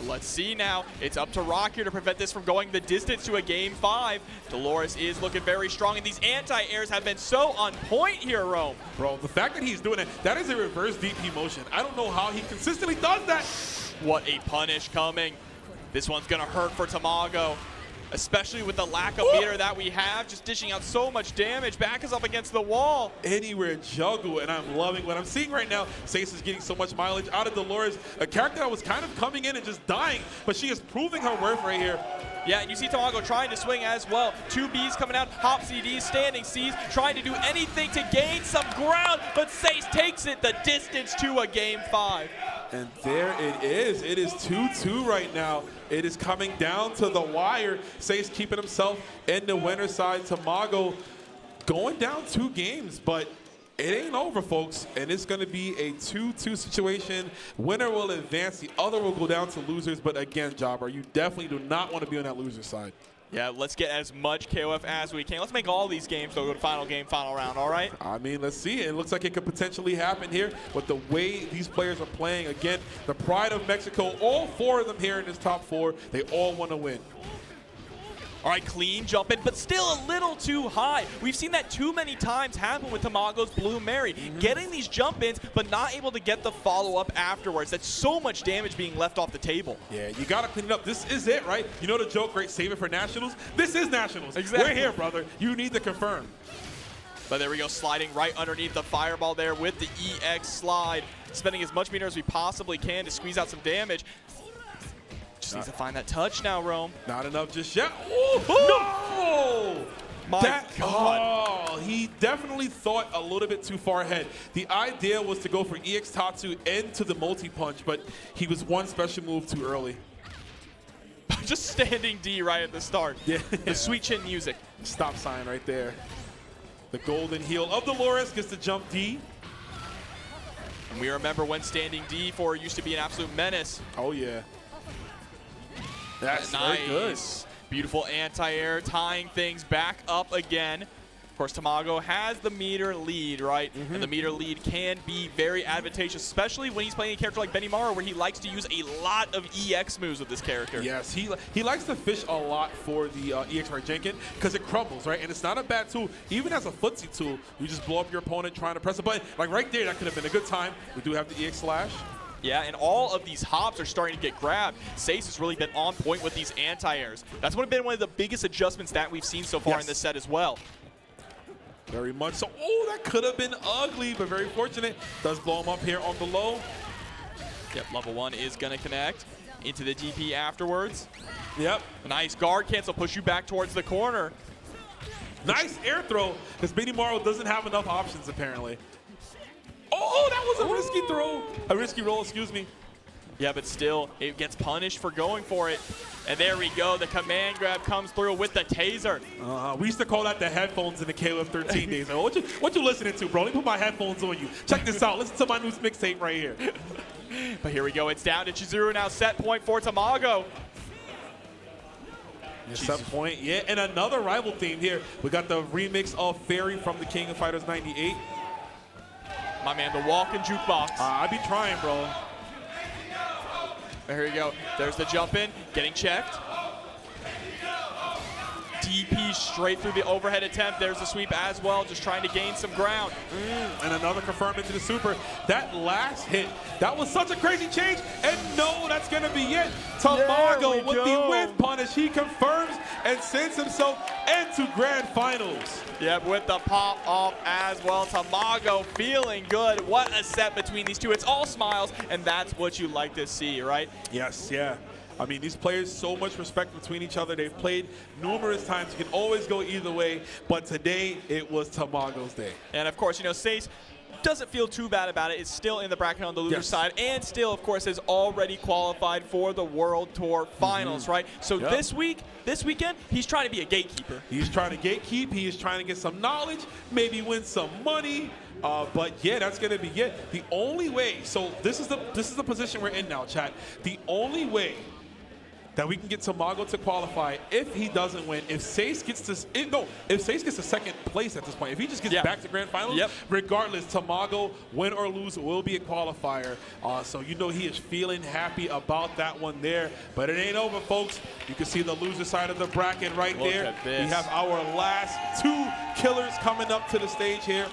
Let's see now. It's up to Rock here to prevent this from going the distance to a Game 5. Dolores is looking very strong, and these anti-airs have been so on point here, Rome. Bro, the fact that he's doing it, that is a reverse DP motion. I don't know how he consistently does that. What a punish coming. This one's going to hurt for Tamago, especially with the lack of meter that we have, just dishing out so much damage. Back is up against the wall. Anywhere juggle, and I'm loving what I'm seeing right now. Seis is getting so much mileage out of Dolores, a character that was kind of coming in and just dying, but she is proving her worth right here. Yeah, and you see Tamago trying to swing as well. 2 Bs coming out, hop CDs, standing Cs, trying to do anything to gain some ground, but Seis takes it the distance to a Game 5. And there it is. It is 2-2 right now. It is coming down to the wire. Seis keeping himself in the winner's side. Tamago going down 2 games, but it ain't over, folks. And it's going to be a 2-2 situation. Winner will advance. The other will go down to losers. But again, Jobber, you definitely do not want to be on that loser side. Yeah, let's get as much KOF as we can. Let's make all these games go to final game, final round, all right? I mean, let's see. It looks like it could potentially happen here with the way these players are playing. Again, the pride of Mexico, all 4 of them here in this top 4, they all want to win. All right, clean jumping, but still a little too high. We've seen that too many times happen with Tamago's Blue Mary. Getting these jump-ins, but not able to get the follow-up afterwards. That's so much damage being left off the table. Yeah, you got to clean it up. This is it, right? You know the joke, right? Save it for Nationals? This is Nationals. Exactly. We're here, brother. You need to confirm. But there we go, sliding right underneath the fireball there with the EX slide. Spending as much meter as we possibly can to squeeze out some damage. Just needs to find that touch now, Rome. Not enough just yet. Ooh, no! My God. Oh, he definitely thought a little bit too far ahead. The idea was to go for EX Tatsu into the multi-punch, but he was one special move too early. Just standing D right at the start. Yeah. The sweet chin music. Stop sign right there. The golden heel of Dolores gets to jump D. And we remember when standing D4 used to be an absolute menace. Oh, yeah. That's nice. very good. Beautiful anti-air, tying things back up again. Of course, Tamago has the meter lead, right? And the meter lead can be very advantageous, especially when he's playing a character like Benimaru, where he likes to use a lot of EX moves with this character. Yes, he likes to fish a lot for the EX right Jenkins because it crumbles, right? And it's not a bad tool. Even as a footsie tool, you just blow up your opponent trying to press a button. Like right there, that could have been a good time. We do have the EX slash. Yeah, and all of these hops are starting to get grabbed. Seis has really been on point with these anti-airs. That's been one of the biggest adjustments that we've seen so far in this set as well. Very much so. Oh, that could have been ugly, but very fortunate. Does blow him up here on the low. Yep, level 1 is going to connect into the DP afterwards. Yep. A nice guard cancel, push you back towards the corner. Nice air throw, because Benimaru doesn't have enough options, apparently. Oh, that was a risky throw. A risky roll, excuse me. Yeah, but still, it gets punished for going for it. And there we go. The command grab comes through with the taser. We used to call that the headphones in the KOF 13 days. What you listening to, bro? Let me put my headphones on you. Check this out. Listen to my new mixtape right here. But here we go. It's down to Chizuru now. Set point for Tamago. Set point, yeah. And another rival theme here. We got the remix of Fairy from the King of Fighters 98. My man, the walking jukebox. I be trying, bro. Here we go. There's the jump in, getting checked. DP straight through the overhead attempt. There's the sweep as well, just trying to gain some ground. And another confirmed into the super. That last hit, that was such a crazy change. And no, that's going to be it. Tamago with the whiff punish. He confirms and sends himself into grand finals. Yep, with the pop off as well. Tamago feeling good. What a set between these two. It's all smiles, and that's what you like to see, right? Yes, yeah. I mean, these players, so much respect between each other. They've played numerous times. You can always go either way, but today it was Tamago's day. And of course, you know, Seis doesn't feel too bad about it. It's still in the bracket on the loser side, and still, of course, is already qualified for the World Tour Finals, right? So this weekend, he's trying to be a gatekeeper. He's trying to gatekeep. He is trying to get some knowledge, maybe win some money. But yeah, that's gonna be it. The only way. So this is the position we're in now, chat. The only way that we can get Tamago to qualify if he doesn't win. If Seis gets to if Seis gets to second place at this point, if he just gets back to grand finals, regardless, Tamago, win or lose, will be a qualifier. So you know he is feeling happy about that one there. But it ain't over, folks. You can see the loser side of the bracket right there. Look at this. We have our last two killers coming up to the stage here.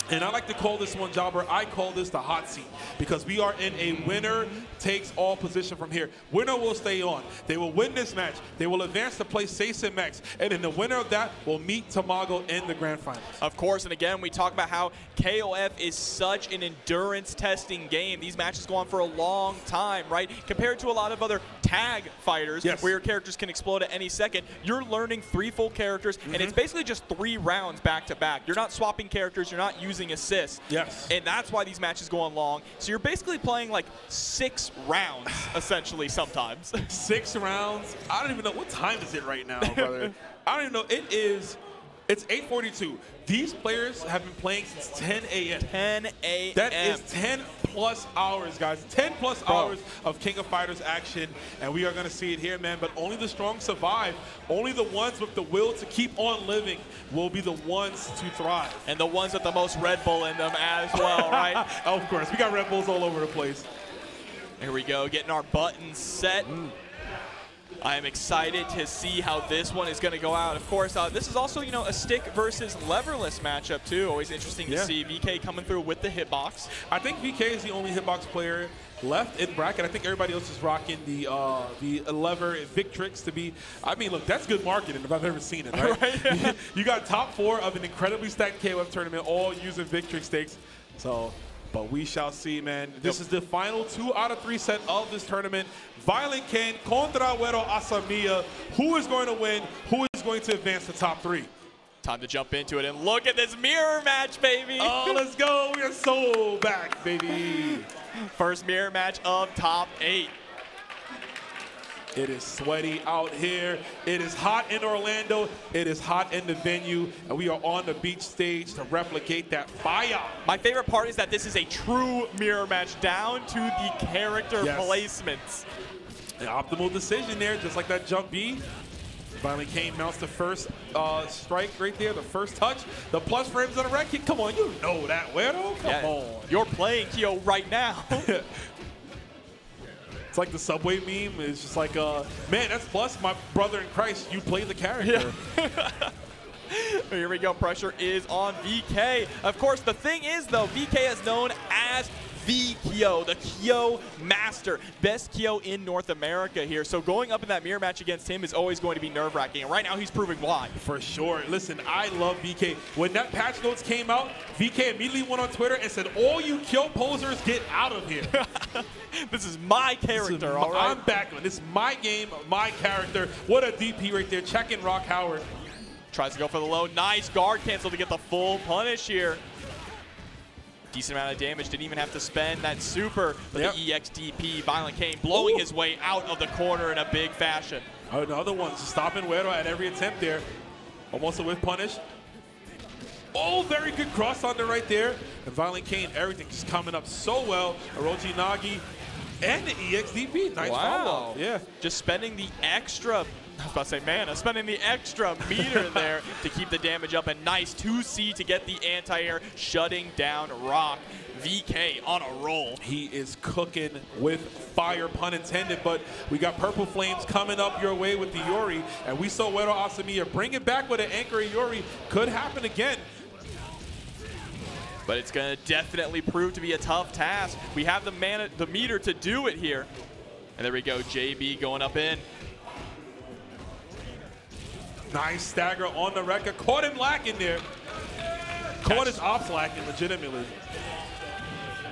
And I like to call this one, Jobber, I call this the hot seat, because we are in a winner-takes-all position from here. Winner will stay on. They will win this match. They will advance to play Seis and Max. And then the winner of that will meet Tamago in the grand finals. Of course, and again, we talk about how KOF is such an endurance-testing game. These matches go on for a long time, right? Compared to a lot of other tag fighters where your characters can explode at any second, you're learning 3 full characters, and it's basically just 3 rounds back-to-back. You're not swapping characters. You're not using assists. And that's why these matches go on long. So you're basically playing like 6 rounds, essentially, sometimes. 6 rounds? I don't even know. What time is it right now, brother? I don't even know. It's 8:42. These players have been playing since 10 a.m. 10 a.m. That is 10+ hours, guys. 10+ hours of King of Fighters action, and we are going to see it here, man. But only the strong survive. Only the ones with the will to keep on living will be the ones to thrive. And the ones with the most Red Bull in them as well, right? Of course. We got Red Bulls all over the place. Here we go, getting our buttons set. I am excited to see how this one is going to go out. Of course, this is also, you know, a stick versus leverless matchup, too. Always interesting to see VK coming through with the hitbox. I think VK is the only hitbox player left in bracket. I think everybody else is rocking the lever Victrix to be. I mean, look, that's good marketing if I've ever seen it, right? You got top 4 of an incredibly stacked KOF tournament all using Victrix stakes. So, but we shall see, man. This is the final 2 out of 3 set of this tournament. ViolentKain contra Wero Asamiya. Who is going to win? Who is going to advance to top 3? Time to jump into it, and look at this mirror match, baby. Oh, let's go. We are so back, baby. First mirror match of top 8. It is sweaty out here. It is hot in Orlando. It is hot in the venue. And we are on the beach stage to replicate that fire. My favorite part is that this is a true mirror match down to the character placements. An optimal decision there, just like that jump B. ViolentKain mounts the first strike right there, the first touch. The plus frames on the red kick. Come on, you know that, Wero. Come on. You're playing Kyo right now. It's like the Subway meme. It's just like, man, that's plus my brother in Christ. You play the character. Here we go. Pressure is on VK. Of course, the thing is, though, VK is known as Kyo, the Kyo master, best Kyo in North America here. So going up in that mirror match against him is always going to be nerve-wracking. And right now, he's proving why. For sure. Listen, I love VK. When that patch notes came out, VK immediately went on Twitter and said, all you Kyo posers, get out of here. This is my character, all right? I'm back on. This is my game, my character. What a DP right there. Check in Rock Howard. Tries to go for the low. Nice guard cancel to get the full punish here. Decent amount of damage. Didn't even have to spend that super for the EXDP. ViolentKain blowing his way out of the corner in a big fashion. Another one stopping Wero at every attempt there. Almost a whiff punish. Oh, very good cross under right there. And ViolentKain, everything just coming up so well. Orochi Nagi and the EXDP. Nice follow. Yeah. Just spending the extra, I was about to say mana, spending the extra meter there to keep the damage up. And nice 2C to get the anti-air, shutting down Rock. VK on a roll. He is cooking with fire, pun intended, but we got Purple Flames coming up your way with the Iori, and we saw Wero Asamiya bring it back with an anchor Iori. Could happen again. But it's going to definitely prove to be a tough task. We have the mana, the meter to do it here. And there we go, JB going up in. Nice stagger on the record. Caught him lacking there. Caught his ops lacking legitimately.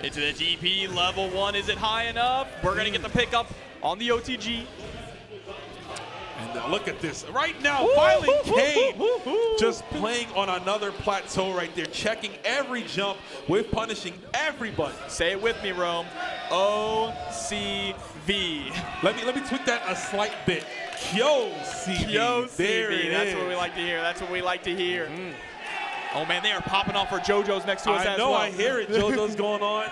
Into the DP, level 1. Is it high enough? We're going to get the pickup on the OTG. And look at this. Right now, ViolentKain just playing on another plateau right there, checking every jump with punishing everybody. Say it with me, Rome. OCV. Let me tweak that a slight bit. KOFXV. There it That's is. what we like to hear. That's what we like to hear. Oh, man, they are popping off for JoJo's next to us as well. I hear it. JoJo's going on.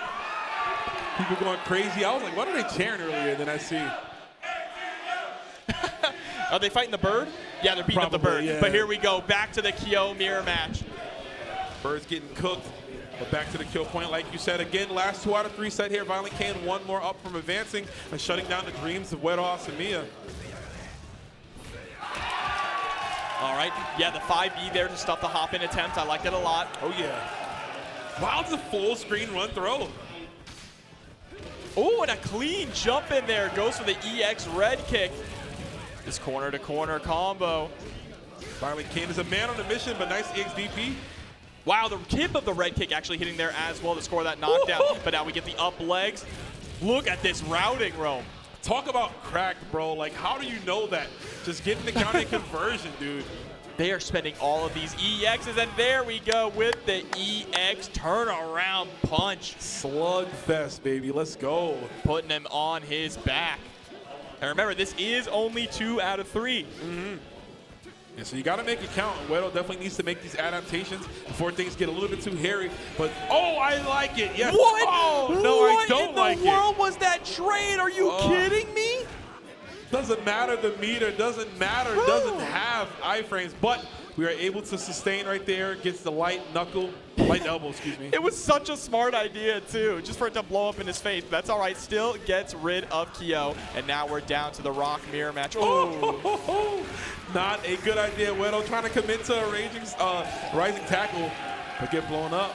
People going crazy. I was like, what are they cheering earlier? Then I see. Are they fighting the bird? Yeah, they're beating up the bird. Yeah. But here we go. Back to the Kyo mirror match. Bird's getting cooked. But back to the kill point, like you said. Again, last 2 out of 3 set here. ViolentKain, 1 more up from advancing and shutting down the dreams of Wero Asamiya. All right. Yeah, the 5E there to stop the hop-in attempt. I like it a lot. Oh, yeah. Wow, it's a full screen run throw. Oh, and a clean jump in there. Goes for the EX red kick. This corner-to-corner combo. ViolentKain is a man on a mission, but nice EXDP. Wow, the tip of the red kick actually hitting there as well to score that knockdown. But now we get the up legs. Look at this routing, Rome. Talk about cracked, bro. Like, how do you know that? Just getting the counter conversion, dude. They are spending all of these EXs, and there we go with the EX turnaround punch. Slugfest, baby. Let's go. Putting him on his back. And remember, this is only 2 out of 3. And so you got to make it count. Wero definitely needs to make these adaptations before things get a little bit too hairy. But, oh, I like it. Yes. What? Oh, no, I don't like it. What in the world was that trade? Are you kidding me? Doesn't matter the meter. Doesn't matter. Doesn't have iframes. But we are able to sustain right there. Gets the light elbow, excuse me. It was such a smart idea, too, just for it to blow up in his face. That's all right. Still gets rid of Kyo. And now we're down to the Rock mirror match. Oh. Not a good idea. Wero trying to commit to a rising tackle, but get blown up.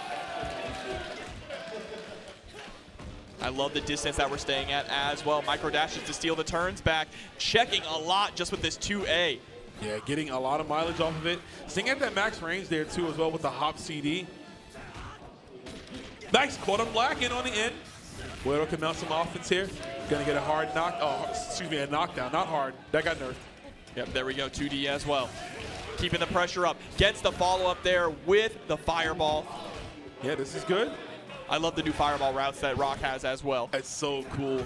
I love the distance that we're staying at as well. Micro dashes to steal the turns back. Checking a lot just with this 2A. Yeah, getting a lot of mileage off of it. Staying at that max range there, too, as well with the hop CD. Nice. Caught him black in on the end. Wero can mount some offense here. Gonna get a hard a knockdown. Not hard. That got nerfed. Yep, there we go, 2D as well. Keeping the pressure up. Gets the follow-up there with the fireball. Yeah, this is good. I love the new fireball routes that Rock has as well. That's so cool.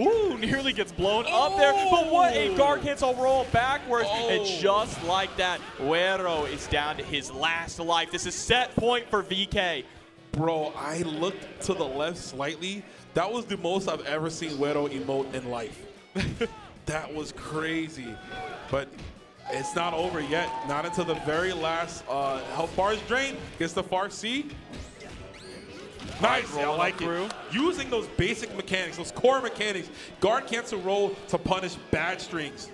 Ooh, nearly gets blown up there. But what a guard cancel roll backwards. And just like that, Wero is down to his last life. This is set point for VK. Bro, I looked to the left slightly. That was the most I've ever seen Wero emote in life. That was crazy. But it's not over yet. Not until the very last health bar is drained. Gets the far C. Nice, I like it. Using those basic mechanics, those core mechanics. Guard cancel roll to punish bad strings.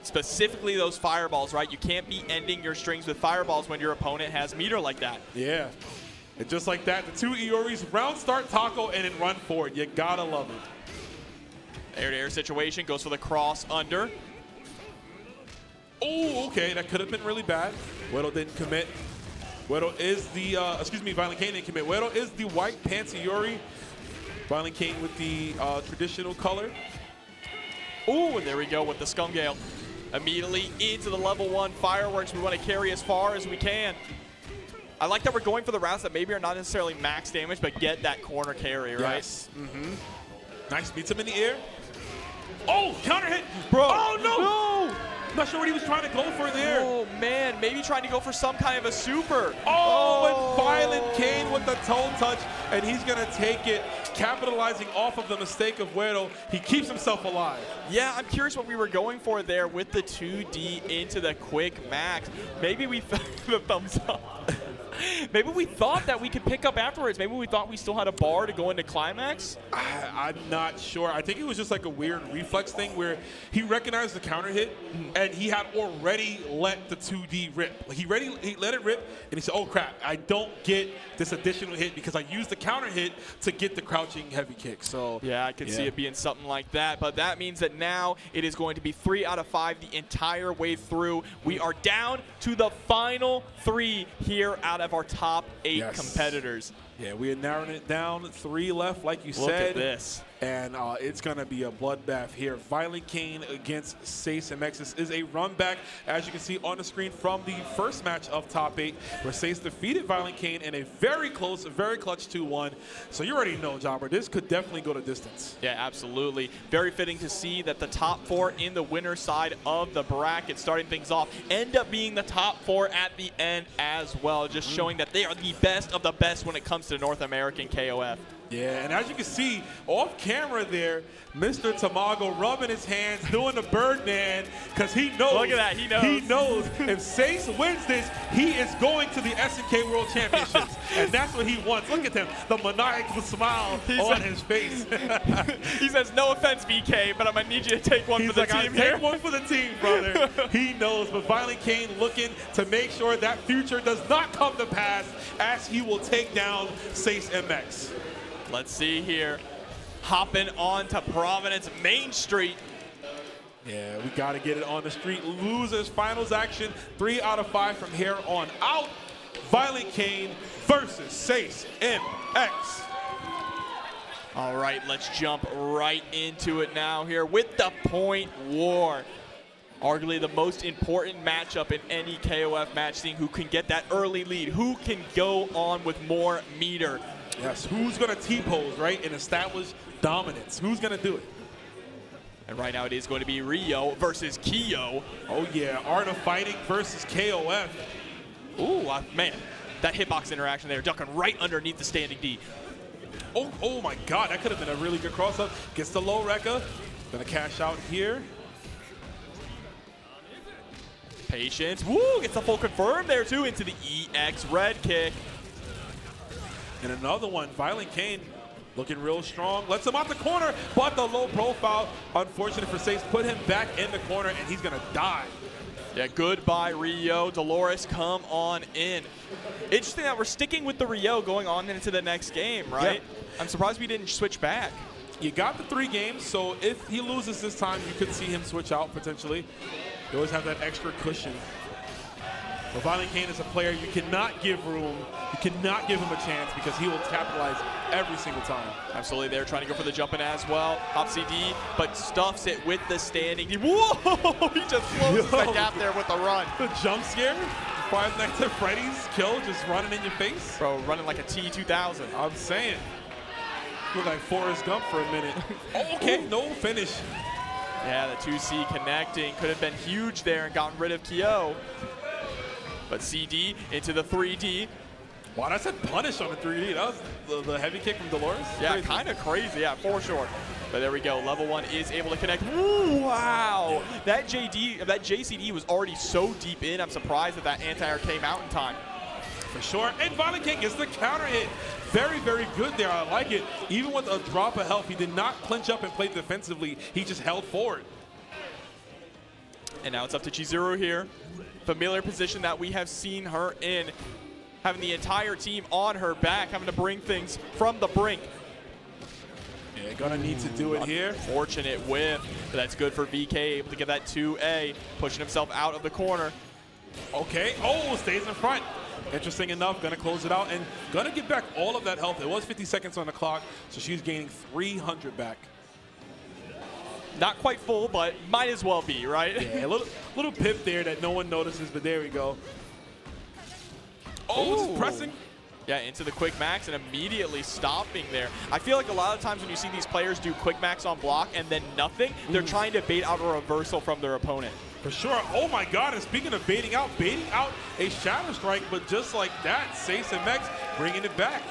Specifically those fireballs, right? You can't be ending your strings with fireballs when your opponent has meter like that. Yeah. And just like that, the 2 Ioris, round start taco and then run forward. You gotta love it. Air-to-air situation, goes for the cross under. Oh, okay, that could have been really bad. Wero didn't commit. Wero is the, ViolentKain didn't commit. Wero is the white pants Iori. ViolentKain with the traditional color. Ooh, and there we go with the Scum Gale. Immediately into the level 1 fireworks. We want to carry as far as we can. I like that we're going for the routes that maybe are not necessarily max damage, but get that corner carry, right? Yes. Nice, beats him in the air. Oh, counter hit. Bro. Oh, no. not sure what he was trying to go for there. Oh, man. Maybe trying to go for some kind of a super. Oh, and ViolentKain with the toe touch, and he's going to take it, capitalizing off of the mistake of Wero. He keeps himself alive. Yeah, I'm curious what we were going for there with the 2D into the quick max. Maybe we the thumbs up. Maybe we thought that we could pick up afterwards. Maybe we thought we still had a bar to go into climax. I'm not sure. I think it was just like a weird reflex thing where he recognized the counter hit, and he had already let the 2D rip. Like he let it rip, and he said, oh crap, I don't get this additional hit because I used the counter hit to get the crouching heavy kick. So yeah, I could see it being something like that. But that means that now it is going to be 3 out of 5 the entire way through. We are down to the final 3 here out of our top 8 competitors. Yeah, we are narrowing it down. 3 left, like you said. Look at this. And it's going to be a bloodbath here. ViolentKain against Seis and Mex. This is a run back, as you can see on the screen, from the first match of top 8, where Seis defeated ViolentKain in a very close, very clutch 2-1. So you already know, Jobber, this could definitely go the distance. Yeah, absolutely. Very fitting to see that the top 4 in the winner side of the bracket, starting things off, end up being the top 4 at the end as well, just showing that they are the best of the best when it comes to North American KOF. Yeah, and as you can see, off camera there, Mr. Tamago rubbing his hands, doing the Birdman, because he knows. Look at that, he knows. He knows if Seis wins this, he is going to the SNK World Championships, and that's what he wants. Look at him, the maniacal smile on his face. He says, no offense, VK, but I'm going to need you to take one for the team here. Take one for the team, brother. He knows, but ViolentKain looking to make sure that future does not come to pass, as he will take down Seis and Mex. Let's see here. Hopping on to Providence Main Street. Yeah, we got to get it on the street. Losers finals action, 3 out of 5 from here on out. ViolentKain versus Seis MX. All right, let's jump right into it now here with the point war. Arguably the most important matchup in any KOF match, seeing who can get that early lead, who can go on with more meter. Yes, who's going to T-pose, right, and establish dominance? Who's going to do it? And right now it is going to be Rio versus Kyo. Oh, yeah, Art of Fighting versus KOF. Ooh, man, that hitbox interaction there, ducking right underneath the standing D. Oh my God, that could have been a really good cross-up. Gets the low Rekka. Going to cash out here. Patience. Woo, gets the full confirm there, too, into the EX red kick. And another one, ViolentKain looking real strong. Lets him out the corner, but the low profile, unfortunate for Seis, put him back in the corner, and he's going to die. Yeah, goodbye, Rio. Dolores, come on in. Interesting that we're sticking with the Rio going on into the next game, right? Yeah. I'm surprised we didn't switch back. You got the 3 games, so if he loses this time, you could see him switch out potentially. You always have that extra cushion. But ViolentKain is a player you cannot give room. You cannot give him a chance because he will capitalize every single time. Absolutely. They're trying to go for the jumping as well. Hop CD, but stuffs it with the standing. Whoa! He just closes the gap there with the run. The jump scare. Five Nights at Freddy's kill just running in your face. Bro, running like a T-2000. I'm saying. Look like Forrest Gump for a minute. Okay, no finish. Yeah, the 2C connecting. Could have been huge there and gotten rid of Kyo. But CD into the 3D. Wow, that's a punish on the 3D. That was the heavy kick from Dolores. Yeah, kind of crazy, yeah, for sure. But there we go. Level 1 is able to connect. Ooh, wow. That JCD was already so deep in. I'm surprised that that anti-air came out in time. For sure. And ViolentKain gets the counter hit. Very, very good there. I like it. Even with a drop of health, he did not clinch up and play defensively. He just held forward. And now it's up to Chizuru here. Familiar position that we have seen her in. Having the entire team on her back, having to bring things from the brink. Yeah, gonna need to do it here. Unfortunate whiff, but that's good for VK, able to get that 2A, pushing himself out of the corner. Okay, oh, stays in front. Interesting enough, gonna close it out and gonna get back all of that health. It was 50 seconds on the clock, so she's gaining 300 back. Not quite full, but might as well be, right? Yeah, a little pip there that no one notices, but there we go. Oh, this is pressing. Yeah, into the quick max and immediately stopping there. I feel like a lot of times when you see these players do quick max on block and then nothing, they're trying to bait out a reversal from their opponent. For sure. Oh my God, and speaking of baiting out a Shadow Strike, but just like that, Seis and Mex bringing it back.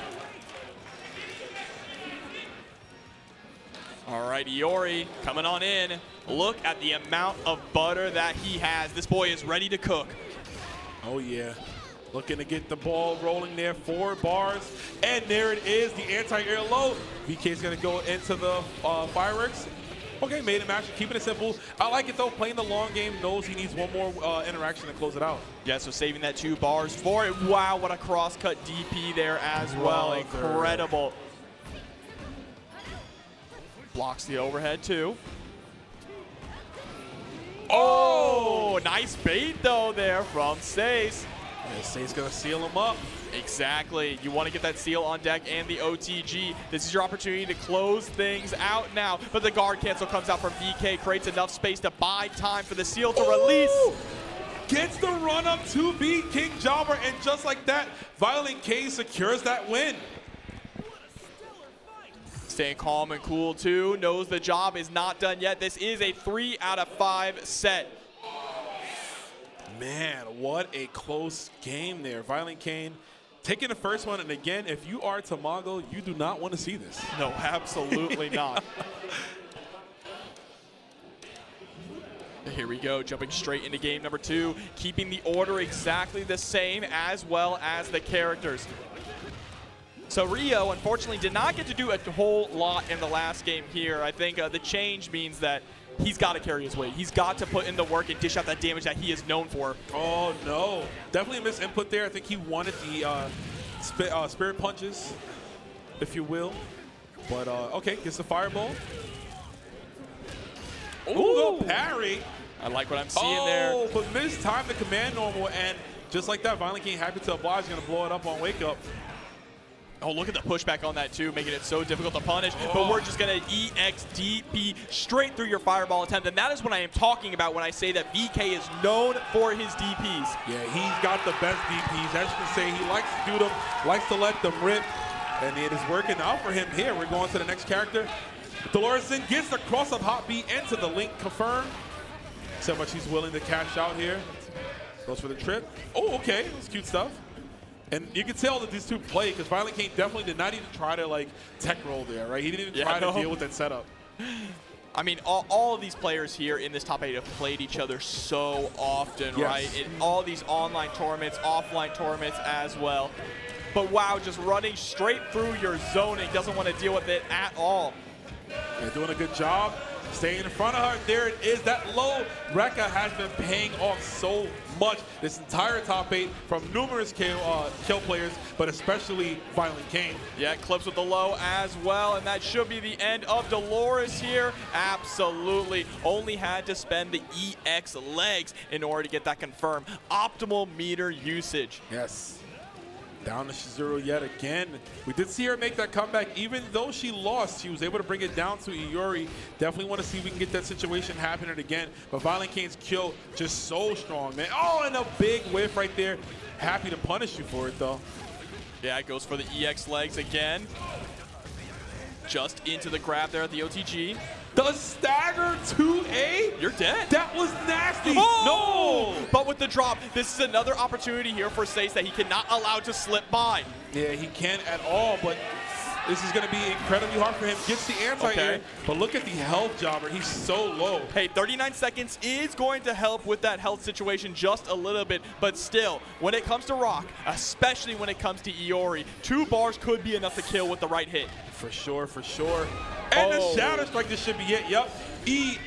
All right, Iori coming on in. Look at the amount of butter that he has. This boy is ready to cook. Oh yeah. Looking to get the ball rolling there, 4 bars. And there it is, the anti-air low. VK's gonna go into the fireworks. Okay, made him actually keeping it simple. I like it though, playing the long game, knows he needs one more interaction to close it out. Yeah, so saving that 2 bars for it. Wow, what a cross-cut DP there as well. Incredible. Blocks the overhead too. Oh, nice bait though there from Seis. Yeah, Seis gonna seal him up. Exactly. You want to get that seal on deck and the OTG. This is your opportunity to close things out now. But the guard cancel comes out from VK, creates enough space to buy time for the seal to release. Gets the run up to beat King Jobber, and just like that, ViolentKain secures that win. Staying calm and cool too, knows the job is not done yet. This is a 3 out of 5 set. Man, what a close game there. ViolentKain taking the first one, and again, if you are Tamago, you do not want to see this. No, absolutely not. Here we go, jumping straight into game number 2, keeping the order exactly the same as well as the characters. So Rio, unfortunately, did not get to do a whole lot in the last game here. I think the change means that he's got to carry his weight. He's got to put in the work and dish out that damage that he is known for. Oh, no. Definitely a missed input there. I think he wanted the spirit punches, if you will. But, okay, gets the fireball. Ooh, the parry. I like what I'm seeing there. Oh, but missed time the command normal, and just like that, ViolentKain happy to oblige, going to blow it up on wake up. Oh, look at the pushback on that, too, making it so difficult to punish. But we're just going to EXDP straight through your fireball attempt. And that is what I am talking about when I say that VK is known for his DPs. Yeah, he's got the best DPs. As you can say, he likes to do them, likes to let them rip. And it is working out for him here. We're going to the next character. Dolores then gets the cross-up hot beat into the link confirmed. So much he's willing to cash out here. Goes for the trip. Oh, okay. That's cute stuff. And you can tell that these two play, because ViolentKain definitely did not even try to like tech roll there, right? He didn't even try to deal with that setup. I mean, all of these players here in this top 8 have played each other so often, right? In all these online tournaments, offline tournaments as well. But wow, just running straight through your zoning, doesn't want to deal with it at all. Yeah, doing a good job. Staying in front of her. There it is. That low Rekka has been paying off so much this entire top 8 from numerous kill players, but especially ViolentKain. Yeah, clips with the low as well, and that should be the end of Dolores here. Absolutely. Only had to spend the EX legs in order to get that confirmed. Optimal meter usage. Yes. Down to Chizuru yet again. We did see her make that comeback. Even though she lost, she was able to bring it down to Iori. Definitely want to see if we can get that situation happening again. But ViolentKain's kill just so strong, man. Oh, and a big whiff right there. Happy to punish you for it, though. Yeah, it goes for the EX legs again. Just into the grab there at the OTG. The stagger 2A? You're dead. That was nasty. Oh! No! But with the drop, this is another opportunity here for Seis that he cannot allow to slip by. Yeah, he can't at all, but this is going to be incredibly hard for him. Gets the anti-air, but look at the health jobber. He's so low. Hey, 39 seconds is going to help with that health situation just a little bit, but still, when it comes to Rock, especially when it comes to Iori, 2 bars could be enough to kill with the right hit. For sure, for sure. And the Shadow Strike, this should be it. Yep.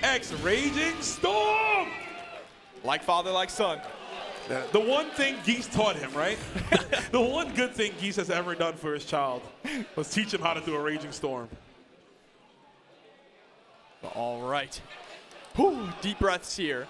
EX Raging Storm. Like father, like son. The one thing Geese taught him, right? The one good thing Geese has ever done for his child was teach him how to do a Raging Storm. All right. Whew, deep breaths here.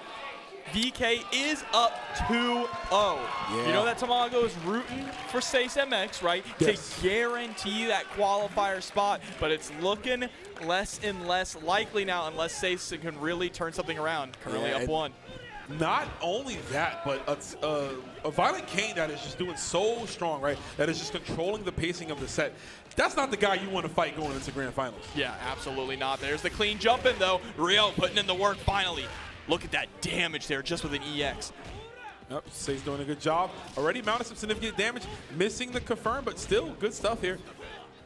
VK is up 2-0. Yeah. You know that Tamago is rooting for Seis MX, right? Yes. To guarantee that qualifier spot, but it's looking less and less likely now unless Seis can really turn something around. Currently up 1. Not only that, but a ViolentKain that is just doing so strong, right? That is just controlling the pacing of the set. That's not the guy you want to fight going into grand finals. Yeah, absolutely not. There's the clean jump in, though. Rio putting in the work finally. Look at that damage there just with an EX. Yep, Seis doing a good job. Already mounted some significant damage, missing the confirm, but still good stuff here.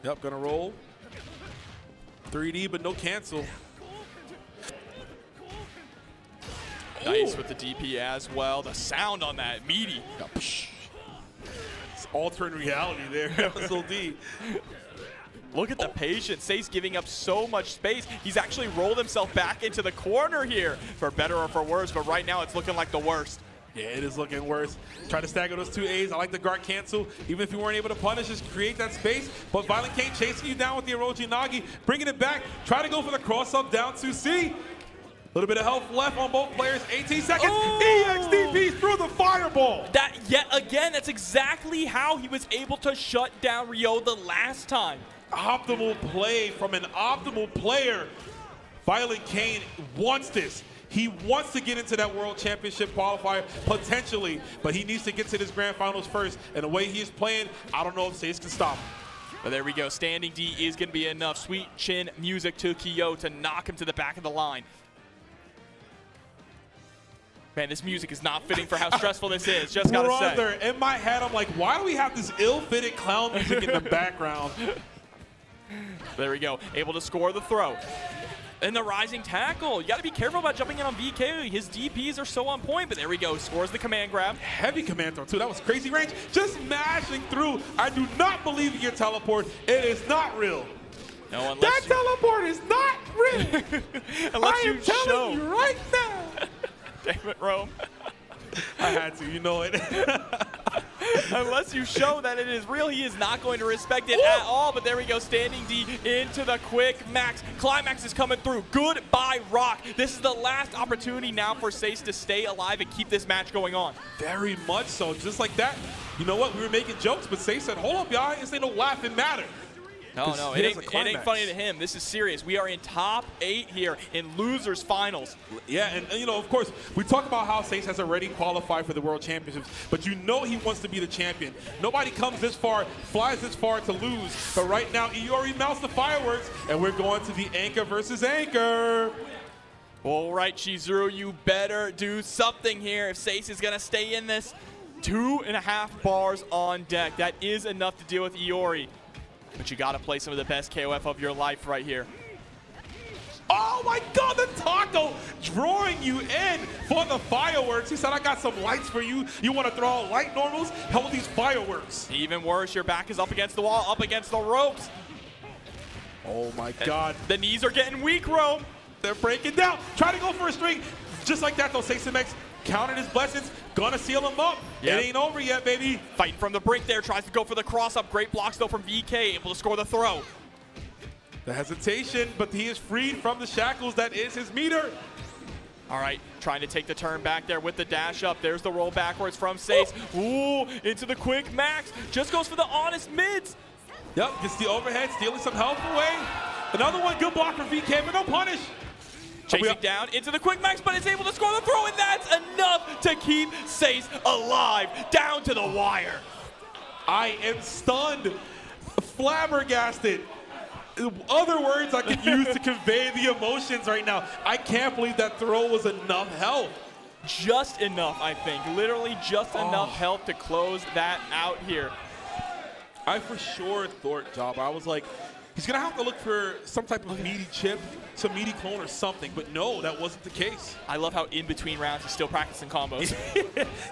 Yep, gonna roll. 3D, but no cancel. Nice with the DP as well. The sound on that, meaty. Yep. It's alternate reality there, SLD. Look at the patience. Seis giving up so much space. He's actually rolled himself back into the corner here, for better or for worse, but right now it's looking like the worst. Yeah, it is looking worse. Try to stagger those two A's. I like the guard cancel. Even if you weren't able to punish, just create that space. But ViolentKain chasing you down with the Orochi Nagi, bringing it back. Try to go for the cross-up down to C. A little bit of health left on both players. 18 seconds. EXDP through the fireball. That, yet again, that's exactly how he was able to shut down Ryo the last time. Optimal play from an optimal player. ViolentKain wants this. He wants to get into that World Championship qualifier, potentially, but he needs to get to this Grand Finals first. And the way he is playing, I don't know if Seis can stop him. But there we go. Standing D is going to be enough. Sweet chin music to Kyo to knock him to the back of the line. Man, this music is not fitting for how stressful this is. Just got to say. Brother, in my head, I'm like, why do we have this ill-fitted clown music in the background? There we go. Able to score the throw. And the rising tackle. You got to be careful about jumping in on VK. His DPs are so on point, but there we go. Scores the command grab. Heavy command throw, too. That was crazy range. Just mashing through. I do not believe in your teleport. It is not real. No, that teleport is not real. Unless I am telling you right now. Damn it, Rome. I had to. You know it. Unless you show that it is real, he is not going to respect it at all. But there we go, standing D into the quick max. Climax is coming through. Goodbye, Rock. This is the last opportunity now for Seis to stay alive and keep this match going on. Very much so. Just like that. You know what? We were making jokes, but Seis said, hold up, y'all. This ain't no laughing matter. No, it ain't funny to him. This is serious. We are in top 8 here in losers finals. Yeah, and you know, of course, we talk about how Seis has already qualified for the World Championships, but you know he wants to be the champion. Nobody comes this far, flies this far to lose. But right now, Iori mounts the fireworks, and we're going to the Anchor versus Anchor. All right, Chizuru, you better do something here if Seis is going to stay in this. 2.5 bars on deck. That is enough to deal with Iori. But you got to play some of the best KOF of your life right here. Oh my God, the taco drawing you in for the fireworks. He said, I got some lights for you. You want to throw out light normals? Hell with these fireworks. Even worse, your back is up against the wall, up against the ropes. Oh my God. The knees are getting weak, Rome. They're breaking down. Try to go for a string. Just like that, though, Seis counted his blessings. Gonna seal him up. Yep. It ain't over yet, baby. Fighting from the brink there. Tries to go for the cross-up. Great blocks, though, from VK. Able to score the throw. The hesitation, but he is freed from the shackles. That is his meter. All right, trying to take the turn back there with the dash up. There's the roll backwards from Seis. Ooh, into the quick max. Just goes for the honest mids. Yep, gets the overhead, stealing some health away. Another one, good block from VK, but no punish. Chasing down into the quick max, but it's able to score the throw, and that's enough to keep Seis alive down to the wire. I am stunned, flabbergasted. Other words I could use to convey the emotions right now. I can't believe that throw was enough health. Just enough, I think. Literally just enough health to close that out here. I for sure thought, Job, I was like, he's going to have to look for some type of meaty chip, some meaty clone or something. But no, that wasn't the case. I love how in between rounds he's still practicing combos.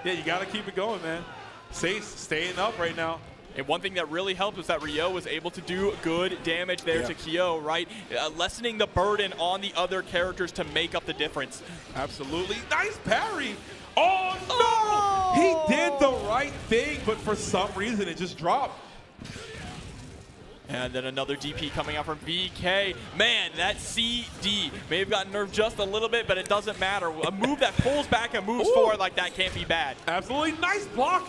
Yeah, you got to keep it going, man. Seis staying up right now. And one thing that really helped was that Ryo was able to do good damage there to Kyo, right? Lessening the burden on the other characters to make up the difference. Absolutely. Nice parry. Oh, no! He did the right thing, but for some reason it just dropped. And then another DP coming out from VK. Man, that CD may have gotten nerfed just a little bit, but it doesn't matter. A move that pulls back and moves forward like that can't be bad. Absolutely. Nice block.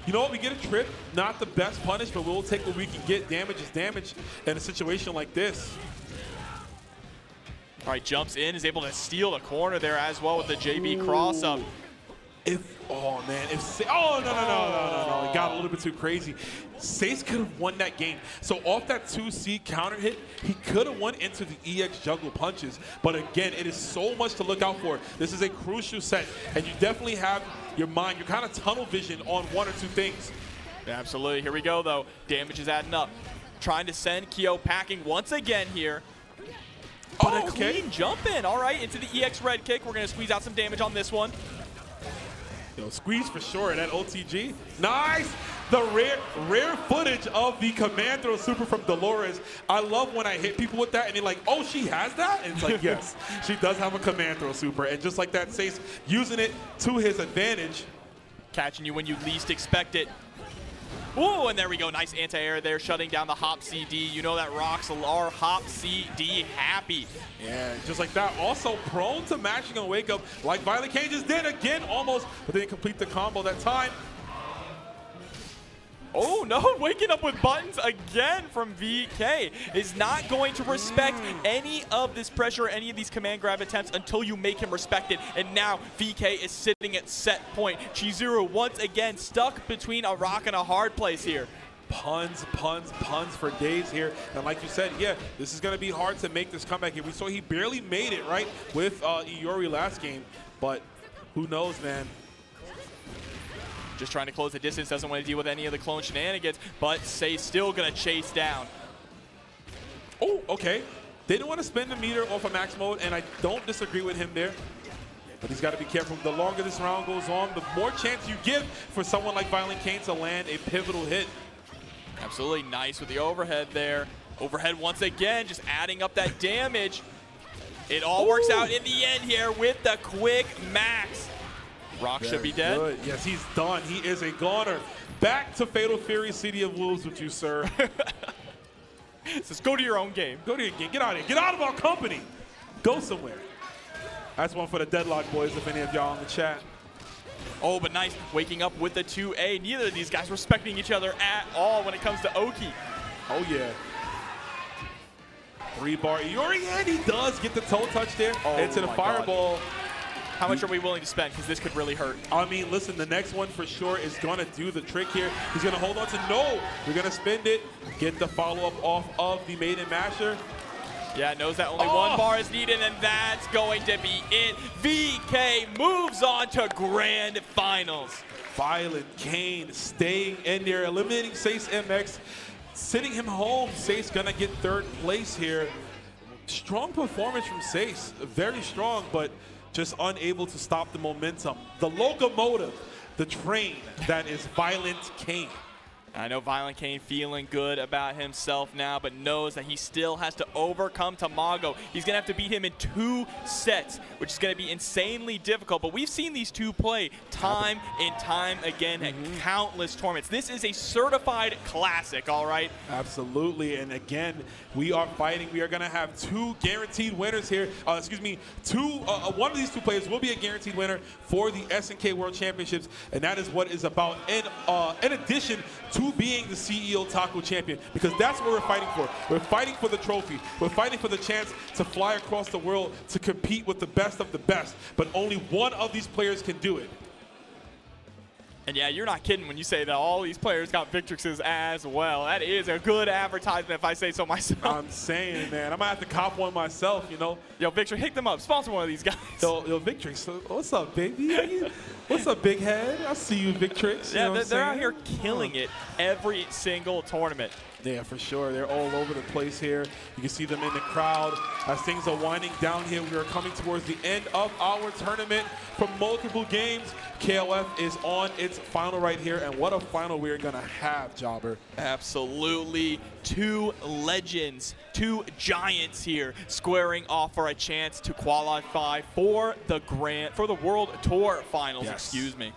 You know what? We get a trip. Not the best punish, but we'll take what we can get. Damage is damage in a situation like this. All right, jumps in, is able to steal the corner there as well with the JB cross-up. Oh man, it got a little bit too crazy. Seis could have won that game. So off that 2C counter hit, he could have won into the EX juggle punches. But again, it is so much to look out for. This is a crucial set, and you definitely have your mind, your kind of tunnel vision on one or two things. Absolutely. Here we go, though. Damage is adding up. Trying to send Kyo packing once again here. But a clean jump in. All right, into the EX red kick. We're going to squeeze out some damage on this one. Yo, squeeze for sure, that OTG. Nice! The rare footage of the Commando Super from Dolores. I love when I hit people with that and they're like, oh, she has that? And it's like, yes, she does have a Commando Super. And just like that, Seis using it to his advantage. Catching you when you least expect it. Ooh, and there we go. Nice anti-air there, shutting down the Hop CD. You know that rocks are Hop CD happy. Yeah, just like that. Also prone to mashing on wake up like ViolentKain just did again almost, but didn't complete the combo that time. Oh no, waking up with buttons again from VK is not going to respect any of this pressure, any of these command grab attempts until you make him respect it. And now VK is sitting at set point. Chizuru once again stuck between a rock and a hard place here. Puns for days here. And like you said, yeah, this is going to be hard to make this comeback here. We saw he barely made it, right, with Iori last game. But who knows, man. Just trying to close the distance, doesn't want to deal with any of the clone shenanigans, but Seis still going to chase down. Oh, okay. They didn't want to spend the meter off of max mode, and I don't disagree with him there. But he's got to be careful. The longer this round goes on, the more chance you give for someone like ViolentKain to land a pivotal hit. Absolutely nice with the overhead there. Overhead once again, just adding up that damage. It all works out in the end here with the quick max. Rock should be dead. Good. Yes, he's done. He is a goner. Back to Fatal Fury City of Wolves with you, sir. Just go to your own game. Go to your game. Get out of here. Get out of our company. Go somewhere. That's one for the Deadlock boys, if any of y'all in the chat. Oh, but nice. Waking up with the 2A. Neither of these guys respecting each other at all when it comes to Oki. Oh, yeah. 3-bar Iori, and he does get the toe touch there into the fireball. How much are we willing to spend? Because this could really hurt. I mean, listen, the next one for sure is going to do the trick here. He's going to hold on to no. We're going to spend it, get the follow-up off of the Maiden Masher. Yeah, knows that only one bar is needed, and that's going to be it. VK moves on to Grand Finals. ViolentKain staying in there, eliminating Seis MX, sitting him home. Seis going to get third place here. Strong performance from Seis, very strong, but just unable to stop the momentum. The locomotive, the train that is ViolentKain. I know ViolentKain feeling good about himself now, but knows that he still has to overcome Tamago. He's going to have to beat him in 2 sets, which is going to be insanely difficult. But we've seen these two play time and time again at countless tournaments. This is a certified classic, all right? Absolutely. And again, we are fighting. We are going to have 2 guaranteed winners here. Excuse me, one of these 2 players will be a guaranteed winner for the SNK World Championships, and that is what is about. In addition to being the CEOtaku champion, because that's what we're fighting for. We're fighting for the trophy. We're fighting for the chance to fly across the world to compete with the best of the best, but only one of these players can do it. And yeah, you're not kidding when you say that all these players got Victrixes as well. That is a good advertisement if I say so myself. I'm saying, man, I might have to cop one myself, you know. Yo, Victrix, hit them up. Sponsor one of these guys. Yo, Victrix, what's up, baby? What's up, big head? I see you, Victrix. Yeah, they're out here killing it every single tournament. Yeah, for sure. They're all over the place here. You can see them in the crowd. As things are winding down here, we are coming towards the end of our tournament from multiple games. KOF is on its final right here, and what a final we're going to have, Jobber. Absolutely. 2 legends, 2 giants here squaring off for a chance to qualify for the World Tour Finals, excuse me.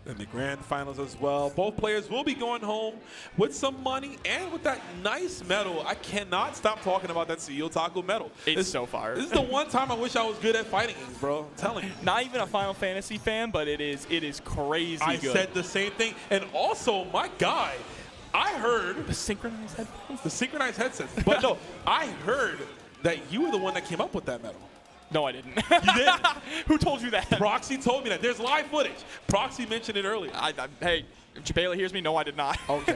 In the grand finals as well. Both players will be going home with some money and with that nice medal. I cannot stop talking about that CEOtaku medal. It's so fire. This is the one time I wish I was good at fighting games, bro. I'm telling you. Not even a Final Fantasy fan, but it is crazy good. I said the same thing. And also, my guy, I heard the synchronized headphones? The synchronized headsets. But no, I heard that you were the one that came up with that medal. No, I didn't. You didn't? Who told you that? Proxy told me that. There's live footage. Proxy mentioned it earlier. Hey, if Jabali hears me, no, I did not. Okay.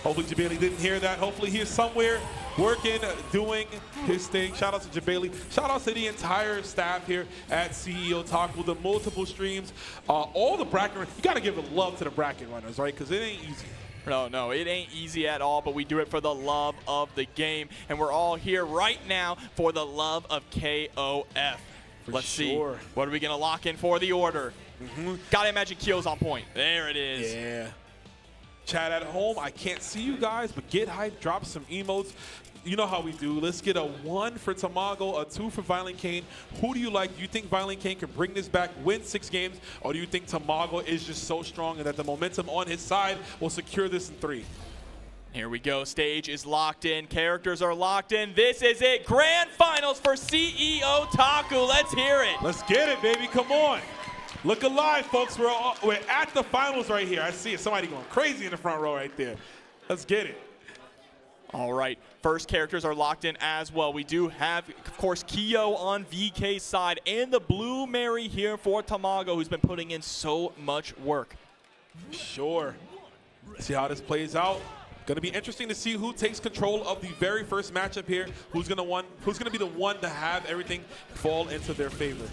Hopefully Jabali didn't hear that. Hopefully he's somewhere working, doing his thing. Shout out to Jabali. Shout out to the entire staff here at CEOtaku, the multiple streams, all the bracket. You got to give a love to the bracket runners, right? Because it ain't easy. No, it ain't easy at all, but we do it for the love of the game. And we're all here right now for the love of KOF. Let's see. What are we going to lock in for the order? Gotta imagine Kyo's on point. There it is. Yeah. Chat at home, I can't see you guys, but get hyped, drop some emotes. You know how we do. Let's get a 1 for Tamago, a 2 for ViolentKain. Who do you like? Do you think ViolentKain can bring this back, win 6 games, or do you think Tamago is just so strong and that the momentum on his side will secure this in 3? Here we go. Stage is locked in. Characters are locked in. This is it. Grand Finals for CEOtaku. Let's hear it. Let's get it, baby. Come on. Look alive, folks. We're at the finals right here. I see it. Somebody going crazy in the front row right there. Let's get it. All right, first characters are locked in as well. We do have, of course, Kyo on VK's side and the Blue Mary here for Tamago, who's been putting in so much work. Sure. See how this plays out. Going to be interesting to see who takes control of the very first matchup here. Who's going to be the one to have everything fall into their favor.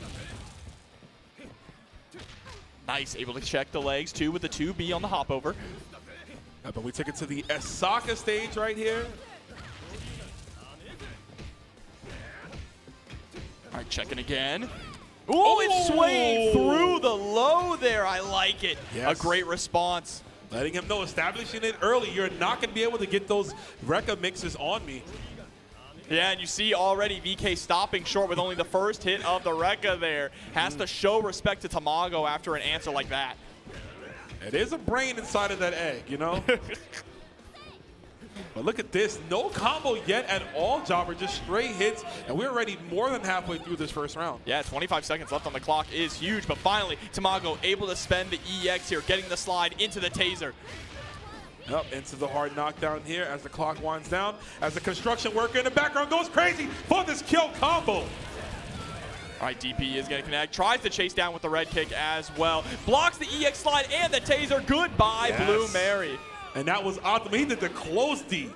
Nice, able to check the legs too with the 2B on the hop over. But we took it to the Osaka stage right here. All right, checking again. Ooh, it's swaying through the low there. I like it. Yes. A great response. Letting him know, establishing it early. You're not going to be able to get those Rekka mixes on me. Yeah, and you see already VK stopping short with only the first hit of the Rekka there. Has to show respect to Tamago after an answer like that. It is a brain inside of that egg, you know? But look at this. No combo yet at all, Jobber. Just straight hits, and we're already more than halfway through this first round. Yeah, 25 seconds left on the clock is huge, but finally, Tamago able to spend the EX here, getting the slide into the taser. Up into the hard knockdown here as the clock winds down, as the construction worker in the background goes crazy for this kill combo. All right, DP is going to connect. Tries to chase down with the red kick as well. Blocks the EX slide and the taser. Goodbye, yes. Blue Mary. And that was optimal. He did the close D.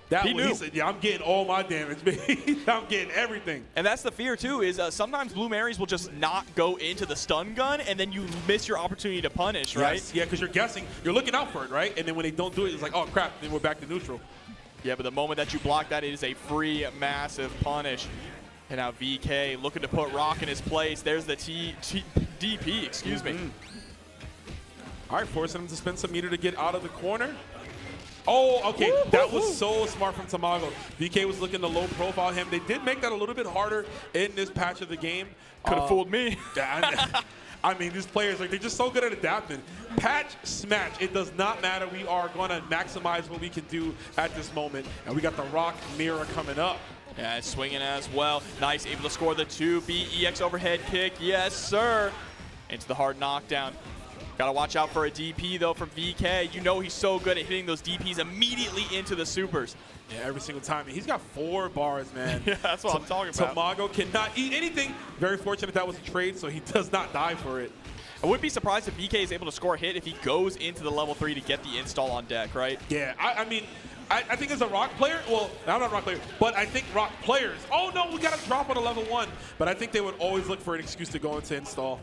He said, yeah, I'm getting all my damage, baby. I'm getting everything. And that's the fear, too, is sometimes Blue Marys will just not go into the stun gun, and then you miss your opportunity to punish, right? Yes. Yeah, because you're guessing. You're looking out for it, right? And then when they don't do it, it's like, oh, crap, then we're back to neutral. Yeah, but the moment that you block that, it is a free, massive punish. And now VK looking to put Rock in his place. There's the DP, excuse me. All right, forcing him to spend some meter to get out of the corner. Oh, okay, that was so smart from Tamago. VK was looking to low profile him. They did make that a little bit harder in this patch of the game. Could have fooled me. I mean, these players, like, they're just so good at adapting. Patch, smash, it does not matter. We are going to maximize what we can do at this moment. And we got the Rock Mirror coming up. Yeah, swinging as well. Nice, able to score the 2B EX overhead kick. Yes, sir. Into the hard knockdown. Got to watch out for a DP, though, from VK. You know he's so good at hitting those DPs immediately into the supers. Yeah, every single time. He's got 4 bars, man. Yeah, that's what I'm talking about. Tamago cannot eat anything. Very fortunate that was a trade, so he does not die for it. I wouldn't be surprised if VK is able to score a hit if he goes into the level 3 to get the install on deck, right? Yeah, I mean, I think as a Rock player, well, I'm not a Rock player, but I think Rock players, oh no, we got to drop on a level 1. But I think they would always look for an excuse to go into install.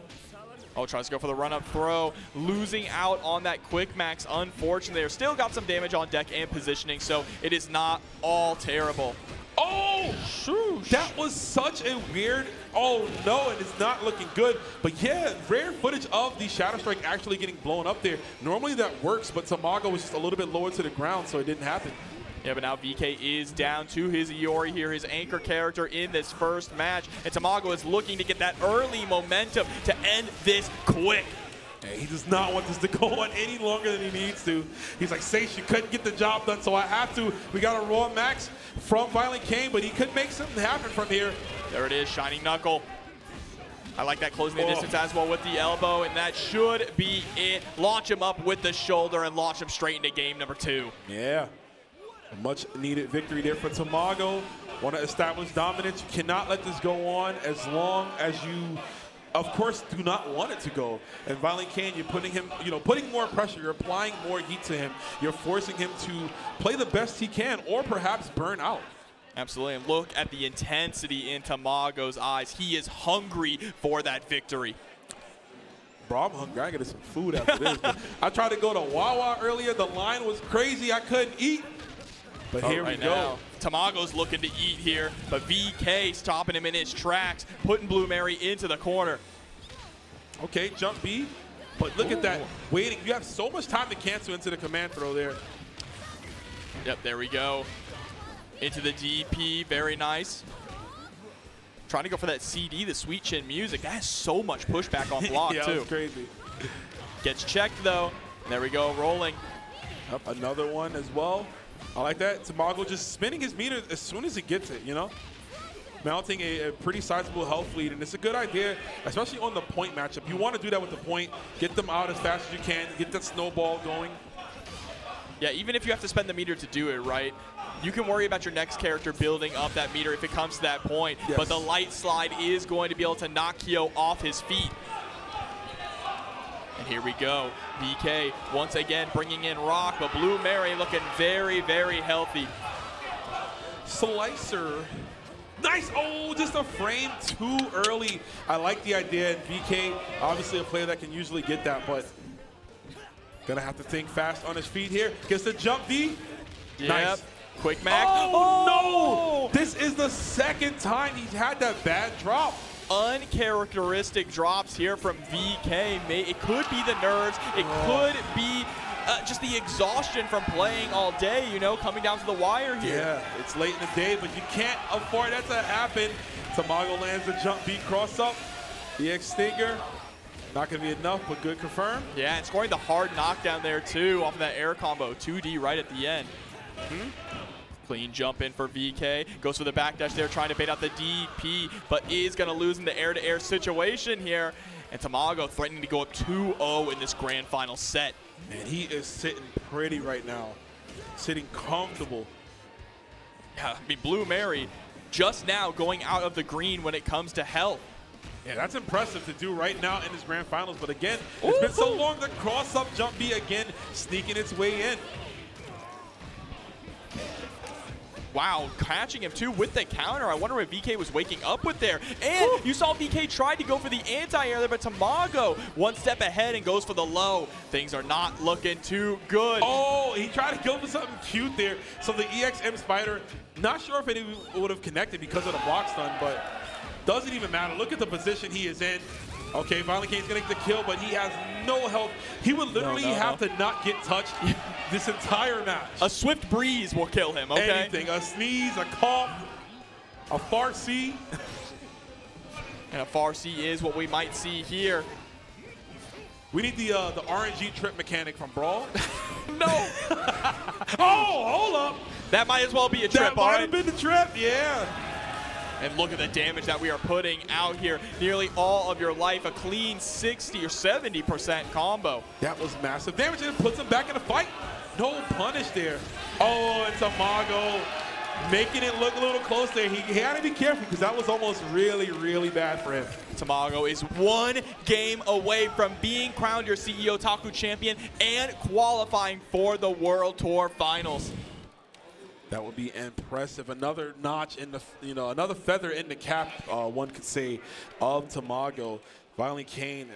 Oh, tries to go for the run-up throw, losing out on that quick max. Unfortunately, they're still got some damage on deck and positioning, so it is not all terrible. Oh, shoosh. That was such a weird, oh no, and it's not looking good. But yeah, rare footage of the Shadow Strike actually getting blown up there. Normally that works, but Tamago was just a little bit lower to the ground, so it didn't happen. Yeah, but now VK is down to his Iori here, his anchor character in this first match. And Tamago is looking to get that early momentum to end this quick. Hey, he does not want this to go on any longer than he needs to. He's like, Seis, you couldn't get the job done, so I have to. We got a raw max from ViolentKain, but he could make something happen from here. There it is, Shining Knuckle. I like that closing the distance as well with the elbow, and that should be it. Launch him up with the shoulder and launch him straight into game number 2. Yeah. A much needed victory there for Tamago. Want to establish dominance. You cannot let this go on as long as you, of course, do not want it to go. And ViolentKain, you're putting him, putting more pressure. You're applying more heat to him. You're forcing him to play the best he can, or perhaps burn out. Absolutely, and look at the intensity in Tamago's eyes. He is hungry for that victory. Bro, I'm hungry. I gotta get some food after this. I tried to go to Wawa earlier. The line was crazy. I couldn't eat. But here we go. Now, Tamago's looking to eat here, but VK stopping him in his tracks, putting Blue Mary into the corner. Okay, jump B. But look at that. Waiting. You have so much time to cancel into the command throw there. Yep, there we go. Into the DP. Very nice. Trying to go for that CD, the Sweet Chin music. That has so much pushback on block, yeah, too. That's crazy. Gets checked, though. There we go, rolling. Up another one as well. I like that. Tamago just spinning his meter as soon as he gets it, Mounting a pretty sizable health lead, and it's a good idea, especially on the point matchup. You want to do that with the point. Get them out as fast as you can. Get that snowball going. Yeah, even if you have to spend the meter to do it, right? You can worry about your next character building up that meter if it comes to that point. Yes. But the light slide is going to be able to knock Kyo off his feet. And here we go. VK once again bringing in Rock, but Blue Mary looking very, very healthy. Slicer. Nice. Oh, just a frame too early. I like the idea. And VK, obviously a player that can usually get that, but gonna have to think fast on his feet here. Gets the jump V. Yep. Nice. Quick Mac. Oh, no! This is the second time he's had that bad drop. Uncharacteristic drops here from VK. It could be the nerves. It could be just the exhaustion from playing all day, coming down to the wire here. Yeah, it's late in the day, but you can't afford that to happen. Tamago lands the jump B cross up. The EX Stinger. Not going to be enough, but good confirm. Yeah, and scoring the hard knockdown there, too, off of that air combo. 2D right at the end. Clean jump in for VK. Goes for the backdash there, trying to bait out the DP, but is going to lose in the air-to-air situation here. And Tamago threatening to go up 2-0 in this grand final set. Man, he is sitting pretty right now. Sitting comfortable. Yeah, Blue Mary just now going out of the green when it comes to health. Yeah, that's impressive to do right now in this grand finals. But again, it's been so long, the cross-up jump B again sneaking its way in. Wow, catching him too with the counter. I wonder what VK was waking up with there. And you saw VK tried to go for the anti-air there, but Tamago one step ahead and goes for the low. Things are not looking too good. Oh, he tried to go for something cute there. So the EXM Spider, not sure if it would have connected because of the block stun, but doesn't even matter. Look at the position he is in. Okay, ViolentKain's gonna get the kill, but he has no health. He would literally have to not get touched this entire match. A swift breeze will kill him, okay? Anything, a sneeze, a cough, a Farsi. And a Farsi is what we might see here. We need the RNG trip mechanic from Brawl. No. Oh, hold up. That might as well be a trip, That might have been the trip, yeah. And look at the damage that we are putting out here. Nearly all of your life, a clean 60 or 70% combo. That was massive damage, and it puts him back in the fight. No punish there. Oh, and Tamago making it look a little close there. He had to be careful because that was almost really, really bad for him. Tamago is one game away from being crowned your CEOtaku champion and qualifying for the World Tour Finals. That would be impressive. Another notch in the, another feather in the cap, one could say, of Tamago. ViolentKain,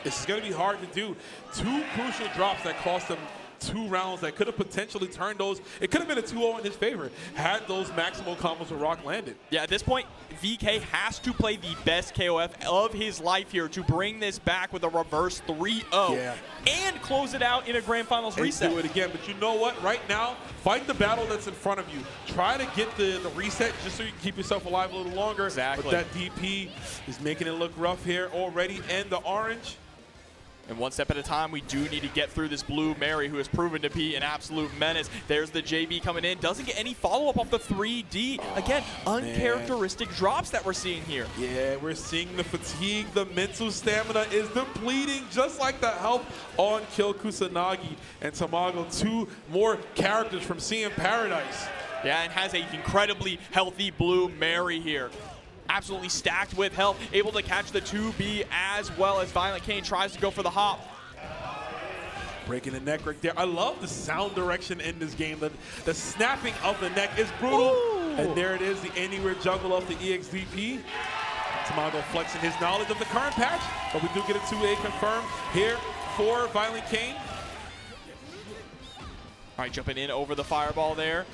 this is going to be hard to do. Two crucial drops that cost him 2 rounds that could have potentially turned those. It could have been a 2-0 in his favor had those maximal combos with Rock landed. Yeah, at this point, VK has to play the best KOF of his life here to bring this back with a reverse 3-0 and close it out in a grand finals reset. Do it again, but you know what? Right now, fight the battle that's in front of you. Try to get the reset just so you can keep yourself alive a little longer. Exactly. But that DP is making it look rough here already, and the orange. And one step at a time, we do need to get through this Blue Mary, who has proven to be an absolute menace. There's the JB coming in. Doesn't get any follow-up off the 3D. Again, uncharacteristic drops that we're seeing here. Yeah, we're seeing the fatigue. The mental stamina is depleting, just like the health on Kill Kusanagi and Tamago. 2 more characters from CM Paradise. Yeah, and has an incredibly healthy Blue Mary here. Absolutely stacked with health, able to catch the 2B as well as ViolentKain tries to go for the hop. Breaking the neck right there. I love the sound direction in this game. The snapping of the neck is brutal. Ooh. And there it is, the anywhere juggle of the EXDP. Tamago flexing his knowledge of the current patch, but we do get a 2A confirmed here for ViolentKain. All right, jumping in over the fireball there.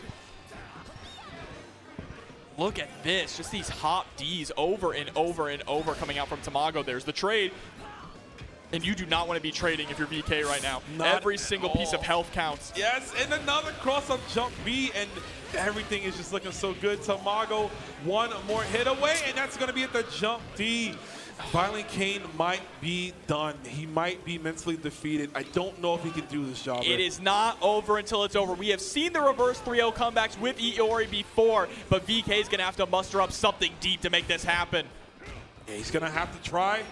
Look at this, just these hop Ds over and over and over coming out from Tamago. There's the trade. And you do not want to be trading if you're VK right now. Every single piece of health counts. Yes, and another cross-up jump B, and everything is just looking so good. Tamago, one more hit away, and that's going to be at the jump D. ViolentKain might be done. He might be mentally defeated. I don't know if he can do this job. It is not over until it's over. We have seen the reverse 3-0 comebacks with Iori before, but VK is going to have to muster up something deep to make this happen. Yeah, he's going to have to try.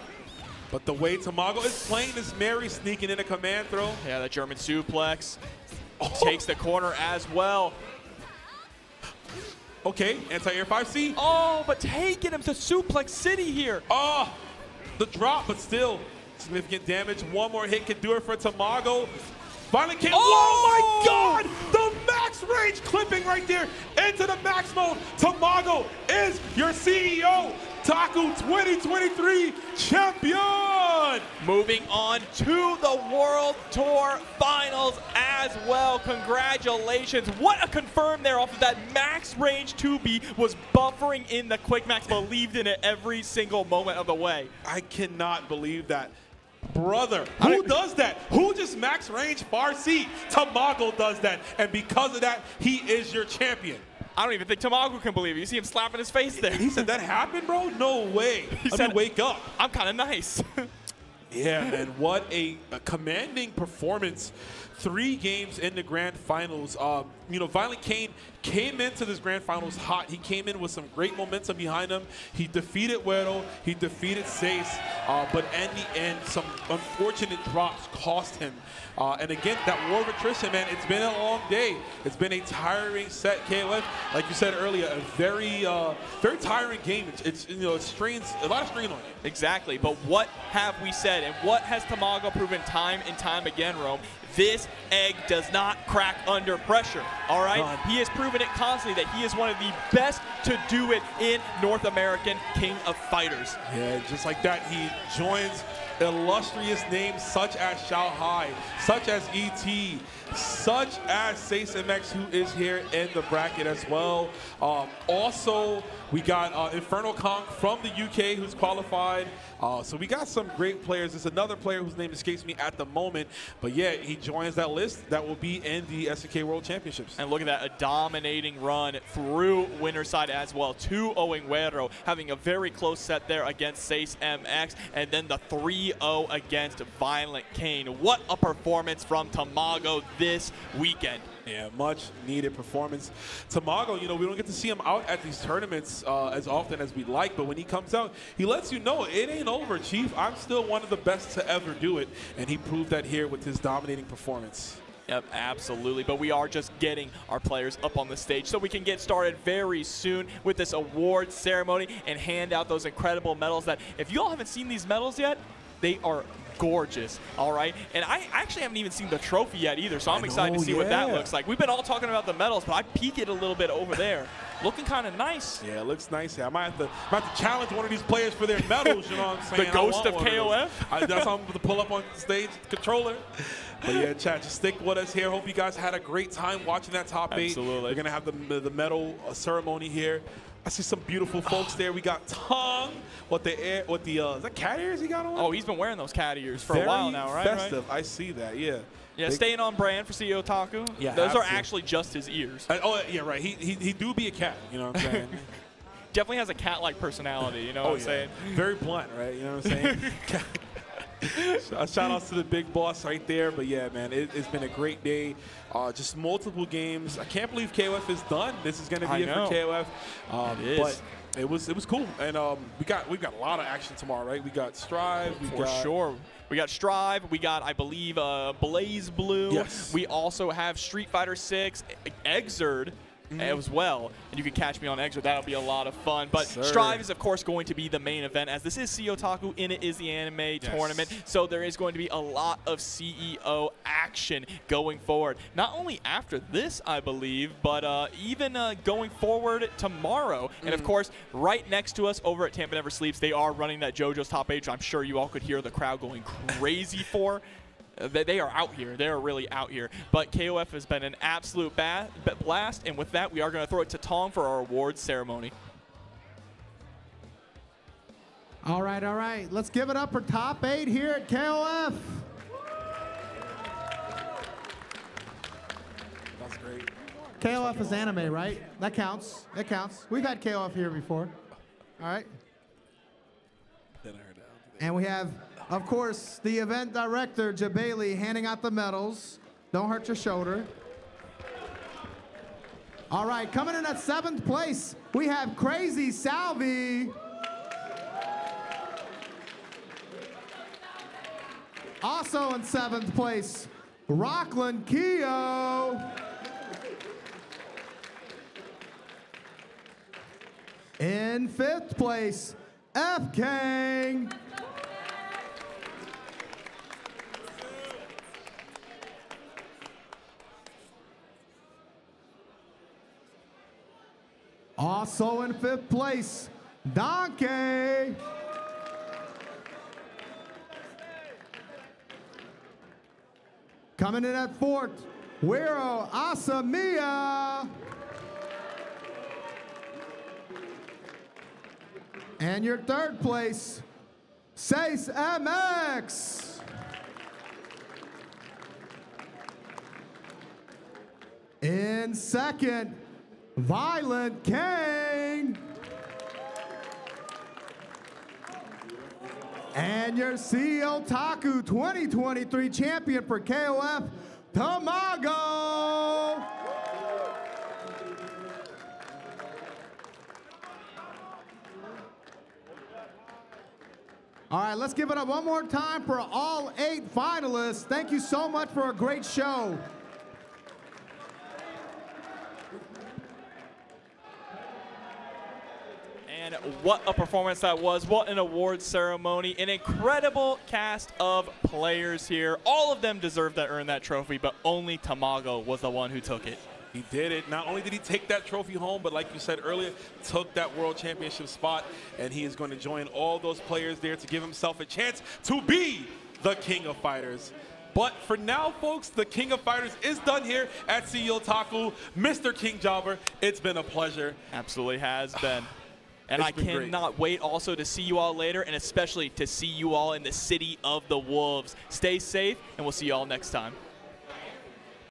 But the way Tamago is playing this Mary, sneaking in a command throw. Yeah, the German suplex. Takes the corner as well. Okay, anti-air 5C. Oh, but taking him to Suplex City here. Oh, the drop, but still significant damage. One more hit can do it for Tamago. ViolentKain. Oh my God! The max range clipping right there into the max mode. Tamago is your CEOtaku 2023 champion. Moving on to the World Tour Finals as well. Congratulations. What a confirm there off of that max range 2B. Was buffering in the quick max, believed in it every single moment of the way. I cannot believe that. Brother, who does that? Who just max range far C? Tamago does that, and because of that, he is your champion. I don't even think Tamago can believe it. You see him slapping his face there. He said, that happened, bro? No way. He said, wake up. I'm kind of nice. Yeah, and what a commanding performance. 3 games in the grand finals. You know, ViolentKain came into this grand finals hot. He came in with some great momentum behind him. He defeated Wero. He defeated Seis. But in the end, some unfortunate drops cost him. And again, that war of attrition, man, it's been a long day. It's been a tiring set. KOF, like you said earlier, a very tiring game. It's you know, it strains, a lot of strain on you. Exactly, but what have we said, and what has Tamago proven time and time again, Rome? This egg does not crack under pressure, all right? He has proven it constantly that he is one of the best to do it in North American King of Fighters. Yeah, just like that, he joins illustrious names such as Shao Hai, such as ET, such as Seis MX, who is here in the bracket as well. Also, we got FKang from the UK who's qualified. So we got some great players. There's another player whose name escapes me at the moment, but yeah, he joins that list that will be in the SNK World Championships. And look at that, a dominating run through winner's side as well. 2-0ing Wero, having a very close set there against Seis MX, and then the 3-0 against ViolentKain. What a performance from Tamago this weekend. Yeah, much needed performance. Tamago, you know, we don't get to see him out at these tournaments as often as we'd like, but when he comes out, he lets you know it ain't over, Chief. I'm still one of the best to ever do it, and he proved that here with his dominating performance. Yep, absolutely. But we are just getting our players up on the stage so we can get started very soon with this award ceremony and hand out those incredible medals that, if you all haven't seen these medals yet, they are gorgeous, all right? And I actually haven't even seen the trophy yet either, so I'm excited to see what that looks like. We've been all talking about the medals, but I peek it a little bit over there. Looking kind of nice. Yeah, it looks nice. Yeah, I might have to challenge one of these players for their medals, you know what I'm saying? The ghost of KOF? That's how I'm going to pull up on stage, controller. But yeah, chat, just stick with us here. Hope you guys had a great time watching that top 8. Absolutely. We're going to have the medal ceremony here. I see some beautiful folks there. We got Tong. Is that cat ears he got on? Oh, he's been wearing those cat ears for a while now, right? Festive. I see that, yeah. Yeah, staying on brand for CEOtaku. Yeah, those are actually just his ears. Oh, yeah, right. He do be a cat, you know what I'm saying? Definitely has a cat-like personality, you know what I'm saying? Very blunt, right? You know what I'm saying? Shout outs to the big boss right there. But yeah, man, it's been a great day. Just multiple games. I can't believe KOF is done. This is going to be it for KOF. But it was cool. And we've got a lot of action tomorrow, right? We got Strive. For sure. We got Strive. We got, I believe, Blaze Blue. Yes. We also have Street Fighter 6, Exerd. as well, and you can catch me on Extra. That'll be a lot of fun. But Strive is, of course, going to be the main event, as this is CEOtaku and it is the anime tournament, so there is going to be a lot of CEO action going forward. Not only after this, I believe, but even going forward tomorrow. And, of course, right next to us over at TampaNeverSleeps, they are running that JoJo's Top 8, which I'm sure you all could hear the crowd going crazy for. They are out here. They are really out here. But KOF has been an absolute blast. And with that, we are going to throw it to Tom for our awards ceremony. All right, all right. Let's give it up for Top 8 here at KOF. That's great. KOF is anime, right? That counts. That counts. We've had KOF here before. All right. And we have, of course, the event director, Jabali, handing out the medals. Don't hurt your shoulder. All right, coming in at 7th place, we have Crazy Salvi. Also in 7th place, RockLandKyo. In 5th place, FKang. Also in 5th place, Danke. Coming in at 4th, Wero Asamiya. And your 3rd place, Seis MX. In 2nd, ViolentKain. And your CEOtaku 2023 champion for KOF, Tamago. All right, let's give it up one more time for all 8 finalists. Thank you so much for a great show. And what a performance that was. What an award ceremony. An incredible cast of players here. All of them deserve to earn that trophy, but only Tamago was the one who took it. He did it. Not only did he take that trophy home, but like you said earlier, took that World Championship spot, and he is going to join all those players there to give himself a chance to be the King of Fighters. But for now, folks, the King of Fighters is done here at CEOtaku. Mr. King Jobber, it's been a pleasure. Absolutely has been. And I cannot wait also to see you all later, and especially to see you all in the City of the Wolves. Stay safe, and we'll see you all next time.